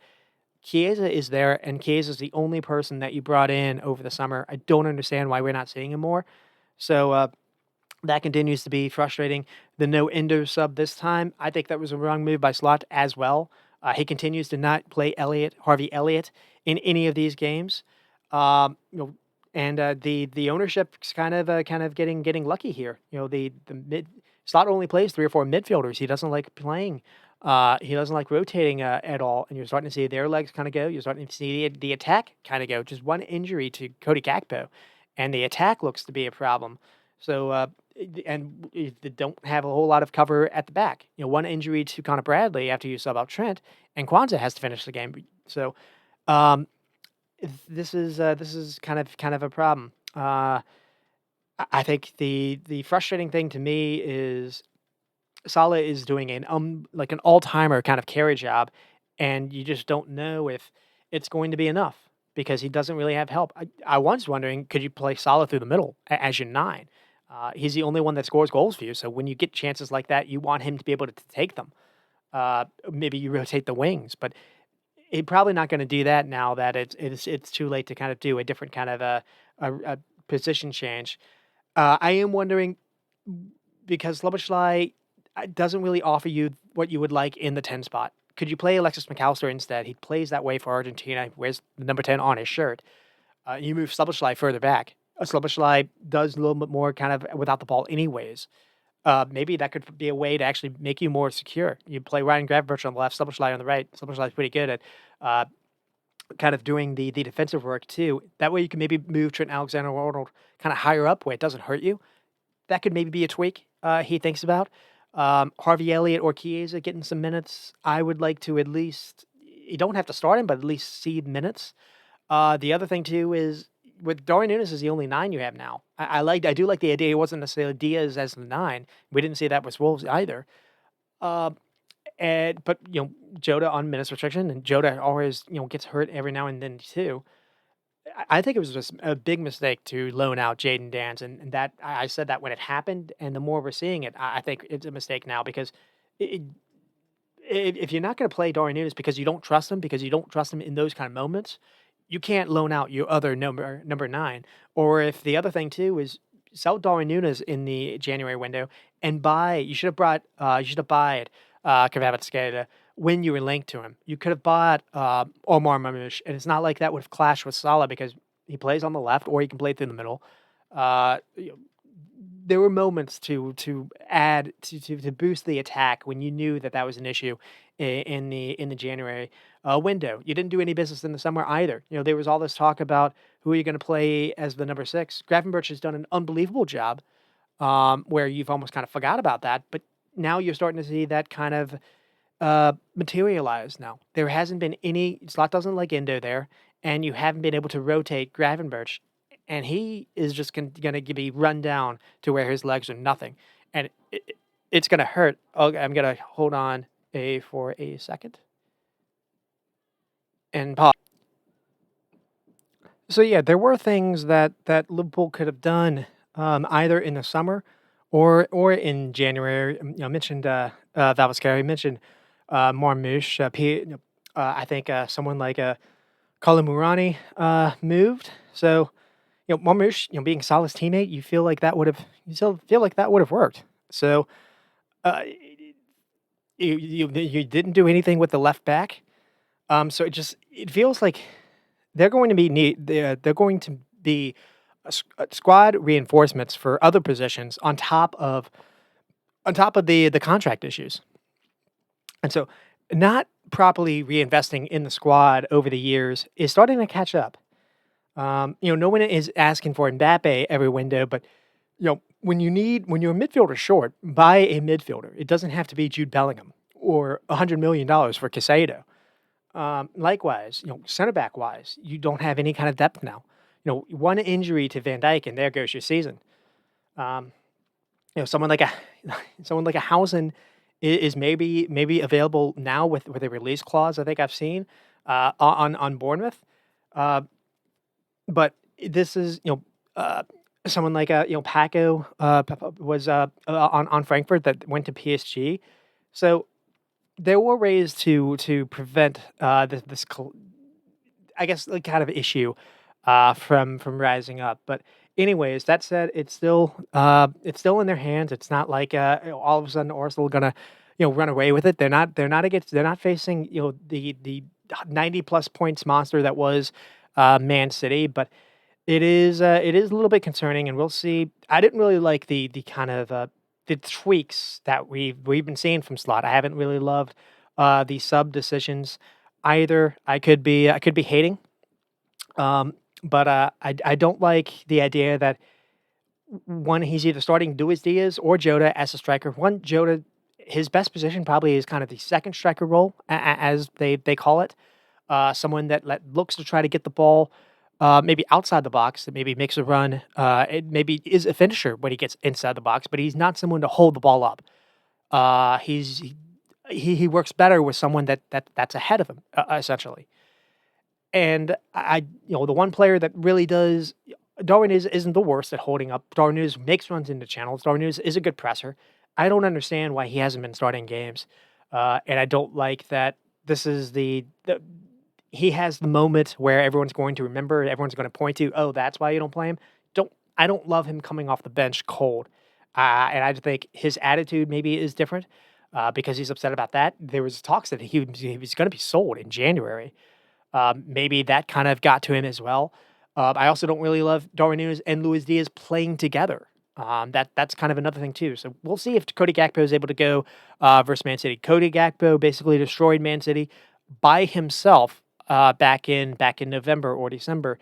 Chiesa is there, and Chiesa is the only person that you brought in over the summer. I don't understand why we're not seeing him more. So that continues to be frustrating. The no Endo sub this time, I think that was a wrong move by Slot as well. He continues to not play Harvey Elliott, in any of these games. You know, and the ownership's kind of getting lucky here. The mid Slot only plays 3 or 4 midfielders. He doesn't like playing. He doesn't like rotating at all. And you're starting to see their legs kind of go. You're starting to see the attack kind of go. Just one injury to Cody Gakpo, and the attack looks to be a problem. So they don't have a whole lot of cover at the back. One injury to Connor Bradley after you sub out Trent, and Kwanzaa has to finish the game. So um, this is kind of a problem. I think the frustrating thing to me is Salah is doing an like an all-timer kind of carry job, and you just don't know if it's going to be enough because he doesn't really have help. I was wondering, could you play Salah through the middle as your nine? He's the only one that scores goals for you, so when you get chances like that, you want him to be able to take them. Maybe you rotate the wings, but he's probably not going to do that now that it's too late to kind of do a different kind of a position change. I am wondering because Szoboszlai doesn't really offer you what you would like in the 10 spot. Could you play Alexis McAllister instead? He plays that way for Argentina. He wears the number 10 on his shirt. You move Szoboszlai further back. Szoboszlai does a little bit more kind of without the ball anyways. Maybe that could be a way to actually make you more secure. You play Ryan Gravenberch on the left, Szoboszlai on the right. Szoboszlai is pretty good at kind of doing the defensive work too. That way you can maybe move Trent Alexander-Arnold kind of higher up where it doesn't hurt you. That could maybe be a tweak he thinks about. Harvey Elliott or Chiesa getting some minutes. I would like to at least you don't have to start him, but at least see minutes. The other thing too is with Darwin Núñez is the only 9 you have now. I do like the idea. It wasn't necessarily Diaz as the 9. We didn't see that with Wolves either. Uh, but Jota on minutes restriction, and Jota always gets hurt every now and then too. I think it was just a big mistake to loan out Jaden Dance, and that I said that when it happened, and the more we're seeing it, I think it's a mistake now because it, if you're not going to play Darwin Núñez because you don't trust him in those kind of moments, you can't loan out your other number 9. Or if the other thing too is sell Darwin Núñez in the January window and buy. You should have bought Kvaratskhelia when you were linked to him. You could have bought Omar Mamouche, and it's not like that would have clashed with Salah because he plays on the left or he can play through the middle. You know, there were moments to add to boost the attack when you knew that was an issue in the January window. You didn't do any business in the summer either. There was all this talk about who are you going to play as the number 6. Gravenberch has done an unbelievable job, where you've almost kind of forgot about that, but now you're starting to see that kind of materialize. Now there hasn't been any. Slot doesn't like Endo there, and you haven't been able to rotate Gravenberch, and he is just going to be run down to where his legs are nothing, and it's going to hurt. I'm going to hold on for a second and pause. So yeah, there were things that Liverpool could have done either in the summer or in January. I mentioned Valdez. I mentioned Marmoush. I think someone like Kalimurani moved. So, Marmoush, being Salah's teammate, you still feel like that would have worked. So, uh, you didn't do anything with the left back. So it feels like they're going to be squad reinforcements for other positions on top of the contract issues. And so, not properly reinvesting in the squad over the years is starting to catch up. No one is asking for Mbappe every window, but when you're a midfielder short, buy a midfielder. It doesn't have to be Jude Bellingham or $100 million for Casado. Likewise, center back wise, you don't have any kind of depth now. One injury to Van Dijk, and there goes your season. Um, someone like a someone like a Housen is maybe available now with a release clause. I think I've seen on Bournemouth. Uh, but this is someone like Paco was on Frankfurt that went to PSG. So there were ways to prevent I guess like kind of issue from rising up. But anyways, that said, it's still in their hands. It's not like all of a sudden Arsenal gonna run away with it. They're not facing the 90 plus points monster that was Man City, but it is a little bit concerning, and we'll see. I didn't really like the kind of the tweaks that we've been seeing from Slot. I haven't really loved the sub decisions either. I could be hating, but I don't like the idea that one he's either starting Luis Diaz or Jota as a striker. One Jota, his best position probably is kind of the second striker role, as they call it. Someone that looks to try to get the ball maybe outside the box, that maybe makes a run. It maybe is a finisher when he gets inside the box, but he's not someone to hold the ball up. He works better with someone that's ahead of him, essentially. And the one player that really does Darwin isn't the worst at holding up. Darwin News makes runs into channels. Darwin News is a good presser. I don't understand why he hasn't been starting games, and I don't like that. This is the he has the moment where everyone's going to remember. Everyone's going to point to, oh, that's why you don't play him. I don't love him coming off the bench cold, and I think his attitude maybe is different because he's upset about that. There was talks that he was going to be sold in January. Maybe that kind of got to him as well. I also don't really love Darwin Núñez and Luis Diaz playing together. That's kind of another thing too. So we'll see if Cody Gakpo is able to go versus Man City. Cody Gakpo basically destroyed Man City by himself back in November or December.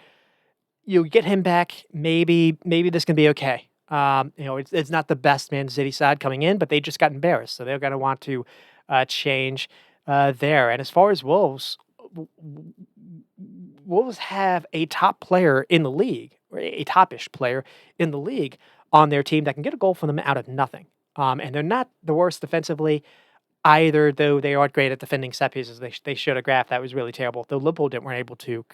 You get him back, maybe this can be okay. It's not the best Man City side coming in, but they just got embarrassed, so they're going to want to change there. And as far as Wolves, Wolves have a top player in the league, or a topish player in the league on their team that can get a goal for them out of nothing. And they're not the worst defensively either, though they aren't great at defending set pieces. They showed a graph that was really terrible. Though Liverpool weren't able to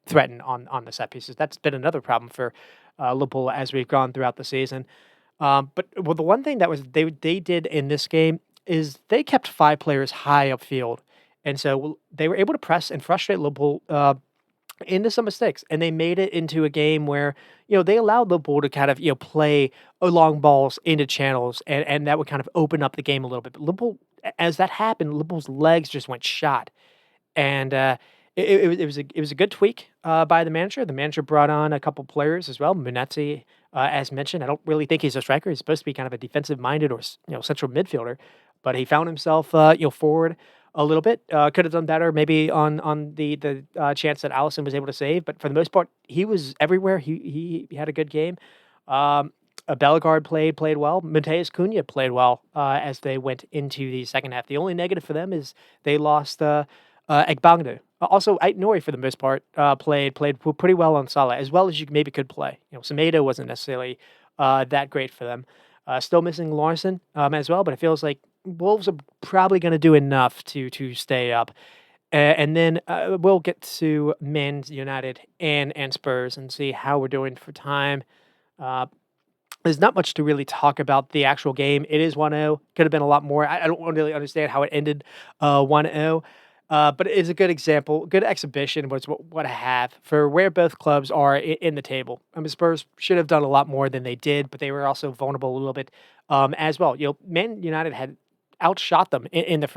threaten on the set pieces. That's been another problem for Liverpool as we've gone throughout the season. The one thing that was they did in this game is they kept five players high upfield, and so they were able to press and frustrate Liverpool into some mistakes, and they made it into a game where they allowed Liverpool to kind of play long balls into channels, and that would kind of open up the game a little bit. But Liverpool, as that happened, Liverpool's legs just went shot, and it was a good tweak by the manager. The manager brought on a couple players as well. Munetsi, as mentioned, I don't really think he's a striker. He's supposed to be kind of a defensive minded or central midfielder, but he found himself forward a little bit. Could have done better maybe on the chance that Allison was able to save, but for the most part, he was everywhere. He had a good game. Bellegarde played well. Mateus Cunha played well as they went into the second half. The only negative for them is they lost Egbangdu. Also, Ait Nouri, for the most part, played pretty well on Salah, as well as you maybe could play. Semedo wasn't necessarily that great for them. Still missing Larson as well, but it feels like Wolves are probably going to do enough to stay up. And then we'll get to Man United and Spurs and see how we're doing for time. There's not much to really talk about the actual game. It is 1-0. Could have been a lot more. I don't really understand how it ended 1-0. But it is a good example, good exhibition was what I have for where both clubs are in the table. I mean, Spurs should have done a lot more than they did, but they were also vulnerable a little bit as well. Man United had outshot them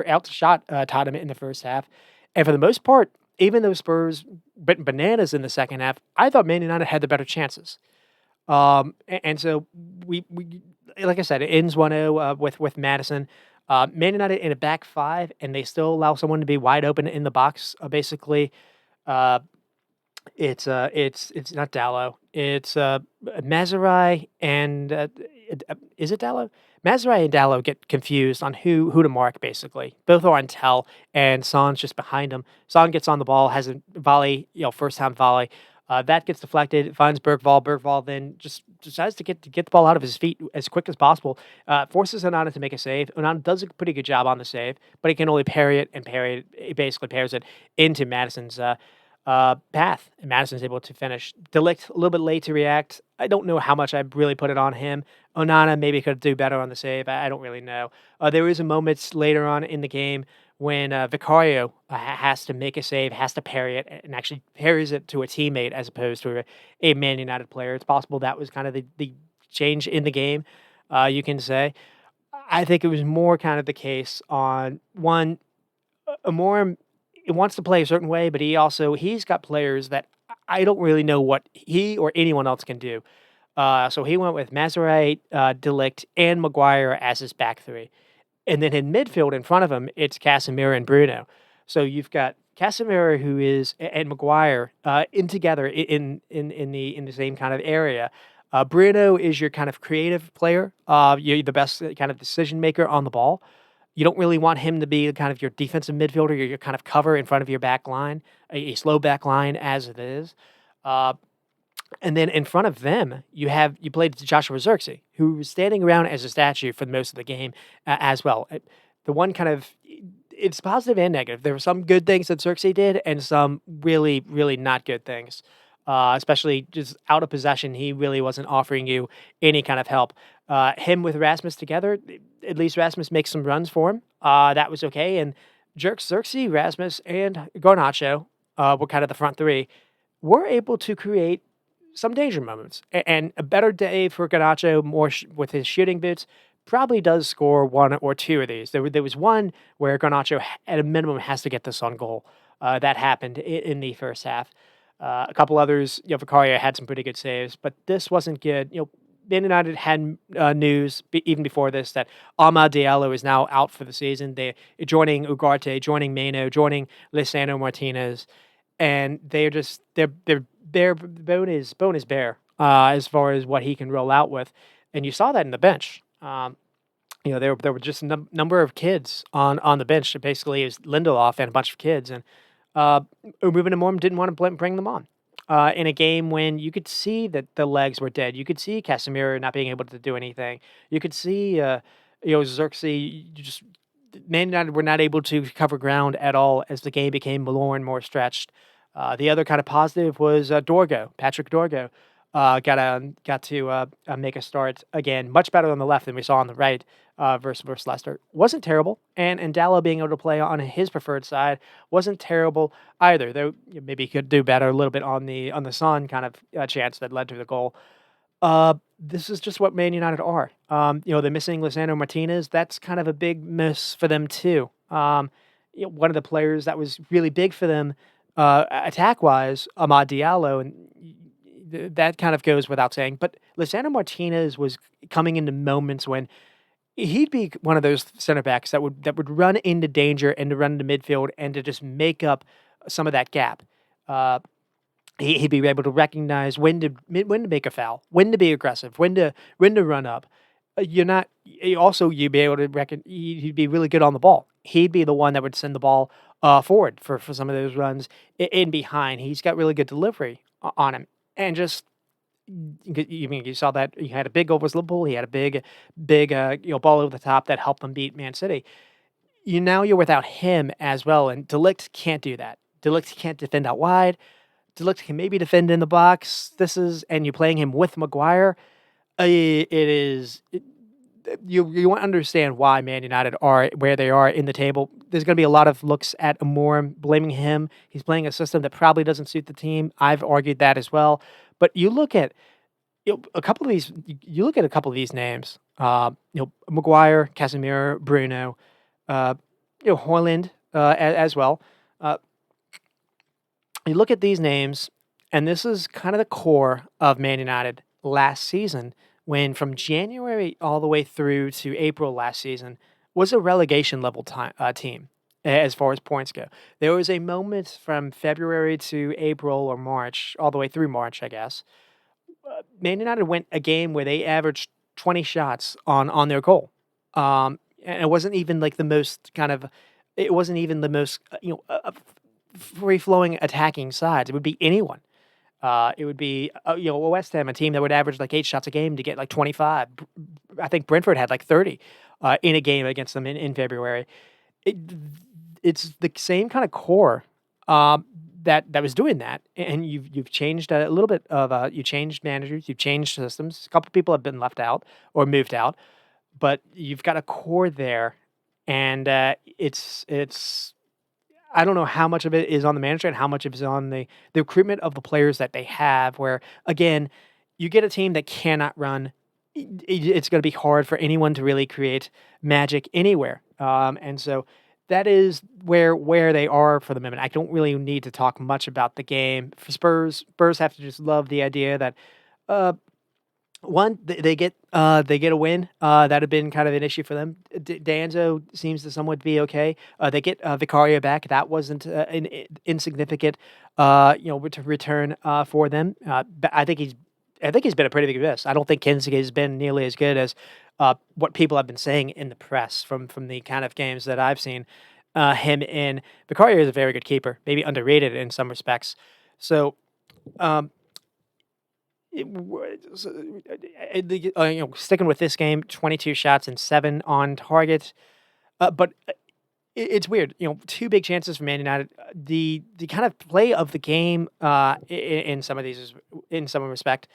outshot Tottenham in the first half, and for the most part, even though Spurs went bananas in the second half, I thought Man United had the better chances. And so we like I said, it ends 1-0 with Madison. Man United in a back five, and they still allow someone to be wide open in the box. Basically, uh, it's not Dallo. It's Mazurai and is it Dallo? Mazurai and Dallo get confused on who to mark. Basically, both are on tell, and Son's just behind him. Son gets on the ball, has a volley, first time volley. That gets deflected, finds Bergvall. Bergvall then just decides to get the ball out of his feet as quick as possible. Forces Onana to make a save. Onana does a pretty good job on the save, but he can only parry it and parry it. He basically pairs it into Madison's path, and Madison's able to finish. Delict a little bit late to react. I don't know how much I really put it on him. Onana maybe could do better on the save. I don't really know. There is a moment later on in the game when Vicario has to make a save, has to parry it, and actually parries it to a teammate as opposed to a Man United player. It's possible that was kind of the change in the game, you can say. I think it was more kind of the case on one, a more he wants to play a certain way, but he's got players that I don't really know what he or anyone else can do. So he went with Mazraoui, Delict, and Maguire as his back three. And then in midfield in front of him, it's Casemiro and Bruno. So you've got Casemiro who is and Maguire in together in the same kind of area. Bruno is your kind of creative player. You're the best kind of decision maker on the ball. You don't really want him to be kind of your defensive midfielder, your kind of cover in front of your back line, a slow back line as it is. Uh, and then in front of them, you played Joshua Zirkzee, who was standing around as a statue for most of the game as well. The one kind of it's positive and negative. There were some good things that Zirkzee did, and some really, really not good things. Especially just out of possession, he really wasn't offering you any kind of help. Him with Rasmus together, at least Rasmus makes some runs for him. That was okay. And Xerxes, Rasmus, and Garnacho were kind of the front three. Were able to create some danger moments. And a better day for Garnacho, more with his shooting boots, probably does score one or two of these. There was one where Garnacho, at a minimum, has to get this on goal. That happened in the first half. A couple others, Vicario had some pretty good saves, but this wasn't good. Man United had news even before this that Amad Diallo is now out for the season. They're joining Ugarte, joining Mano, joining Lisandro Martinez, and their bone is bare as far as what he can roll out with, and you saw that in the bench. There were just a number of kids on the bench. Basically, it was Lindelof and a bunch of kids, and Ruben Amorim didn't want to bring them on. In a game when you could see that the legs were dead. You could see Casemiro not being able to do anything. You could see, Xerxes, Man United were not able to cover ground at all as the game became more and more stretched. The other kind of positive was Patrick Dorgo. Got to make a start again, much better on the left than we saw on the right versus Leicester. Wasn't terrible, and Dallo being able to play on his preferred side wasn't terrible either. Though maybe he could do better a little bit on the Son kind of chance that led to the goal. This is just what Man United are. They're missing Lisandro Martinez. That's kind of a big miss for them too. One of the players that was really big for them attack wise, Amad Diallo, and that kind of goes without saying. But Lisandro Martinez was coming into moments when he'd be one of those center backs that would run into danger and to run into midfield and to just make up some of that gap. Uh, he'd be able to recognize when to make a foul, when to be aggressive, when to run up. You'd be able to reckon he'd be really good on the ball. He'd be the one that would send the ball forward for some of those runs in behind. He's got really good delivery on him, and just you saw that he had a big goal versus Liverpool. He had a big ball over the top that helped them beat Man City. You're without him as well, and Delict can't do that. Delict can't defend out wide. Delict can maybe defend in the box. And you're playing him with Maguire. It is you want to understand why Man United are where they are in the table. There's going to be a lot of looks at Amorim, blaming him. He's playing a system that probably doesn't suit the team. I've argued that as well. But you look at a couple of these. You look at a couple of these names. Maguire, Casemiro, Bruno, uh, Hoyland as well. Uh, you look at these names, and this is kind of the core of Man United last season, when from January all the way through to April last season was a relegation level team as far as points go. There was a moment from February to April or March, all the way through March, I guess. Man United went a game where they averaged 20 shots on their goal. And it wasn't even like the most kind of, it wasn't even the most, free flowing attacking sides. It would be anyone. It would be, a West Ham, a team that would average like 8 shots a game to get like 25. I think Brentford had like 30 in a game against them in February. It, it's the same kind of core that was doing that, and you've changed a little bit of you changed managers, you've changed systems. A couple people have been left out or moved out, but you've got a core there, and it's I don't know how much of it is on the manager and how much of it is on the recruitment of the players that they have, where, again, you get a team that cannot run, it's gonna be hard for anyone to really create magic anywhere, and so that is where they are for the moment. I don't really need to talk much about the game. For Spurs have to just love the idea that, uh one, they get a win, that had been kind of an issue for them. Danzo seems to somewhat be okay. They get, Vicario back. That wasn't, an I insignificant, return, for them. But I think he's been a pretty big miss. I don't think Kinsley has been nearly as good as, what people have been saying in the press from the kind of games that I've seen, him in. Vicario is a very good keeper, maybe underrated in some respects. So, um it was, sticking with this game, 22 shots and 7 on target. But it's weird, 2 big chances for Man United. The kind of play of the game, in some of these, in some respect,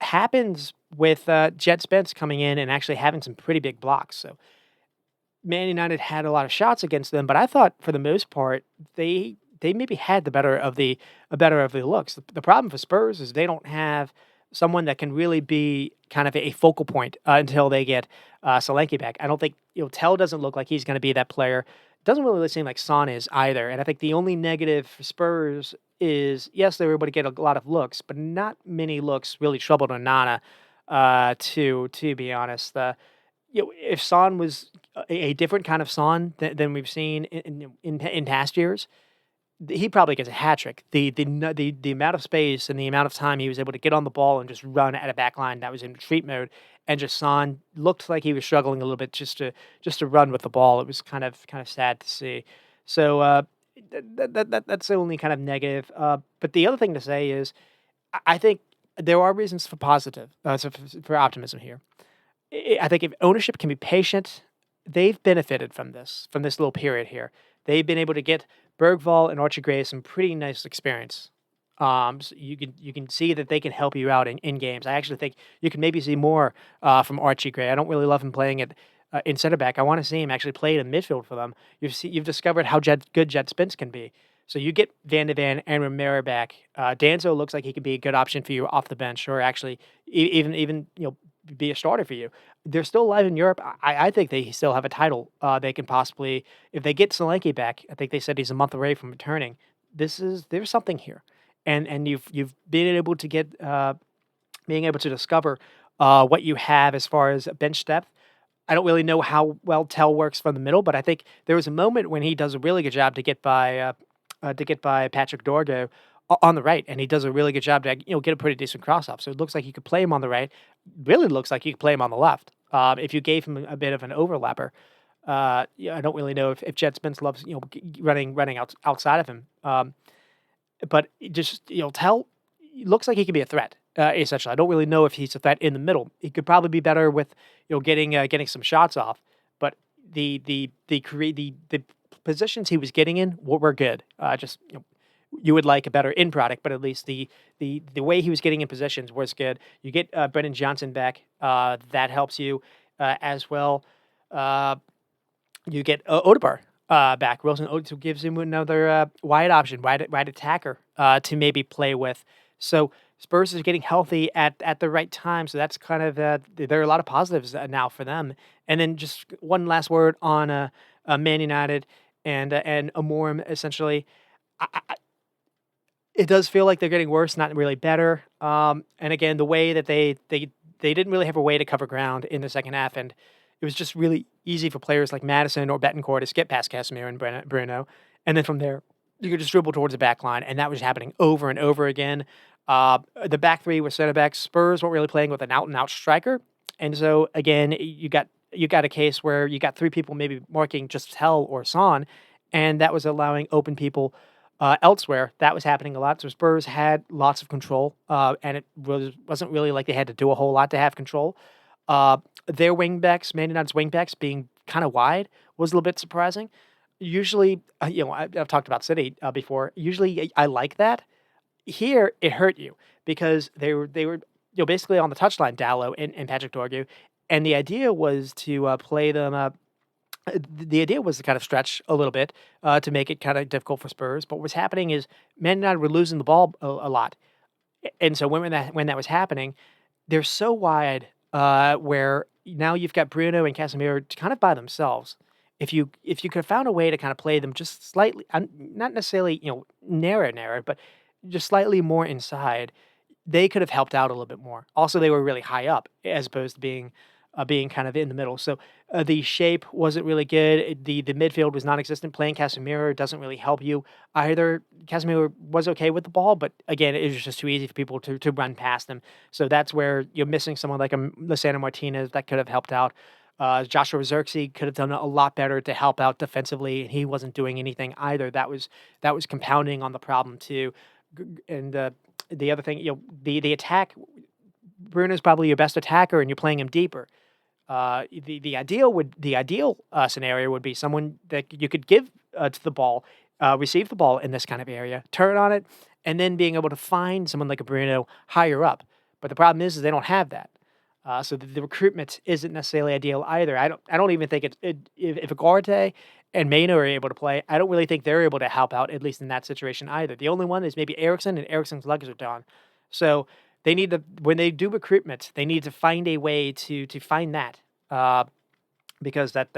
happens with Jet Spence coming in and actually having some pretty big blocks. So Man United had a lot of shots against them, but I thought for the most part they maybe had the better of the looks. The problem for Spurs is they don't have someone that can really be kind of a focal point until they get Solanke back. I don't think Tell doesn't look like he's going to be that player. Doesn't really seem like Son is either. And I think the only negative for Spurs is, yes, they were able to get a lot of looks, but not many looks really troubled Onana. To be honest, if Son was a different kind of Son than we've seen in past years, he probably gets a hat trick. The amount of space and the amount of time he was able to get on the ball and just run at a back line that was in retreat mode, and just Son looked like he was struggling a little bit just to run with the ball. It was kind of sad to see. So that's the only kind of negative. But the other thing to say is, I think there are reasons for positive, for optimism here. I think if ownership can be patient, they've benefited from this little period here. They've been able to get Bergvall and Archie Gray some pretty nice experience. So you can see that they can help you out in games. I actually think you can maybe see more from Archie Gray. I don't really love him playing it in center back. I want to see him actually play in midfield for them. You've discovered how good Jet Spence can be. So you get Van de Ven and Romero back. Danzo looks like he could be a good option for you off the bench, or actually even be a starter for you. They're still alive in Europe. I think they still have a title. They can possibly, if they get Solanke back. I think they said he's a month away from returning. There's something here, and you've been able to get being able to discover what you have as far as bench depth. I don't really know how well Tell works from the middle, but I think there was a moment when he does a really good job to get by Patrick Dorgo on the right, and he does a really good job to get a pretty decent cross off. So it looks like you could play him on the right. Really looks like you could play him on the left. If you gave him a bit of an overlapper. Yeah, I don't really know if Jet Spence loves running outside of him. But it just Tell looks like he could be a threat. Essentially, I don't really know if he's a threat in the middle. He could probably be better with getting some shots off. But the positions he was getting in were good. Just you would like a better end product, but at least the way he was getting in positions was good. You get Brennan Johnson back, that helps you. as well. Uh, you get Odegaard back. Wilson Odegaard gives him another wide option, wide attacker to maybe play with. So Spurs is getting healthy at the right time. So that's kind of there are a lot of positives now for them. And then just one last word on Man United and Amorim. Essentially, I, it does feel like they're getting worse, not really better. And again, the way that they didn't really have a way to cover ground in the second half, and it was just really easy for players like Madison or Betancourt to skip past Casemiro and Bruno, and then from there you could just dribble towards the back line, and that was happening over and over again. The back three were center backs. Spurs weren't really playing with an out and out striker, and so again, you got a case where you got three people maybe marking just Tell or Son, and that was allowing open people elsewhere. That was happening a lot. So Spurs had lots of control, and it wasn't really like they had to do a whole lot to have control. Uh, their wingbacks, Man United's wingbacks, being kind of wide was a little bit surprising. Usually, I've talked about City before. Usually, I like that. Here, it hurt you because they were basically on the touchline, Dallo and Patrick Dorgu, and the idea was to play them. The idea was to kind of stretch a little bit to make it kind of difficult for Spurs. But what's happening is Man United were losing the ball a lot, and so when that was happening, they're so wide where now you've got Bruno and Casemiro kind of by themselves. If you could have found a way to kind of play them just slightly, not necessarily narrow, but just slightly more inside, they could have helped out a little bit more. Also, they were really high up as opposed to being kind of in the middle. So the shape wasn't really good. The midfield was non-existent. Playing Casemiro doesn't really help you either. Casemiro was okay with the ball, but again, it was just too easy for people to run past him. So that's where you're missing someone like a Lisandro Martinez that could have helped out. Joshua Zirkzee could have done a lot better to help out defensively, and he wasn't doing anything either. That was compounding on the problem too. And the other thing, the attack, Bruno's probably your best attacker, and you're playing him deeper. The ideal scenario would be someone that you could give to the ball, receive the ball in this kind of area, turn on it, and then being able to find someone like a Bruno higher up. But the problem is they don't have that. So the recruitment isn't necessarily ideal either. I don't even think if Agarte and Mano are able to play, I don't really think they're able to help out, at least in that situation either. The only one is maybe Ericsson, and Ericsson's legs are done. So they need to when they do recruitment, they need to find a way to find that. Uh, because that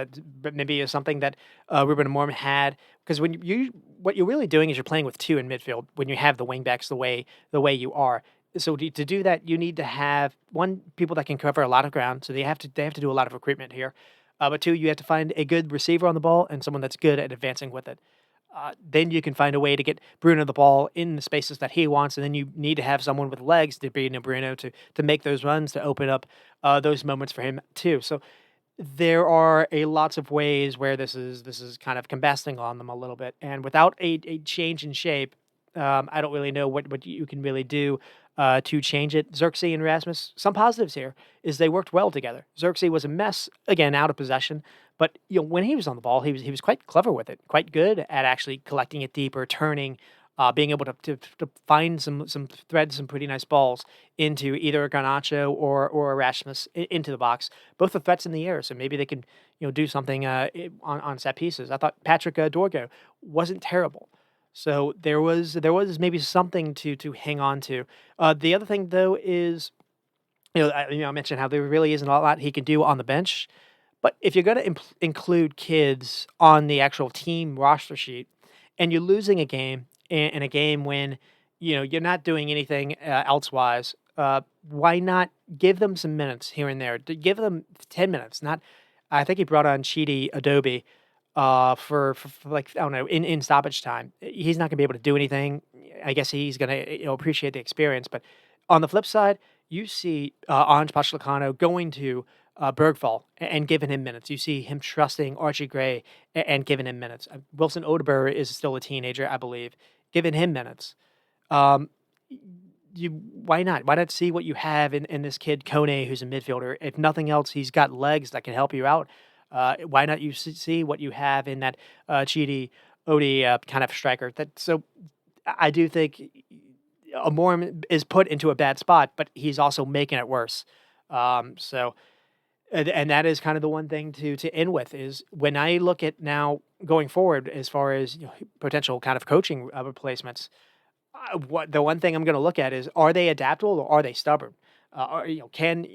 maybe is something that Ruben Amorim had. Because what you're really doing is you're playing with two in midfield when you have the wingbacks the way you are. So to do that, you need to have one people that can cover a lot of ground. So they have to do a lot of recruitment here. But two, you have to find a good receiver on the ball and someone that's good at advancing with it. Then you can find a way to get Bruno the ball in the spaces that he wants, and then you need to have someone with legs to be Bruno to make those runs to open up those moments for him too. So there are a lots of ways where this is kind of combusting on them a little bit, and without a change in shape, I don't really know what you can really do to change it. Xerxes and Rasmus, some positives here is they worked well together. Xerxes was a mess again, out of possession, but when he was on the ball, he was quite clever with it, quite good at actually collecting it deeper, turning. Being able to find some threads, some pretty nice balls into either a Garnacho or a Rasmus into the box. Both are threats in the air, so maybe they can do something on set pieces. I thought Patrick Dorgo wasn't terrible, so there was maybe something to hang on to. The other thing though is I mentioned how there really isn't a lot he can do on the bench, but if you're going to include kids on the actual team roster sheet, and you're losing a game in a game when you're not doing anything elsewise, why not give them some minutes here and there? Give them 10 minutes. Not, I think he brought on Chidi Adobe for like I don't know in stoppage time. He's not going to be able to do anything. I guess he's going to appreciate the experience, but on the flip side, you see Ange Postecoglou going to Bergvall and giving him minutes. You see him trusting Archie Gray and giving him minutes. Wilson Odegaard is still a teenager, I believe, giving him minutes. Um, why not? Why not see what you have in this kid Kone, who's a midfielder? If nothing else, he's got legs that can help you out. Why not you see what you have in that Chidi Odie kind of striker? I do think Amorim is put into a bad spot, but he's also making it worse. So And that is kind of the one thing to end with is when I look at now going forward as far as potential kind of coaching replacements. What the one thing I'm going to look at is are they adaptable or are they stubborn? Or, can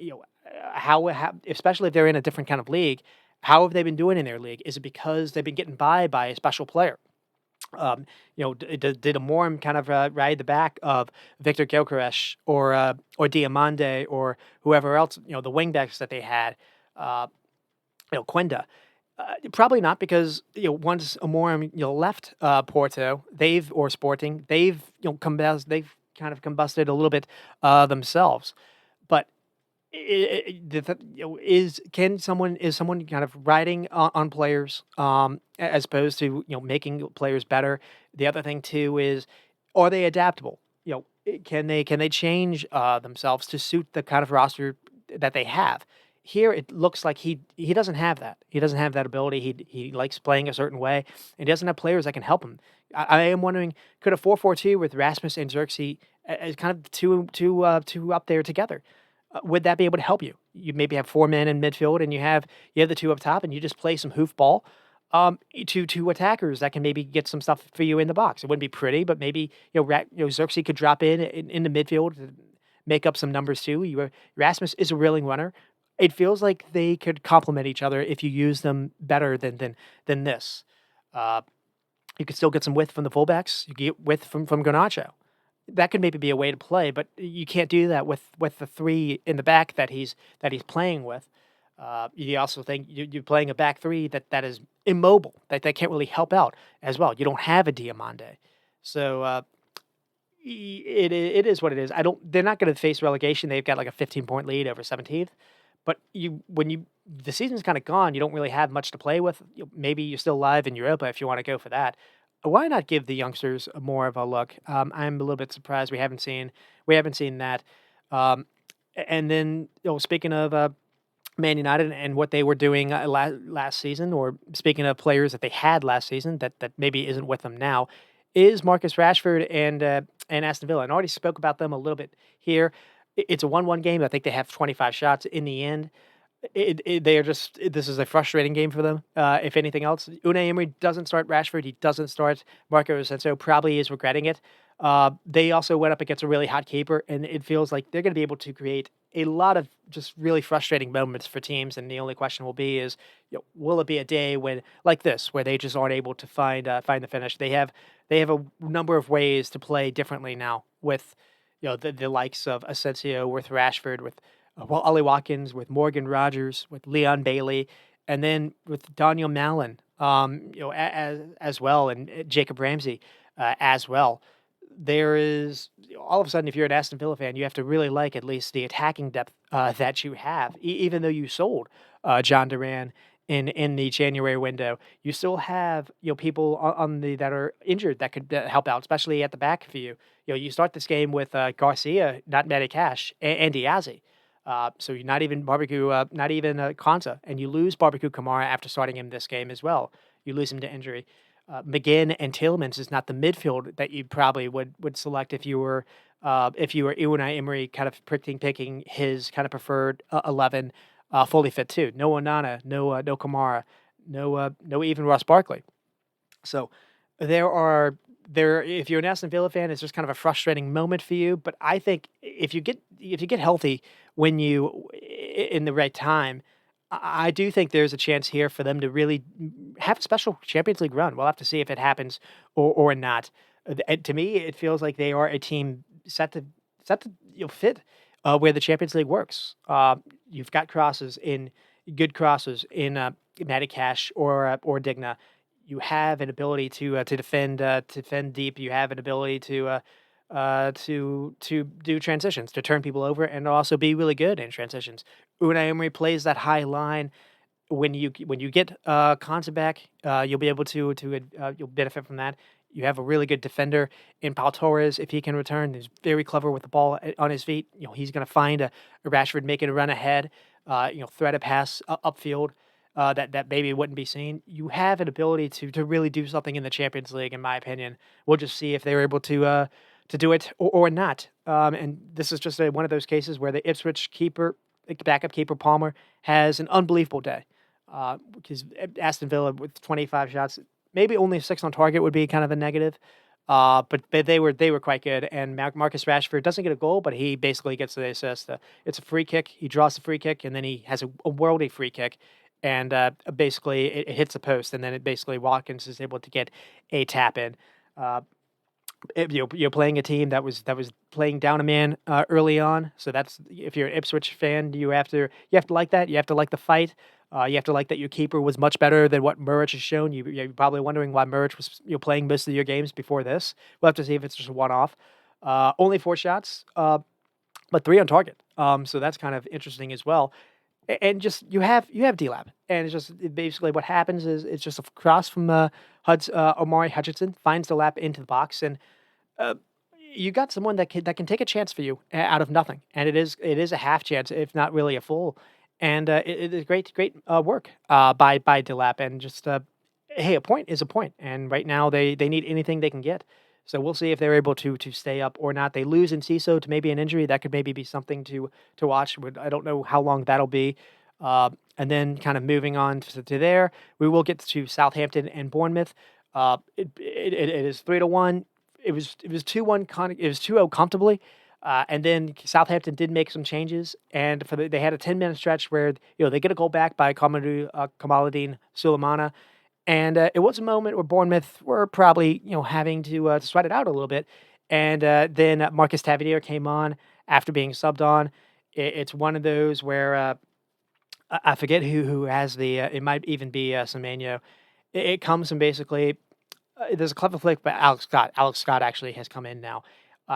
how especially if they're in a different kind of league, how have they been doing in their league? Is it because they've been getting by a special player? Did Amorim kind of ride the back of Victor Gyökeres or Diamande or whoever else, the wingbacks that they had, uh, Quenda? Probably not because once Amorim left Porto, they've they've kind of combusted a little bit themselves. But is someone kind of riding on players as opposed to making players better? The other thing too is are they adaptable? Can they change themselves to suit the kind of roster that they have? Here it looks like he doesn't have that. He doesn't have that ability. He likes playing a certain way, and he doesn't have players that can help him. I am wondering, could a 4-4-2 with Rasmus and Xerxes as kind of two up there together? Would that be able to help you? You maybe have 4 men in midfield, and you have the 2 up top, and you just play some hoofball, to attackers that can maybe get some stuff for you in the box. It wouldn't be pretty, but maybe, Xerxes could drop in the midfield to make up some numbers too. Rasmus is a willing runner. It feels like they could complement each other if you use them better than this. Uh, you could still get some width from the fullbacks. You get width from Garnacho. That could maybe be a way to play, but you can't do that with the 3 in the back that he's playing with. You also think you're playing a back 3 that is immobile, that can't really help out as well. You don't have a Diamande. So, it is what it is. I don't They're not gonna face relegation. They've got, like, a 15-point lead over 17th, but the season's kinda gone, you don't really have much to play with. Maybe you're still alive in Europa if you wanna go for that. Why not give the youngsters more of a look? I'm a little bit surprised we haven't seen that. Um, and then, speaking of, Man United and what they were doing, last season, or speaking of players that they had last season that maybe isn't with them now, is Marcus Rashford and Aston Villa. And I already spoke about them a little bit here. It's a 1-1 game. I think they have 25 shots in the end. They are just this is a frustrating game for them, if anything else. Unai Emery doesn't start Rashford, he doesn't start Marco Asensio, probably is regretting it. They also went up against a really hot keeper, and it feels like they're gonna be able to create a lot of just really frustrating moments for teams, and the only question will be is, will it be a day when like this, where they just aren't able to find the finish? They have a number of ways to play differently now with, the likes of Asensio, with Rashford, with Ollie Watkins, with Morgan Rogers, with Leon Bailey, and then with Daniel Mallon, as well, and Jacob Ramsey as well. There is all of a sudden, if you're an Aston Villa fan, you have to really like at least the attacking depth that you have, even though you sold John Duran in the January window. You still have people on the that are injured that could help out, especially at the back for you. You start this game with Garcia, not Medicash, and Diazi. So you're not even not even Konsa, and you lose Barbecue Kamara after starting him this game as well. You lose him to injury. McGinn and Tillmans is not the midfield that you probably would select if you were Unai Emery kind of picking his kind of preferred 11 fully fit too. No Onana, no Kamara, no even Ross Barkley. So there are there if you're an Aston Villa fan, it's just kind of a frustrating moment for you. But I think if you get healthy in the right time, I do think there's a chance here for them to really have a special Champions League run. We'll have to see if it happens or not. To me, it feels like they are a team set to fit where the Champions League works. You've got good crosses in Matty Cash or Digna. You have an ability to defend deep. You have an ability to do transitions, to turn people over, and also be really good in transitions. Unai Emery plays that high line. When you get Konsa back, you'll be able you'll benefit from that. You have a really good defender in Pau Torres. If he can return, he's very clever with the ball on his feet. He's going to find a Rashford making a run ahead. Thread a pass upfield that maybe wouldn't be seen. You have an ability to really do something in the Champions League, in my opinion. We'll just see if they're able to do it or not. And this is just one of those cases where the Ipswich keeper the backup keeper Palmer has an unbelievable day. Because Aston Villa with 25 shots, maybe only 6 on target would be kind of a negative. But they were quite good. And Marcus Rashford doesn't get a goal, but he basically gets the assist. It's a free kick. He draws the free kick, and then he has a worldy free kick, and basically it hits the post, and then it basically Watkins is able to get a tap in. Uh, you're playing a team that was playing down a man early on. So that's if you're an Ipswich fan, you have to like that. You have to like the fight. You have to like that your keeper was much better than what Muric has shown. You're probably wondering why Muric was playing most of your games before this. We'll have to see if it's just a one off. Only 4 shots, but 3 on target. So that's kind of interesting as well. And just you have D-Lab, and it's just basically what happens is it's just a cross from Omari Hutchinson finds the lap into the box, and uh, you got someone that can take a chance for you out of nothing, and it is a half chance, if not really a full, and it is great work by Delap, and just hey, a point is a point, and right now they need anything they can get. So we'll see if they're able to stay up or not. They lose in CISO to maybe an injury. That could maybe be something to watch. I don't know how long that'll be. And then kind of moving on to there, we will get to Southampton and Bournemouth. It is 3-1. It was 2-1. It was 2-0 comfortably. And then Southampton did make some changes, and they had a 10-minute stretch where they get a goal back by Kamaluddin Sulemana, and it was a moment where Bournemouth were probably having to sweat it out a little bit, and then Marcus Tavernier came on after being subbed on. It's one of those where I forget who has the it might even be Semenyo. It comes from basically there's a clever flick by Alex Scott. Alex Scott actually has come in now.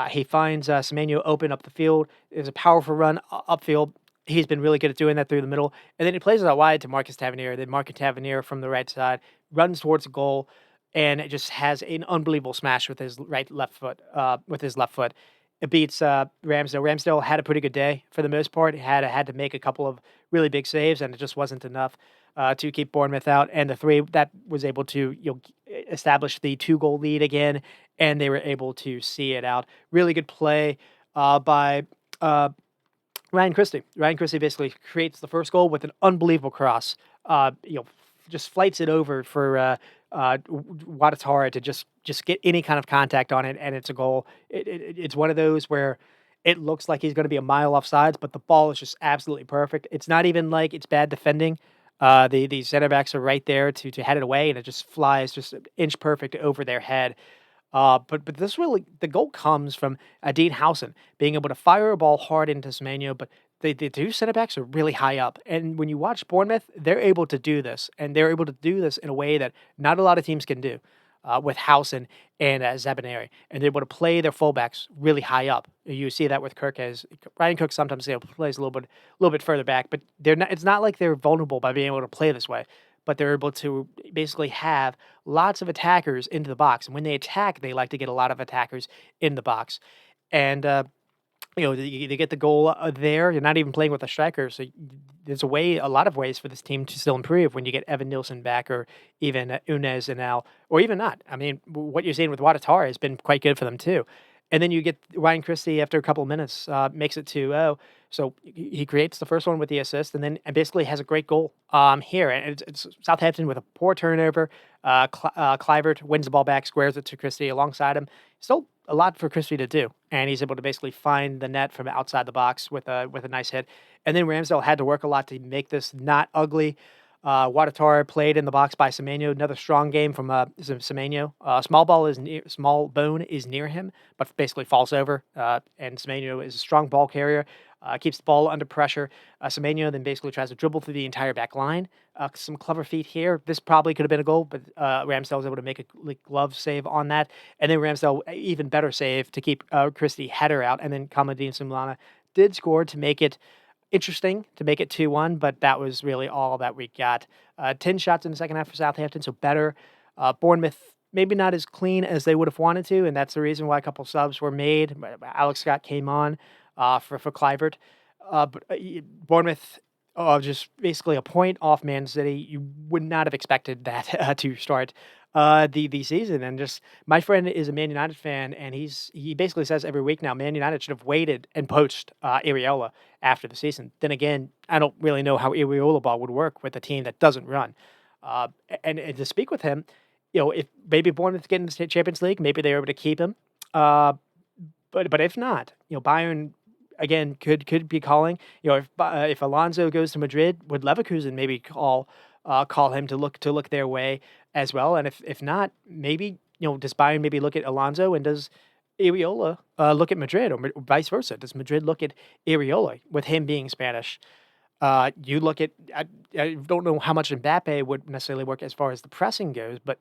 He finds Semenyo open up the field. There's a powerful run upfield. He's been really good at doing that through the middle. And then he plays it out wide to Marcus Tavernier. Then Marcus Tavernier from the right side runs towards the goal, and it just has an unbelievable smash with his left foot. With his left foot, it beats Ramsdale. Ramsdale had a pretty good day for the most part. He had to make a couple of really big saves, and it just wasn't enough to keep Bournemouth out. And the three that was able to establish the 2-goal lead again, and they were able to see it out. Really good play by Ryan Christie. Ryan Christie basically creates the first goal with an unbelievable cross. Just flights it over for Watatara to just get any kind of contact on it, and it's a goal. It's one of those where it looks like he's going to be a mile off sides, but the ball is just absolutely perfect. It's not even like it's bad defending. The center backs are right there to head it away, and it just flies just inch perfect over their head. But this really the goal comes from Dean Howson being able to fire a ball hard into Semenyo, but the two center backs are really high up. And when you watch Bournemouth, they're able to do this, and they're able to do this in a way that not a lot of teams can do with Howson and Zabaneri. And they're able to play their fullbacks really high up. You see that with Kirk as Ryan Cook sometimes plays a little bit further back, but they're not. It's not like they're vulnerable by being able to play this way. But they're able to basically have lots of attackers into the box. And when they attack, they like to get a lot of attackers in the box. And, they get the goal there. You're not even playing with a striker. So there's a lot of ways for this team to still improve when you get Evan Nilsson back or even Unez and Al, or even not. I mean, what you're seeing with Watatara has been quite good for them too. And then you get Ryan Christie after a couple of minutes, makes it 2-0. So he creates the first one with the assist, and then basically has a great goal here. And it's Southampton with a poor turnover. Clivert wins the ball back, squares it to Christie alongside him. Still a lot for Christie to do, and he's able to basically find the net from outside the box with a nice hit. And then Ramsdale had to work a lot to make this not ugly. Watatara played in the box by Semenyo. Another strong game from Semenyo. Small bone is near him, but basically falls over. And Semenyo is a strong ball carrier. Keeps the ball under pressure. Semenyo then basically tries to dribble through the entire back line. Some clever feet here. This probably could have been a goal, but Ramsdale was able to make a glove save on that. And then Ramsdale, even better save to keep Christie header out. And then Kamadine Simlana did score to make it interesting, to make it 2-1, but that was really all that we got. 10 shots in the second half for Southampton, so better. Bournemouth, maybe not as clean as they would have wanted to, and that's the reason why a couple subs were made. Alex Scott came on for Clivert. But Bournemouth, Oh, just basically a point off Man City. You would not have expected that to start the season. And just my friend is a Man United fan, and he basically says every week now Man United should have waited and poached Areola after the season. Then again, I don't really know how Areola ball would work with a team that doesn't run. And to speak with him, if maybe Bournemouth get in the Champions League, maybe they're able to keep him. Uh, but if not, Bayern again could be calling. If Alonso goes to Madrid, would Leverkusen maybe call him to look their way as well? And if not, maybe does Bayern maybe look at Alonso, and does Areola look at Madrid, or vice versa? Does Madrid look at Areola with him being Spanish? You look at I don't know how much Mbappe would necessarily work as far as the pressing goes, but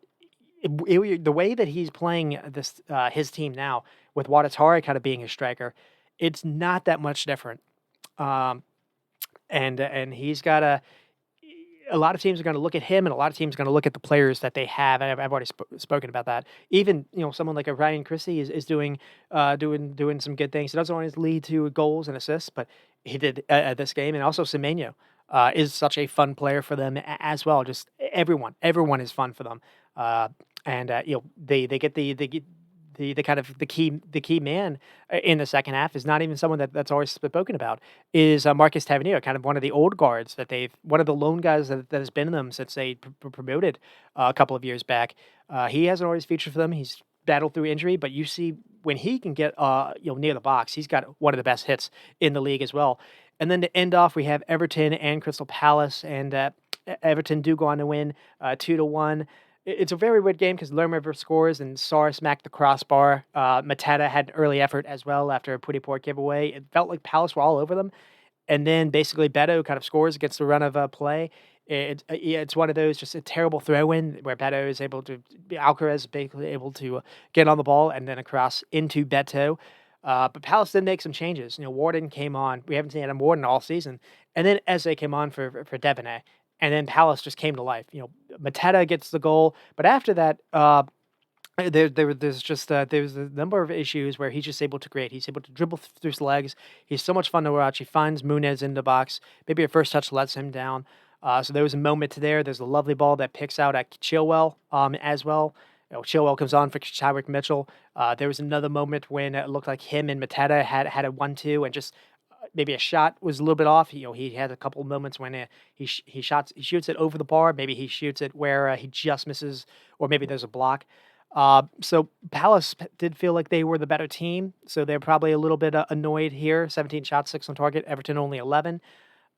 the way that he's playing this his team now with Watatari kind of being his striker, it's not that much different. Um, and he's got a lot of teams are going to look at him, and a lot of teams are going to look at the players that they have. And I've already spoken about that. Even someone like a Ryan Christie is doing some good things. It doesn't always lead to goals and assists, but he did at this game. And also Semenyo is such a fun player for them as well. Just everyone is fun for them. Uh, and they get the kind of the key man in the second half is not even someone that's always spoken about, is Marcus Tavernier, kind of one of the old guards that they've one of the lone guys that has been in them since they promoted a couple of years back. He hasn't always featured for them. He's battled through injury, but you see when he can get near the box, he's got one of the best hits in the league as well. And then to end off, we have Everton and Crystal Palace, and Everton do go on to win 2-1. It's a very weird game because Lerma scores and Sarr smacked the crossbar. Mateta had an early effort as well after a pretty poor giveaway. It felt like Palace were all over them. And then basically Beto kind of scores against the run of play. Yeah, it's one of those, just a terrible throw in where Beto is able to, Alcaraz is basically able to get on the ball and then across into Beto. But Palace did make some changes. Warden came on. We haven't seen Adam Warden all season. And then Eze came on for Debonay. And then Palace just came to life. Mateta gets the goal. But after that, there's a number of issues where he's just able to create. He's able to dribble through his legs. He's so much fun to watch. He finds Munez in the box. Maybe a first touch lets him down. So there was a moment there. There's a lovely ball that picks out at Chilwell as well. Chilwell comes on for Tyrick Mitchell. There was another moment when it looked like him and Mateta had a 1-2, and just maybe a shot was a little bit off. He had a couple of moments when he shoots it over the bar. Maybe he shoots it where he just misses, or maybe there's a block. So Palace did feel like they were the better team, so they're probably a little bit annoyed here. 17 shots, 6 on target. Everton only 11.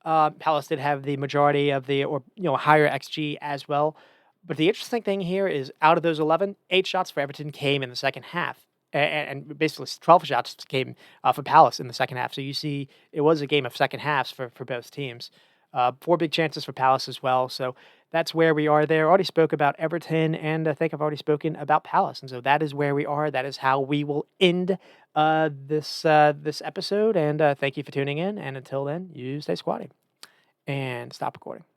Palace did have the majority of the, or higher XG as well. But the interesting thing here is, out of those 11, 8 shots for Everton came in the second half, and basically 12 shots came for Palace in the second half. So you see, it was a game of second halves for both teams. 4 big chances for Palace as well. So that's where we are there. Already spoke about Everton, and I think I've already spoken about Palace. And so that is where we are. That is how we will end this episode. And thank you for tuning in. And until then, you stay squatting and stop recording.